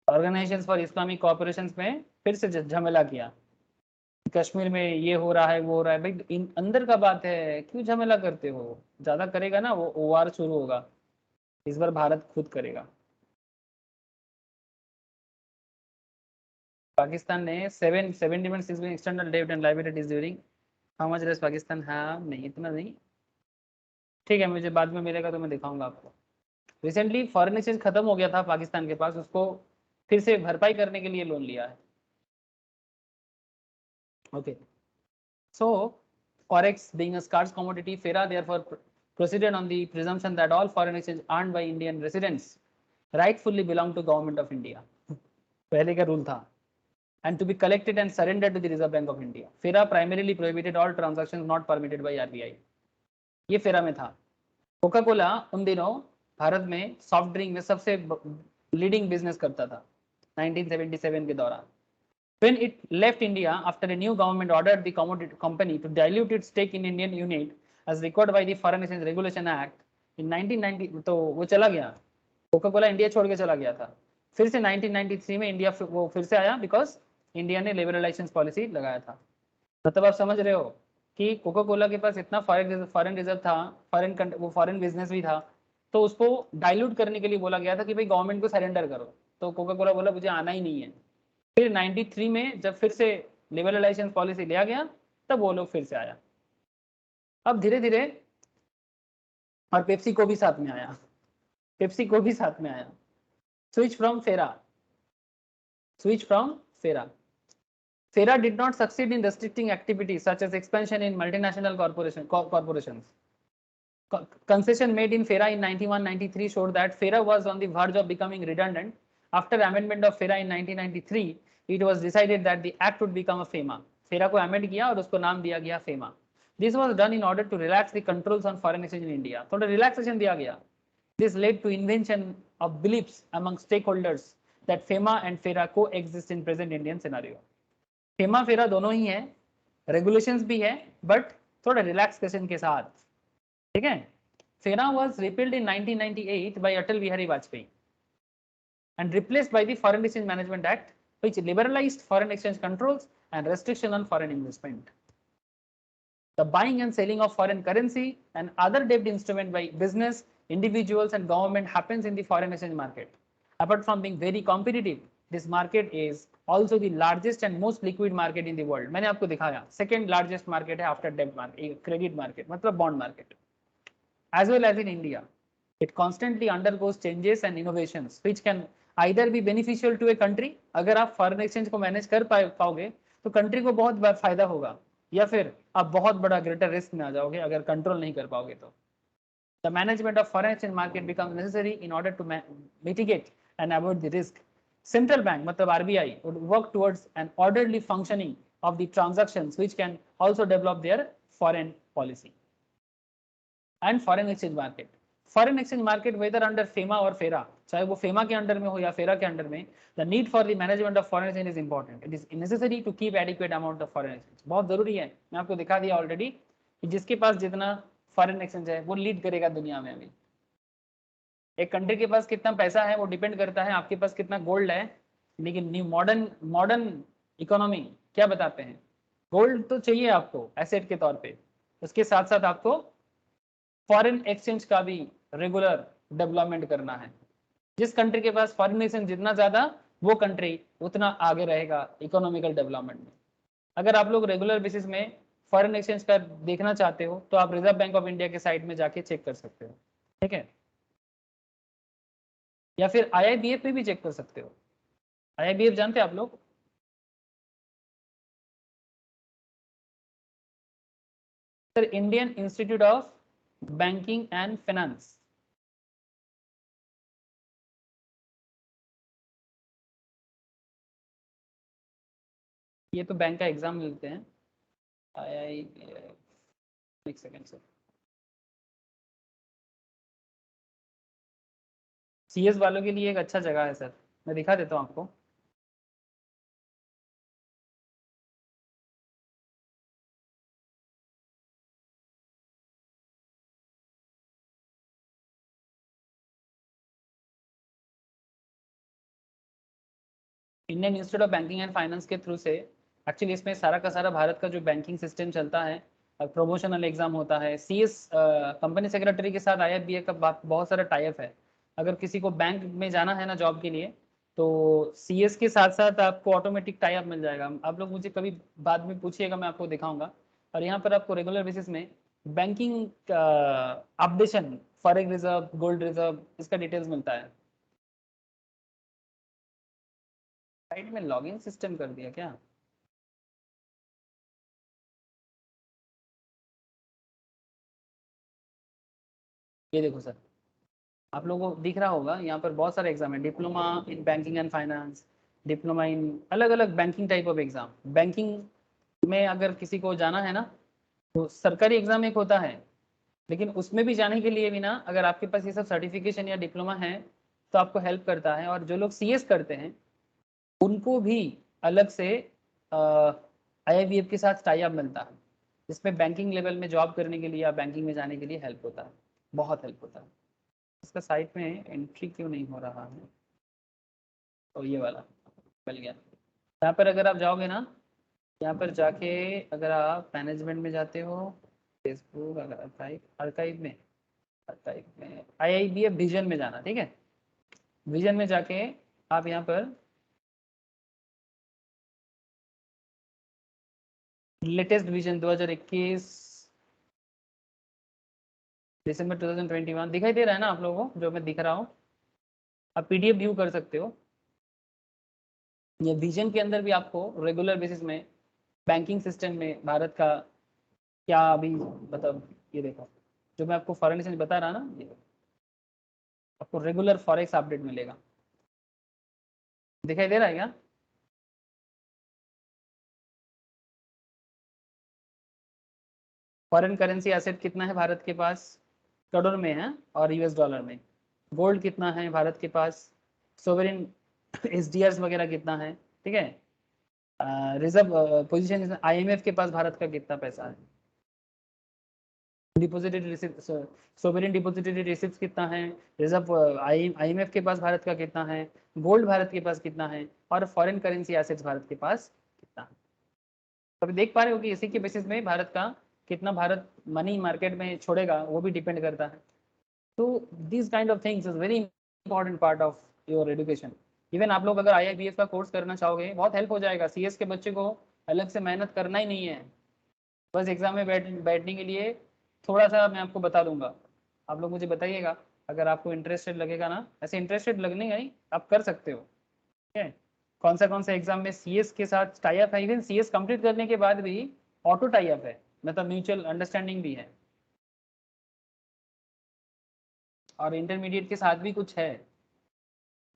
Speaker 1: ऑर्गेनाइजेशन फॉर इस्लामिक कोऑपरेशन में फिर से झमेला किया, कश्मीर में ये हो रहा है वो हो रहा है। भाई इन अंदर का बात है, क्यों झमेला करते हो? ज्यादा करेगा ना वो वार शुरू होगा। इस बार भारत खुद करेगा। पाकिस्तान ने 70 एक्सटर्नल डेब्ट and liabilities during how much रेस पाकिस्तान, हाँ नहीं इतना नहीं, ठीक है मुझे बाद में मिलेगा तो मैं दिखाऊंगा आपको। रिसेंटली फॉरेन एक्सचेंज खत्म हो गया था पाकिस्तान के पास, उसको फिर से भरपाई करने के लिए लोन लिया है। Okay, so forex being a scarce commodity, FERA therefore proceeded on the presumption that all foreign exchange earned by Indian residents rightfully belong to government of India. पहले का रूल था, and to be collected and surrendered to the Reserve Bank of India. FERA primarily prohibited all transactions not permitted by RBI. ये FERA में था। Coca Cola उन दिनों भारत में soft drink में सबसे लीडिंग बिजनेस करता था 1977 के दौरान। When it left India after a new government ordered the commodity company to dilute its stake in Indian unit as required by the Foreign Exchange Regulation Act in 1990, तो वो चला गया, कोका कोला इंडिया छोड़ के चला गया था। फिर से 1993 में इंडिया वो फिर से आया बिकॉज इंडिया ने लिबरलाइजेशन पॉलिसी लगाया था। मतलब आप समझ रहे हो कि कोका कोला के पास इतना फॉरेन रिजर्व था, वो फॉरेन बिजनेस भी था, तो उसको डाइल्यूट करने के लिए बोला गया था कि भाई गवर्नमेंट को सरेंडर करो, तो कोका कोला बोला मुझे आना ही नहीं है। फिर 93 में जब फिर से लिबरलाइजेशन पॉलिसी लिया गया तब वो लोग फिर से आया। अब धीरे धीरे और पेप्सी को भी साथ में आया, पेप्सी को भी साथ में आया। स्विच फ्रॉम फेरा, switch from FERA. FERA did not succeed in restricting activities such as expansion in multinational corporations. Concession made in FERA in 91-93 showed that FERA was on the verge of becoming redundant. After amendment of FERA in 1993, it was decided that the act would become a FEMA. FERA को amend किया और उसको नाम दिया गया FEMA. This was done in order to relax the controls on foreign exchange in India. थोड़ा relaxation दिया गया. This led to invention of beliefs among stakeholders that FEMA and FERA coexist in present Indian scenario. FEMA FERA दोनों ही है, regulations भी है, but थोड़ा relaxation के साथ, ठीक है। FERA was repealed in 1998 by Atal Bihari Vajpayee and replaced by the Foreign Exchange Management Act, which liberalized foreign exchange controls and restriction on foreign investment. The buying and selling of foreign currency and other debt instrument by business, individuals and government happens in the foreign exchange market. Apart from being very competitive, this market is also the largest and most liquid market in the world. मैंने आपको दिखाया second largest market है after debt market, credit market मतलब bond market. As well as in India, it constantly undergoes changes and innovations which can either be beneficial to a country, अगर आप foreign exchange को manage कर पाओगे तो country को बहुत फायदा होगा, या फिर आप बहुत बड़ा greater risk में आ जाओगे अगर control नहीं कर पाओगे तो। The management of foreign exchange market becomes necessary in order to mitigate and avoid the risk. Central bank मतलब RBI would work towards an orderly functioning of the transactions which can also develop their foreign policy. And foreign exchange market. Foreign exchange market whether under FEMA or FERA, चाहे वो FEMA के under में हो या FERA के under में, the need for the management of foreign exchange is important. It is necessary to keep adequate amount of foreign exchange. बहुत जरूरी है, मैं आपको दिखा दिया ऑलरेडी कि जिसके पास जितना फॉरेन एक्सचेंज है वो लीड करेगा दुनिया में। अभी एक कंट्री के पास कितना पैसा है वो डिपेंड करता है आपके पास कितना गोल्ड है, लेकिन न्यू मॉडर्न इकोनॉमी क्या बताते हैं, गोल्ड तो चाहिए आपको एसेट के तौर पे, उसके साथ साथ आपको फॉरेन एक्सचेंज का भी रेगुलर डेवलपमेंट करना है। जिस कंट्री के पास फॉरेन एक्सचेंज जितना ज्यादा वो कंट्री उतना आगे रहेगा इकोनॉमिकल डेवलपमेंट में। अगर आप लोग रेगुलर बेसिस में फॉरेन एक्सचेंज का देखना चाहते हो तो आप रिजर्व बैंक ऑफ इंडिया के साइट में जाके चेक कर सकते हो, ठीक है, या फिर IIBF में भी चेक कर सकते हो। IIBF जानते हैं आप लोग, sir Indian institute of banking and finance. ये तो बैंक का एग्जाम मिलते हैं। एक सेकेंड सर, CS वालों के लिए एक अच्छा जगह है सर, मैं दिखा देता हूँ आपको। Indian institute of banking and finance के थ्रू से एक्चुअली इसमें सारा का सारा भारत का जो बैंकिंग सिस्टम चलता है, प्रमोशनल एग्जाम होता है, CS कंपनी सेक्रेटरी के साथ IFBA का बहुत सारा टाइप है। अगर किसी को बैंक में जाना है ना जॉब के लिए, तो CS के साथ साथ आपको ऑटोमेटिक टाइप मिल जाएगा। आप लोग मुझे कभी बाद में पूछिएगा, मैं आपको दिखाऊंगा। और यहाँ पर आपको रेगुलर बेसिस में banking updation, forex reserve, gold reserve, इसका डिटेल्स मिलता है। साइड में लॉगिन सिस्टम कर दिया क्या? ये देखो सर, आप लोगों को दिख रहा होगा यहाँ पर बहुत सारे एग्जाम है। Diploma in banking and finance, diploma in अलग अलग banking type of exam. Banking में अगर किसी को जाना है ना, तो सरकारी एग्जाम एक होता है, लेकिन उसमें भी जाने के लिए भी ना, अगर आपके पास ये सब सर्टिफिकेशन या डिप्लोमा है तो आपको हेल्प करता है। और जो लोग CS करते हैं उनको भी अलग से IIBF के साथ टाई अप मिलता है, जिसमें बैंकिंग लेवल में जॉब करने के लिए या बैंकिंग में जाने के लिए हेल्प होता है, बहुत हेल्प होता है। इसका साइट में एंट्री क्यों नहीं हो रहा है? तो ये वाला मिल गया। यहाँ पर अगर आप जाओगे ना, यहाँ पर जाके अगर आप मैनेजमेंट में जाते हो, फेसबुक आर्काइव में IIBF विजन में जाना, ठीक है। विजन में जाके आप यहाँ पर लेटेस्ट विजन 2021 दिसंबर 2021 दिखाई दे रहा है ना आप लोगों को, जो मैं दिख रहा हूँ? आप PDF व्यू कर सकते हो। ये विजन के अंदर भी आपको रेगुलर बेसिस में बैंकिंग सिस्टम में भारत का क्या अभी मतलब, ये देखो जो मैं आपको फॉरेन एक्सचेंज बता रहा ना, ये आपको रेगुलर फॉरेक्स अपडेट मिलेगा। दिखाई दे रहा है क्या? फॉरेन करेंसी एसेट कितना है भारत के पास? करोड़ में है और US डॉलर में। गोल्ड कितना है भारत के पास? सोवरेन SDRs वगैरह कितना है, ठीक है। रिजर्व पोजीशन IMF के पास भारत का कितना पैसा है? Deposited receipt, sovereign deposited receipt कितना है? रिजर्व IMF के पास भारत का कितना है? गोल्ड भारत के पास कितना है? और फॉरेन करेंसी एसेट्स भारत के पास कितना है? तो अभी देख पा रहे हो कि इसी के बेसिस में भारत का कितना भारत मनी मार्केट में छोड़ेगा, वो भी डिपेंड करता है। तो this kind of things is very important part of your education. Even आप लोग अगर IIBF का कोर्स करना चाहोगे, बहुत हेल्प हो जाएगा। CS के बच्चे को अलग से मेहनत करना ही नहीं है, बस एग्जाम में बैठने के लिए थोड़ा सा मैं आपको बता दूंगा। आप लोग मुझे बताइएगा अगर आपको इंटरेस्टेड लगेगा ना। ऐसे इंटरेस्टेड लगने का नहीं, आप कर सकते हो, ठीक है। कौन सा एग्जाम में CS के साथ टाई अप है? इवन CS कंप्लीट करने के बाद भी ऑटो टाई अप है, मतलब म्यूचुअल अंडरस्टैंडिंग भी है। और इंटरमीडिएट के साथ भी कुछ है।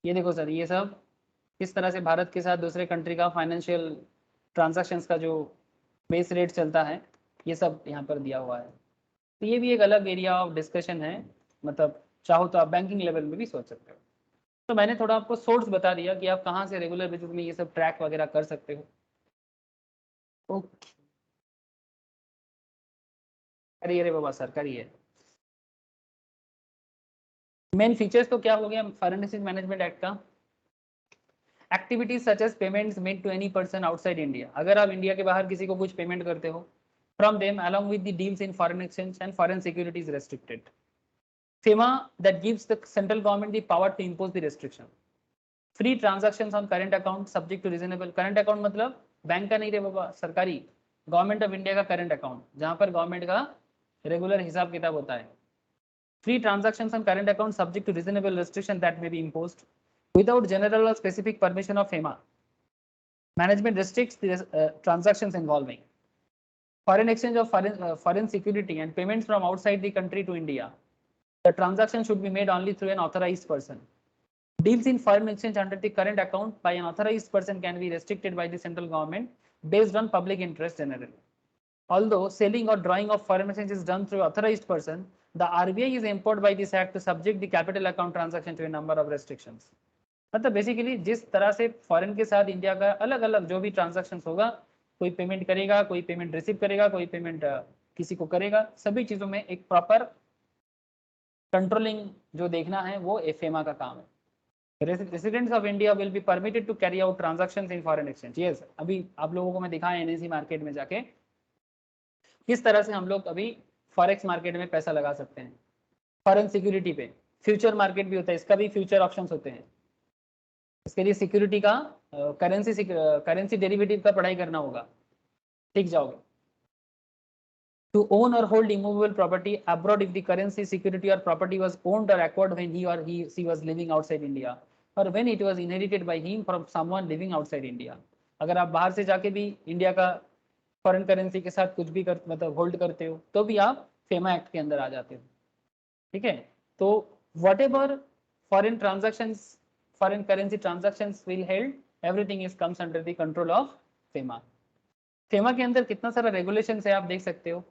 Speaker 1: ये देखो सर, ये सब किस तरह से भारत के साथ दूसरे कंट्री का फाइनेंशियल ट्रांजैक्शंस का जो बेस रेट चलता है, ये सब यहाँ पर दिया हुआ है। तो ये भी एक अलग एरिया ऑफ डिस्कशन है, मतलब चाहो तो आप बैंकिंग लेवल में भी सोच सकते हो। तो मैंने थोड़ा आपको सोर्स बता दिया कि आप कहाँ से रेगुलर बेसिस में ये सब ट्रैक वगैरह कर सकते हो। ओके, करिए रे बाबा सर, करिए। मेन फीचर्स तो क्या हो गया फॉरेन एक्सचेंज मैनेजमेंट एक्ट का? Activities such as payments made to any person outside India. अगर आप इंडिया के बाहर किसी को कुछ पेमेंट करते हो, from them along with the deals in foreign exchange and foreign securities restricted. FEMA that gives the central government the power to impose the restriction. Free transactions on current account subject to reasonable। current account मतलब bank का नहीं रे बाबा, सरकारी government of India का current account, जहां पर government का regular हिसाब किताब होता है। Free transactions on current account subject to reasonable restriction that may be imposed without general or specific permission of FEMA. Management restricts the transactions involving foreign exchange of foreign security and payments from outside the country to India. The transaction should be made only through an authorized person. Deals in foreign exchange under the current account by an authorized person can be restricted by the central government based on public interest generally. Although selling or drawing of foreign exchange is done through authorized person, the RBI is empowered by this act to subject the capital account transaction to a number of restrictions. मतलब basically जिस तरह से foreign के साथ India का अलग अलग जो भी ट्रांजैक्शंस होगा, कोई पेमेंट करेगा, कोई पेमेंट रिसीव करेगा, कोई पेमेंट किसी को करेगा, सभी चीजों में एक प्रॉपर कंट्रोलिंग जो देखना है वो एफएमआ का काम है। Residents of India will be permitted to carry out transactions in foreign exchange. Yes, अभी आप लोगों को मैं दिखाया एनएसी मार्केट में जाके किस तरह से हम लोग अभी फॉरेक्स मार्केट में पैसा लगा सकते हैं, फॉरेन सिक्योरिटी पे। फ्यूचर मार्केट भी होता है, इसका भी फ्यूचर ऑप्शंस होते हैं। इसके लिए सिक्योरिटी का करेंसी डेरिवेटिव का पढ़ाई करना होगा, सीख जाओगे। To own or hold immovable property abroad if the currency, security or property was owned or acquired when he or she was living outside India or when it was inherited by him from someone living outside India। अगर आप बाहर से जाके भी India का foreign currency के साथ कुछ भी मतलब होल्ड करते हो तो भी आप फेमा एक्ट के अंदर आ जाते हो। ठीक है, तो what ever foreign transactions, foreign currency transactions will held, everything is comes under the control of FEMA. FEMA के अंदर कितना सारा रेगुलेशन है आप देख सकते हो।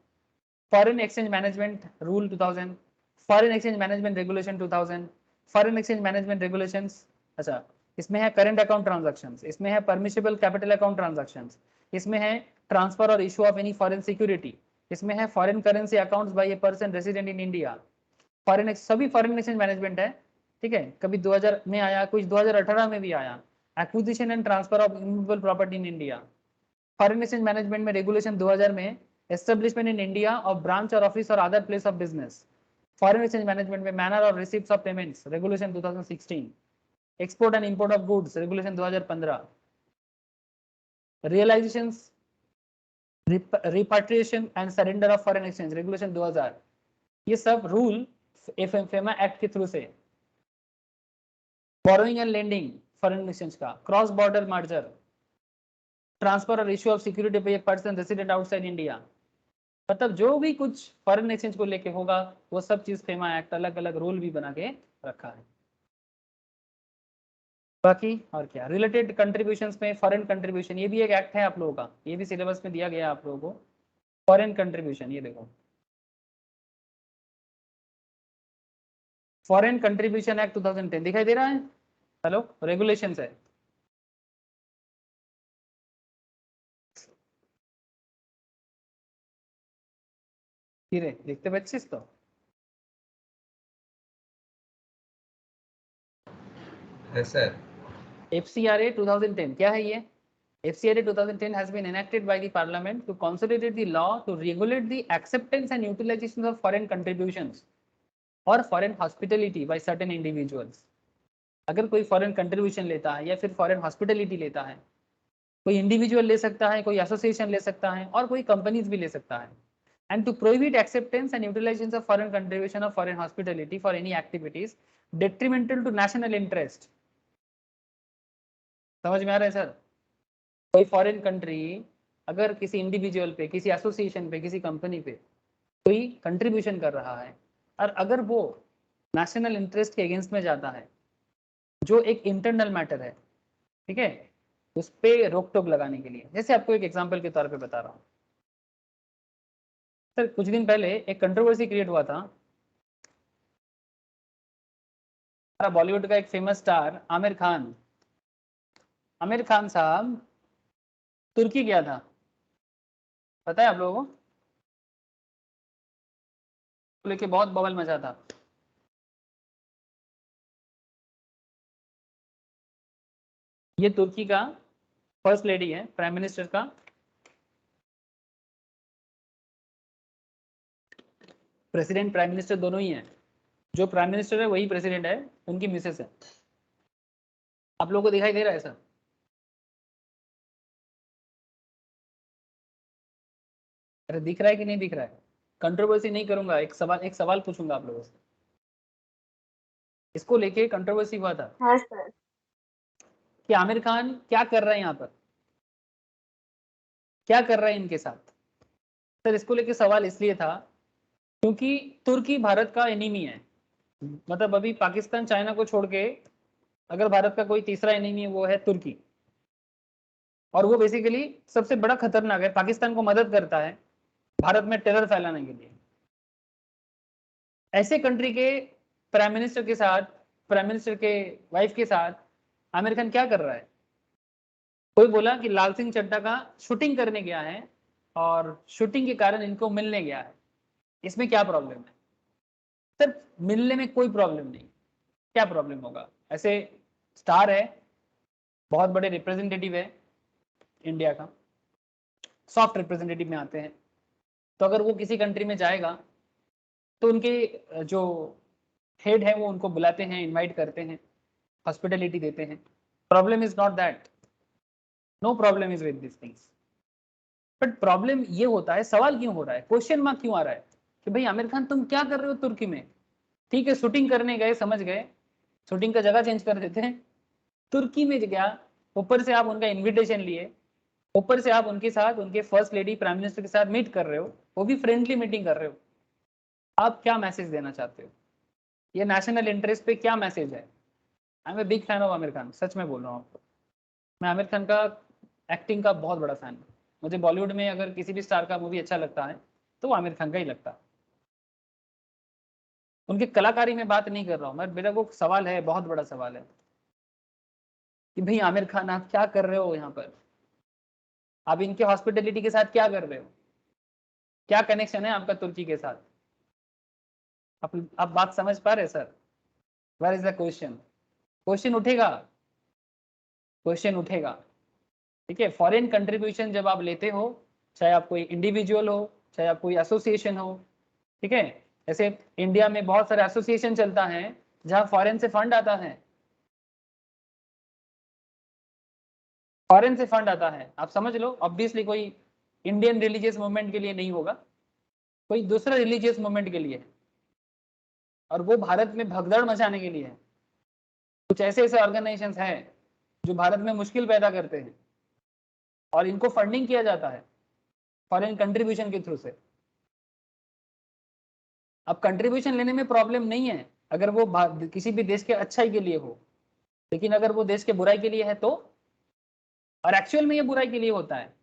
Speaker 1: Foreign exchange management rule 2000, foreign exchange management regulation 2000, foreign exchange management regulations. अच्छा, इसमें है करंट अकाउंट ट्रांजैक्शंस, इसमें है परमिशिबल कैपिटल अकाउंट ट्रांजैक्शंस, इसमें है ट्रांसफर और issue of any foreign security, इसमें है foreign currency accounts by a person resident in India. Foreign सभी फॉरेन एक्सचेंज मैनेजमेंट है। ठीक है, कभी 2000 में आया, कुछ 2018 में भी आया, acquisition and transfer of immovable property in India. Foreign exchange management में रेगुलेशन 2000 में establishment in India of branch or office or other place of business। foreign exchange management में manner or receipts of payments regulation 2016। export and import of goods regulation 2015। realizations, repatriation and surrender of foreign exchange regulation 2000। ये सब rule FEMA act के through से। borrowing and lending foreign exchange का, cross border merger, transfer or issue of security by a person resident outside India। मतलब जो भी कुछ foreign exchange को लेके होगा वो सब चीज फेमा एक्ट अलग अलग रूल भी बना के रखा है। बाकी और क्या रिलेटेड कंट्रीब्यूशंस में फॉरेन कंट्रीब्यूशन, ये भी एक एक्ट है आप लोगों का, ये भी सिलेबस में दिया गया है आप लोगों को। फॉरेन कंट्रीब्यूशन, ये देखो फॉरेन कंट्रीब्यूशन एक्ट 2010 दिखाई दे रहा है। हेलो, रेगुलेशंस है। धीरे देखते बच्चे इसको।
Speaker 4: है सर।
Speaker 1: FCRA 2010 क्या है ये? FCRA 2010 has been enacted by the Parliament to consolidate the law to regulate the acceptance and utilization of foreign contributions or foreign hospitality by certain individuals। अगर कोई फॉरेन कंट्रीब्यूशन लेता है या फिर फॉरेन हॉस्पिटलिटी लेता है, कोई इंडिविजुअल ले सकता है, कोई एसोसिएशन ले सकता है और कोई कंपनीज भी ले सकता है। and to prohibit acceptance and utilization of foreign contribution of foreign hospitality for any activities detrimental to national interest। समझ में आ रहा है सर? कोई फॉरेन कंट्री अगर किसी इंडिविजुअल पे, किसी एसोसिएशन पे, किसी कंपनी पे कोई कंट्रीब्यूशन कर रहा है और अगर वो नेशनल इंटरेस्ट के अगेंस्ट में जाता है, जो एक इंटरनल मैटर है, ठीक है, उस पे रोक टोक लगाने के लिए। जैसे आपको एक एग्जांपल के तौर पे बता रहा हूँ सर, कुछ दिन पहले एक कंट्रोवर्सी क्रिएट हुआ था। बॉलीवुड का एक फेमस स्टार आमिर खान साहब तुर्की गया था, पता है आप लोगों को? लेके बहुत बवाल मचा था। ये तुर्की का फर्स्ट लेडी है, प्राइम मिनिस्टर का प्रेसिडेंट प्राइम मिनिस्टर दोनों ही हैं। जो प्राइम मिनिस्टर है वही प्रेसिडेंट है, उनकी मिसेस है। आप लोगों को दिखाई दे रहा है सर? अरे दिख रहा है कि नहीं दिख रहा है? कंट्रोवर्सी नहीं करूंगा, एक सवाल पूछूंगा आप लोगों से। इसको लेके कंट्रोवर्सी हुआ था
Speaker 5: हाँ सर।
Speaker 1: कि आमिर खान क्या कर रहा है यहाँ पर, क्या कर रहा है इनके साथ। सर इसको लेके सवाल इसलिए था क्योंकि तुर्की भारत का एनिमी है। मतलब अभी पाकिस्तान चाइना को छोड़ के अगर भारत का कोई तीसरा एनिमी है वो है तुर्की, और वो बेसिकली सबसे बड़ा खतरनाक है, पाकिस्तान को मदद करता है भारत में टेरर फैलाने के लिए। ऐसे कंट्री के प्राइम मिनिस्टर के साथ, प्राइम मिनिस्टर के वाइफ के साथ आमिर खान क्या कर रहा है? कोई बोला कि लाल सिंह चड्ढा का शूटिंग करने गया है और शूटिंग के कारण इनको मिलने गया है, इसमें क्या प्रॉब्लम है? सर मिलने में कोई प्रॉब्लम नहीं, क्या प्रॉब्लम होगा? ऐसे स्टार है, बहुत बड़े रिप्रेजेंटेटिव है इंडिया का, सॉफ्ट रिप्रेजेंटेटिव में आते हैं, तो अगर वो किसी कंट्री में जाएगा तो उनके जो हेड है वो उनको बुलाते हैं, इनवाइट करते हैं, हॉस्पिटलिटी देते हैं। Problem is not that, no problem is with this things. But problem ये होता है, सवाल क्यों हो रहा है, क्वेश्चन मार्क क्यों आ रहा है कि भाई आमिर खान तुम क्या कर रहे हो तुर्की में? ठीक है शूटिंग करने गए, समझ गए, शूटिंग का जगह चेंज कर देते हैं, तुर्की में गया, ऊपर से आप उनका इन्विटेशन लिए, ऊपर से आप उनके साथ, उनके फर्स्ट लेडी प्राइम मिनिस्टर के साथ मीट कर रहे हो, वो भी फ्रेंडली मीटिंग कर रहे हो। आप क्या मैसेज देना चाहते हो? ये नेशनल इंटरेस्ट पे क्या मैसेज है? I am a big fan of Aamir Khan, सच में बोल रहा हूँ आपको, मैं आमिर खान का एक्टिंग का बहुत बड़ा फैन हूँ। मुझे बॉलीवुड में अगर किसी भी स्टार का मूवी अच्छा लगता है तो वो आमिर खान का ही लगता है। उनकी कलाकारी में बात नहीं कर रहा हूँ मैं, मेरा वो सवाल है, बहुत बड़ा सवाल है कि भाई आमिर खान आप क्या कर रहे हो यहाँ पर? आप इनके हॉस्पिटलिटी के साथ क्या कर रहे हो? क्या कनेक्शन है आपका तुर्की के साथ? आप बात समझ पा रहे sir? Where is the question? Question उठेगा, क्वेश्चन उठेगा, ठीक है। फॉरेन कंट्रीब्यूशन जब आप लेते हो, चाहे आप कोई इंडिविजुअल हो, चाहे आप कोई एसोसिएशन हो, ठीक है, ऐसे इंडिया में बहुत सारे एसोसिएशन चलता है जहां फॉरेन से फंड आता है, फॉरेन से फंड आता है, आप समझ लो। ऑब्वियसली कोई इंडियन रिलीजियस मूवमेंट के लिए नहीं होगा, कोई दूसरा रिलीजियस मूवमेंट के लिए है, और वो भारत में भगदड़ मचाने के लिए है। कुछ ऐसे ऐसे ऑर्गेनाइजेशंस हैं जो भारत में मुश्किल पैदा करते हैं और इनको फंडिंग किया जाता है फॉरेन कंट्रीब्यूशन के थ्रू से। अब कंट्रीब्यूशन लेने में प्रॉब्लम नहीं है अगर वो किसी भी देश के अच्छाई के लिए हो, लेकिन अगर वो देश के बुराई के लिए है तो, और एक्चुअल में ये बुराई के लिए होता है,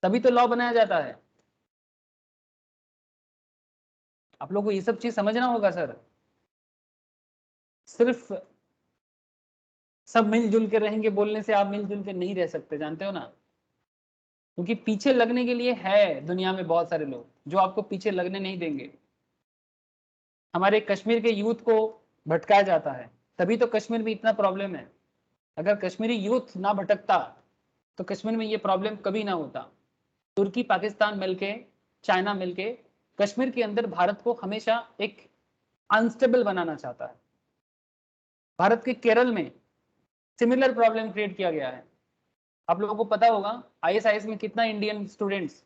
Speaker 1: तभी तो लॉ बनाया जाता है। आप लोगों को ये सब चीज समझना होगा सर। सिर्फ सब मिलजुल के रहेंगे बोलने से आप मिलजुल के नहीं रह सकते, जानते हो ना, क्योंकि पीछे लगने के लिए है दुनिया में बहुत सारे लोग जो आपको पीछे लगने नहीं देंगे। हमारे कश्मीर के यूथ को भटकाया जाता है, तभी तो कश्मीर में इतना प्रॉब्लम है। अगर कश्मीरी यूथ ना भटकता तो कश्मीर में ये प्रॉब्लम कभी ना होता। तुर्की, पाकिस्तान मिलके, चाइना मिलके कश्मीर के अंदर भारत को हमेशा एक अनस्टेबल बनाना चाहता है। भारत के केरल में सिमिलर प्रॉब्लम क्रिएट किया गया है। आप लोगों को पता होगा आईएसआईएस में कितना इंडियन स्टूडेंट्स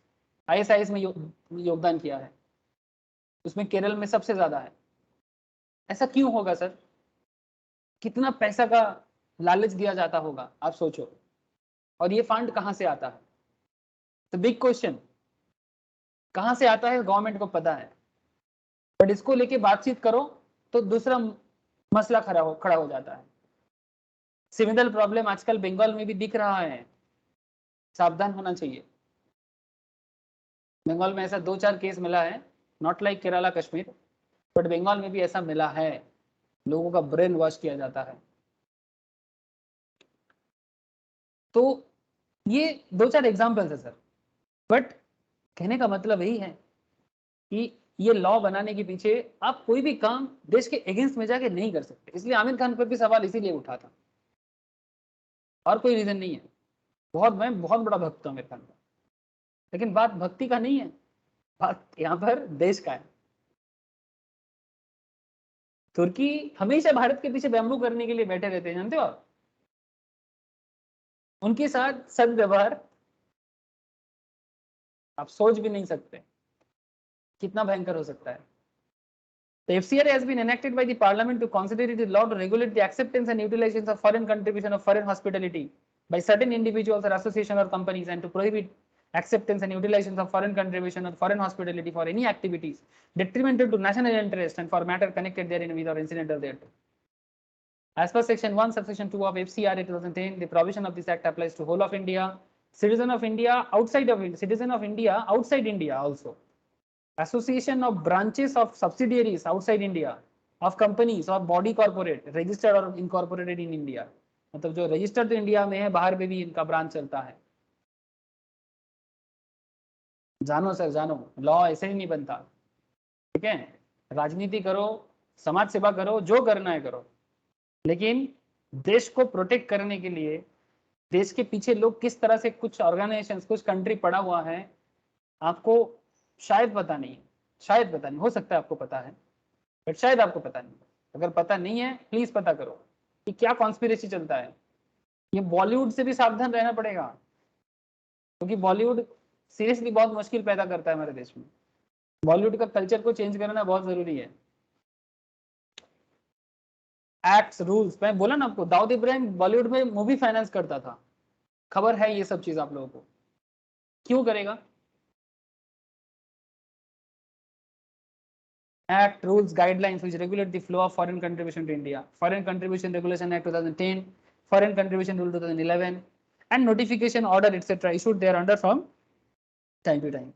Speaker 1: आईएसआईएस में योगदान किया है, उसमें केरल में सबसे ज्यादा है। ऐसा क्यों होगा सर? कितना पैसा का लालच दिया जाता होगा, आप सोचो। और ये फंड कहां से आता है? तो बिग क्वेश्चन, कहां से आता है गवर्नमेंट को पता है, बट इसको लेके बातचीत करो तो दूसरा मसला खड़ा हो जाता है। सिमिलर प्रॉब्लम आजकल बंगाल में भी दिख रहा है, सावधान होना चाहिए। बंगाल में ऐसा 2-4 केस मिला है, not like Kerala Kashmir, but Bengal में भी ऐसा मिला है, लोगों का ब्रेन वॉश किया जाता है। तो ये 2-4 एग्जाम्पल्स है सर, बट कहने का मतलब यही है कि ये लॉ बनाने के पीछे आप कोई भी काम देश के अगेंस्ट में जाके नहीं कर सकते। इसलिए आमिर खान पर भी सवाल इसीलिए उठा था, और कोई रीजन नहीं है। मैं बहुत बड़ा भक्त हूं आमिर खान का, लेकिन बात भक्ति का नहीं है, बात यहाँ पर देश का है। तुर्की हमेशा भारत के पीछे बैम्बू करने के लिए बैठे रहते हैं, जानते हो आप? उनके साथ सद्व्यवहार आप सोच भी नहीं सकते कितना भयंकर हो सकता है। The FCRA has been enacted by the Parliament to consider it a law to regulate the acceptance and utilization of foreign contribution of foreign hospitality by certain individuals or association or companies, and to prohibit acceptance and utilization of foreign contribution or foreign hospitality for any activities detrimental to national interest and for matter connected therein with or incidental thereto. As per Section 1, Subsection 2 of FCRA 2010, the provision of this Act applies to whole of India, citizen of India outside India also. Association of branches of subsidiaries outside India of companies और body corporate registered और incorporated in India, मतलब जो registered तो India में है, बाहर में भी इनका ब्रांच चलता है। जानो सर जानो, लॉ ऐसे ही नहीं बनता, ठीक है। राजनीति करो, समाज सेवा करो, जो करना है करो, लेकिन देश को प्रोटेक्ट करने के लिए देश के पीछे लोग किस तरह से, कुछ ऑर्गेनाइजेशंस, कुछ कंट्री पड़ा हुआ है, आपको शायद पता नहीं है, शायद पता नहीं, हो सकता है आपको पता है, बट शायद आपको पता नहीं। अगर पता नहीं है प्लीज पता करो कि क्या कॉन्स्पिरेसी चलता है। ये बॉलीवुड से भी सावधान रहना पड़ेगा, क्योंकि बॉलीवुड सीरियसली बहुत मुश्किल पैदा करता है हमारे देश में। बॉलीवुड का कल्चर को चेंज करना बहुत जरूरी है। एक्ट्स, रूल्स, मैं बोला ना आपको, दाऊद इब्राहिम बॉलीवुड में मूवी फाइनेंस करता था, खबर है ये सब चीज आप लोगों को, क्यों करेगा? Act, rules, guidelines which regulate the flow of foreign contribution to India, Foreign Contribution Regulation Act 2010, Foreign Contribution Rule 2011, and notification order etc. issued thereunder from time to time.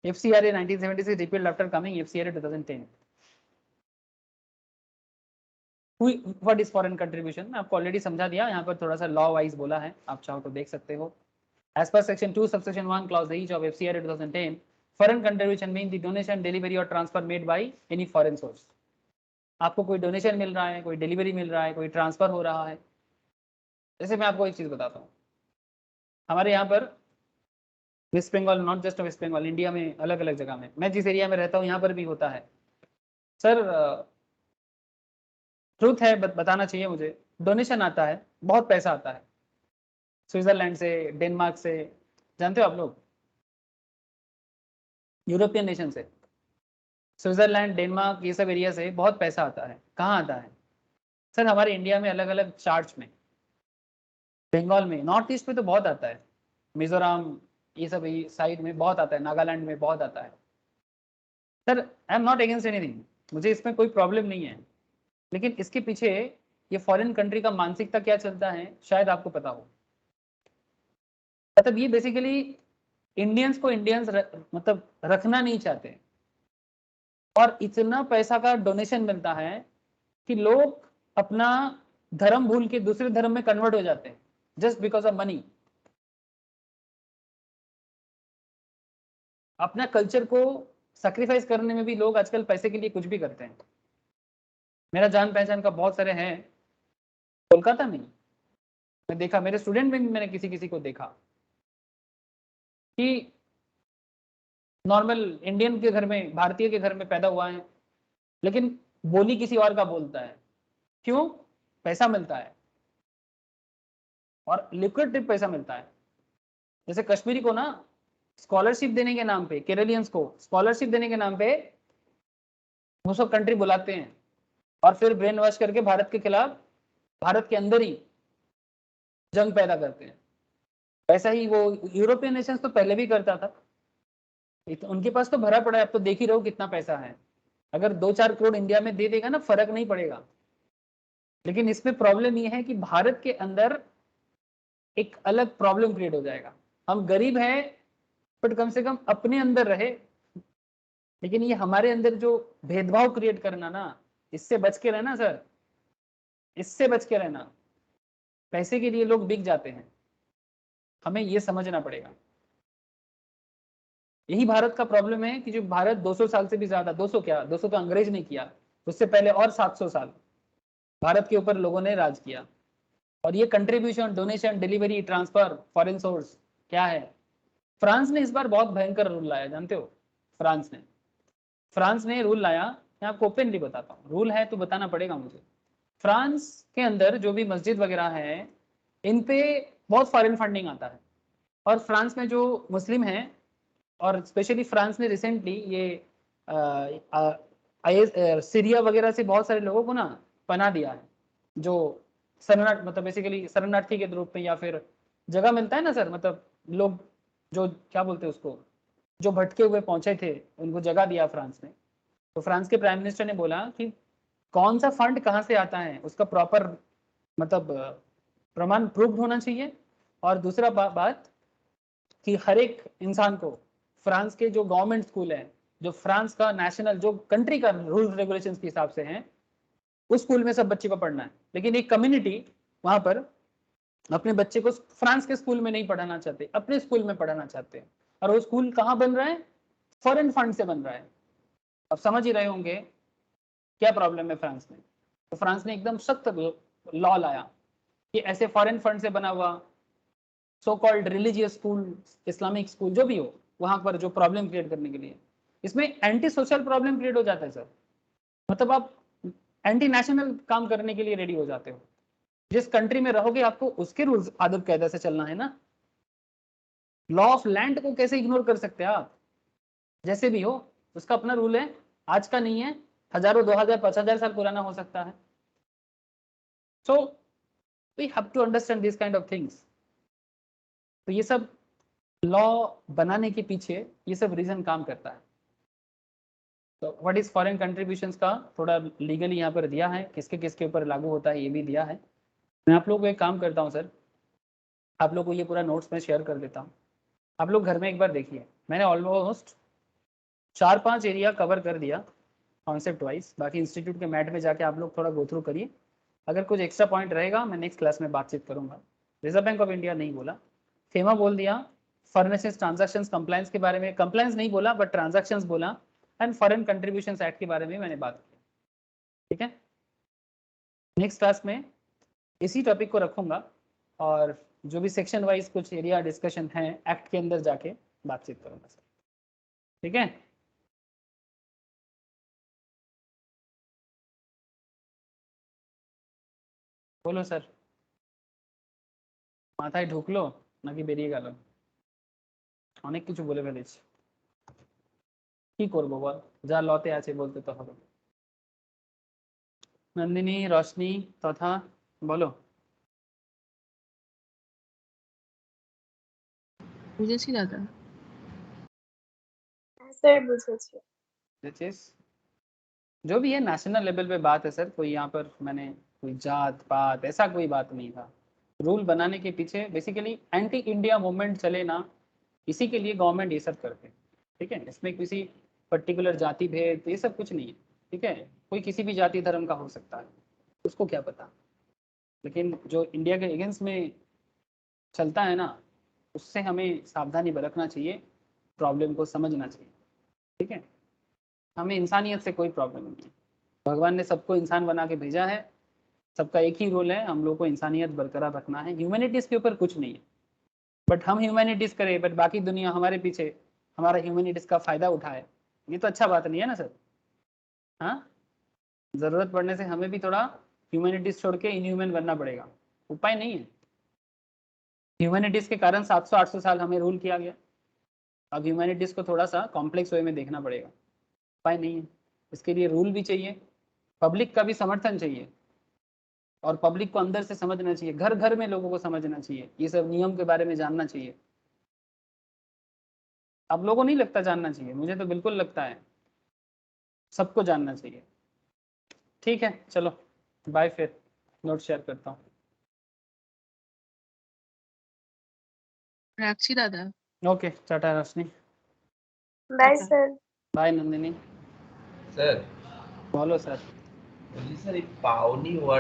Speaker 1: FCRA 1976 repealed after coming FCRA 2010. What is foreign contribution? मैं आपको already समझा दिया, यहाँ पर थोड़ा सा law wise बोला है, आप चाहो तो देख सकते हो। As per section 2 subsection 1 clause H of FCRA 2010, foreign contribution means the donation, delivery or transfer made by any foreign source. आपको कोई डोनेशन मिल रहा है, कोई डिलीवरी मिल रहा है, कोई ट्रांसफर हो रहा है। जैसे मैं आपको एक चीज बताता हूँ, हमारे यहाँ पर West Bengal, not just West Bengal, India में अलग अलग जगह में, मैं जिस एरिया में रहता हूँ यहाँ पर भी होता है सर। ट्रूथ है, बताना चाहिए मुझे, डोनेशन आता है, बहुत पैसा आता है स्विट्जरलैंड से, डेनमार्क से, जानते हो आप लोग, यूरोपियन नेशन से, स्विट्जरलैंड, डेनमार्क, ये सब एरिया से बहुत पैसा आता है। कहाँ आता है सर? हमारे इंडिया में अलग अलग चार्ट्स में, बंगाल में, नॉर्थ ईस्ट में तो बहुत आता है, मिजोरम, ये सब साइड में बहुत आता है, नागालैंड में बहुत आता है। Sir I am not against anything, मुझे इसमें कोई प्रॉब्लम नहीं है, लेकिन इसके पीछे ये फॉरेन कंट्री का मानसिकता क्या चलता है शायद आपको पता हो। मतलब ये बेसिकली इंडियंस को इंडियंस मतलब रखना नहीं चाहते, और इतना पैसा का डोनेशन मिलता है कि लोग अपना धर्म भूल के दूसरे धर्म में कन्वर्ट हो जाते हैं जस्ट बिकॉज ऑफ मनी। अपना कल्चर को सैक्रिफाइस करने में भी लोग आजकल पैसे के लिए कुछ भी करते हैं। मेरा जान पहचान का बहुत सारे हैं कोलकाता में, मैं देखा, मेरे स्टूडेंट में भी मैंने किसी किसी को देखा कि नॉर्मल इंडियन के घर में, भारतीय के घर में पैदा हुआ है, लेकिन बोली किसी और का बोलता है। क्यों? पैसा मिलता है, और लिक्विड पैसा मिलता है। जैसे कश्मीरी को ना स्कॉलरशिप देने के नाम पे, केरलियंस को स्कॉलरशिप देने के नाम पे वो सब कंट्री बुलाते हैं, और फिर ब्रेन वॉश करके भारत के खिलाफ, भारत के अंदर ही जंग पैदा करते हैं। ऐसा ही वो यूरोपियन नेशंस तो पहले भी करता था, उनके पास तो भरा पड़ा है, अब तो देख ही रहो कितना पैसा है। अगर 2-4 करोड़ इंडिया में दे देगा ना, फर्क नहीं पड़ेगा। लेकिन इसमें प्रॉब्लम ये है कि भारत के अंदर एक अलग प्रॉब्लम क्रिएट हो जाएगा। हम गरीब हैं बट कम से कम अपने अंदर रहे, लेकिन ये हमारे अंदर जो भेदभाव क्रिएट करना ना, इससे बच के रहना सर, इससे बच के रहना। पैसे के लिए लोग बिक जाते हैं, हमें ये समझना पड़ेगा। यही भारत का प्रॉब्लम है कि जो भारत 200 साल से भी ज्यादा, 200 क्या, 200 तो अंग्रेज ने किया, उससे पहले और 700 साल भारत के ऊपर लोगों ने राज किया। और ये contribution, donation, delivery, transfer, foreign source क्या है? फ्रांस ने इस बार बहुत भयंकर रूल लाया, जानते हो? फ्रांस ने रूल लाया, मैं आपको ओपनली बताता हूँ, रूल है तो बताना पड़ेगा मुझे। फ्रांस के अंदर जो भी मस्जिद वगैरह है, इन पे बहुत फॉरेन फंडिंग आता है। और फ्रांस में जो मुस्लिम हैं, और स्पेशली फ्रांस ने रिसेंटली ये सीरिया वगैरह से बहुत सारे लोगों को ना पनाह दिया है, जो शरणार्थी, मतलब बेसिकली शरणार्थी के रूप में, या फिर जगह मिलता है ना सर, मतलब लोग जो क्या बोलते हैं उसको, जो भटके हुए पहुंचे थे, उनको जगह दिया फ्रांस ने। तो फ्रांस के प्राइम मिनिस्टर ने बोला कि कौन सा फंड कहाँ से आता है उसका प्रॉपर मतलब प्रमाण प्रूफ होना चाहिए। और दूसरा बात कि हर एक इंसान को फ्रांस के जो गवर्नमेंट स्कूल है जो फ्रांस का नेशनल जो कंट्री का रूल्स रेगुलेशंस के हिसाब से हैं उस स्कूल में सब बच्चे को पढ़ना है, लेकिन एक कम्युनिटी वहां पर अपने बच्चे को फ्रांस के स्कूल में नहीं पढ़ाना चाहते, अपने स्कूल में पढ़ाना चाहते हैं। और वो स्कूल कहाँ बन रहा है? फॉरेन फंड से बन रहा है। अब समझ ही रहे होंगे क्या प्रॉब्लम है फ्रांस में। तो फ्रांस ने एकदम सख्त लॉ लाया कि ऐसे फॉरेन फंड से बना हुआ so called religious school, Islamic school जो भी हो, वहां पर जो प्रॉब्लम क्रिएट करने के लिए, इसमें एंटी सोशल प्रॉब्लम क्रिएट हो जाता है सर। मतलब आप एंटी नेशनल काम करने के लिए रेडी हो जाते हो। जिस कंट्री में रहोगे आपको उसके रूल्स आदत कायदा से चलना है ना। लॉ ऑफ लैंड को कैसे इग्नोर कर सकते हैं आप? जैसे भी हो उसका अपना रूल है, आज का नहीं है, हजारों 2000 5000 साल पुराना हो सकता है। So we have to understand this kind of things. तो ये सब लॉ बनाने के पीछे ये सब रीजन काम करता है। तो व्हाट इज फॉरेन कंट्रीब्यूशंस का थोड़ा लीगली यहाँ पर दिया है, किसके किसके ऊपर लागू होता है ये भी दिया है। मैं आप लोगों को एक काम करता हूँ सर, आप लोग को ये पूरा नोट्स में शेयर कर देता हूँ, आप लोग घर में एक बार देखिए। मैंने ऑलमोस्ट 4-5 एरिया कवर कर दिया कॉन्सेप्ट वाइज, बाकी इंस्टीट्यूट के मैट में जाके आप लोग थोड़ा गो थ्रू करिए। अगर कुछ एक्स्ट्रा पॉइंट रहेगा मैं नेक्स्ट क्लास में बातचीत करूंगा। रिजर्व बैंक ऑफ इंडिया नहीं बोला, फेमा बोल दिया, फॉरेन ट्रांजैक्शंस कंप्लायंस के बारे में, कंप्लायंस नहीं बोला बट ट्रांजैक्शंस बोला, एंड फॉरेन कंट्रीब्यूशंस एक्ट के बारे में मैंने बात की। ठीक है, नेक्स्ट क्लास में इसी टॉपिक को रखूंगा और जो भी सेक्शन वाइज कुछ एरिया डिस्कशन है एक्ट के अंदर जाके बातचीत करूंगा सर। ठीक है, बोलो सर, মাথায় ঢুকলো নাকি বেরিয়ে গেল? অনেক কিছু বলে ফেলেছি, কি করবো বল, যা লতে আছে বলতে তো হবে। নন্দিনী, রশনি তথা বলো।
Speaker 3: বুঝেছি দাদা।
Speaker 5: হ্যাঁ স্যার বুঝেছি।
Speaker 1: जो भी है नेशनल लेवल पे बात है सर, कोई यहाँ पर मैंने कोई जात पात ऐसा कोई बात नहीं था। रूल बनाने के पीछे बेसिकली एंटी इंडिया मूवमेंट चले ना, इसी के लिए गवर्नमेंट ये सब करते हैं। ठीक है, इसमें किसी पर्टिकुलर जाति भेद ये सब कुछ नहीं है। ठीक है, कोई किसी भी जाति धर्म का हो सकता है, उसको क्या पता, लेकिन जो इंडिया के अगेंस्ट में चलता है ना उससे हमें सावधानी बरतना चाहिए, प्रॉब्लम को समझना चाहिए। ठीक है, हमें इंसानियत से कोई प्रॉब्लम नहीं है, भगवान ने सबको इंसान बना के भेजा है, सबका एक ही रोल है, हम लोग को इंसानियत बरकरार रखना है। ह्यूमैनिटीज के ऊपर कुछ नहीं है, बट हम ह्यूमैनिटीज करें बट बाकी दुनिया हमारे पीछे हमारा ह्यूमैनिटीज का फायदा उठाए, ये तो अच्छा बात नहीं है ना सर। हाँ, जरूरत पड़ने से हमें भी थोड़ा ह्यूमैनिटीज छोड़ के इनह्यूमन बनना पड़ेगा, उपाय नहीं है। ह्यूमैनिटीज के कारण 700-800 साल हमें रूल किया गया, अब ह्यूमैनिटीज को थोड़ा सा कॉम्प्लेक्स वे में देखना पड़ेगा, उपाय नहीं है। इसके लिए रूल भी चाहिए, पब्लिक का भी समर्थन चाहिए, और पब्लिक को अंदर से समझना चाहिए, घर घर में लोगों को समझना चाहिए, ये सब नियम के बारे में जानना चाहिए। आप लोगों को नहीं लगता जानना चाहिए? मुझे तो बिल्कुल लगता है सबको जानना चाहिए। ठीक है, चलो बाय, फिर नोट शेयर करता हूँ।
Speaker 3: রাখছি দাদা।
Speaker 1: Okay, tata Roshni.
Speaker 5: Bye sir.
Speaker 1: Bye Nandini.
Speaker 4: Sir
Speaker 1: बोलो सर।
Speaker 4: বলছি স্যার এই পাওনি ওয়ার্ড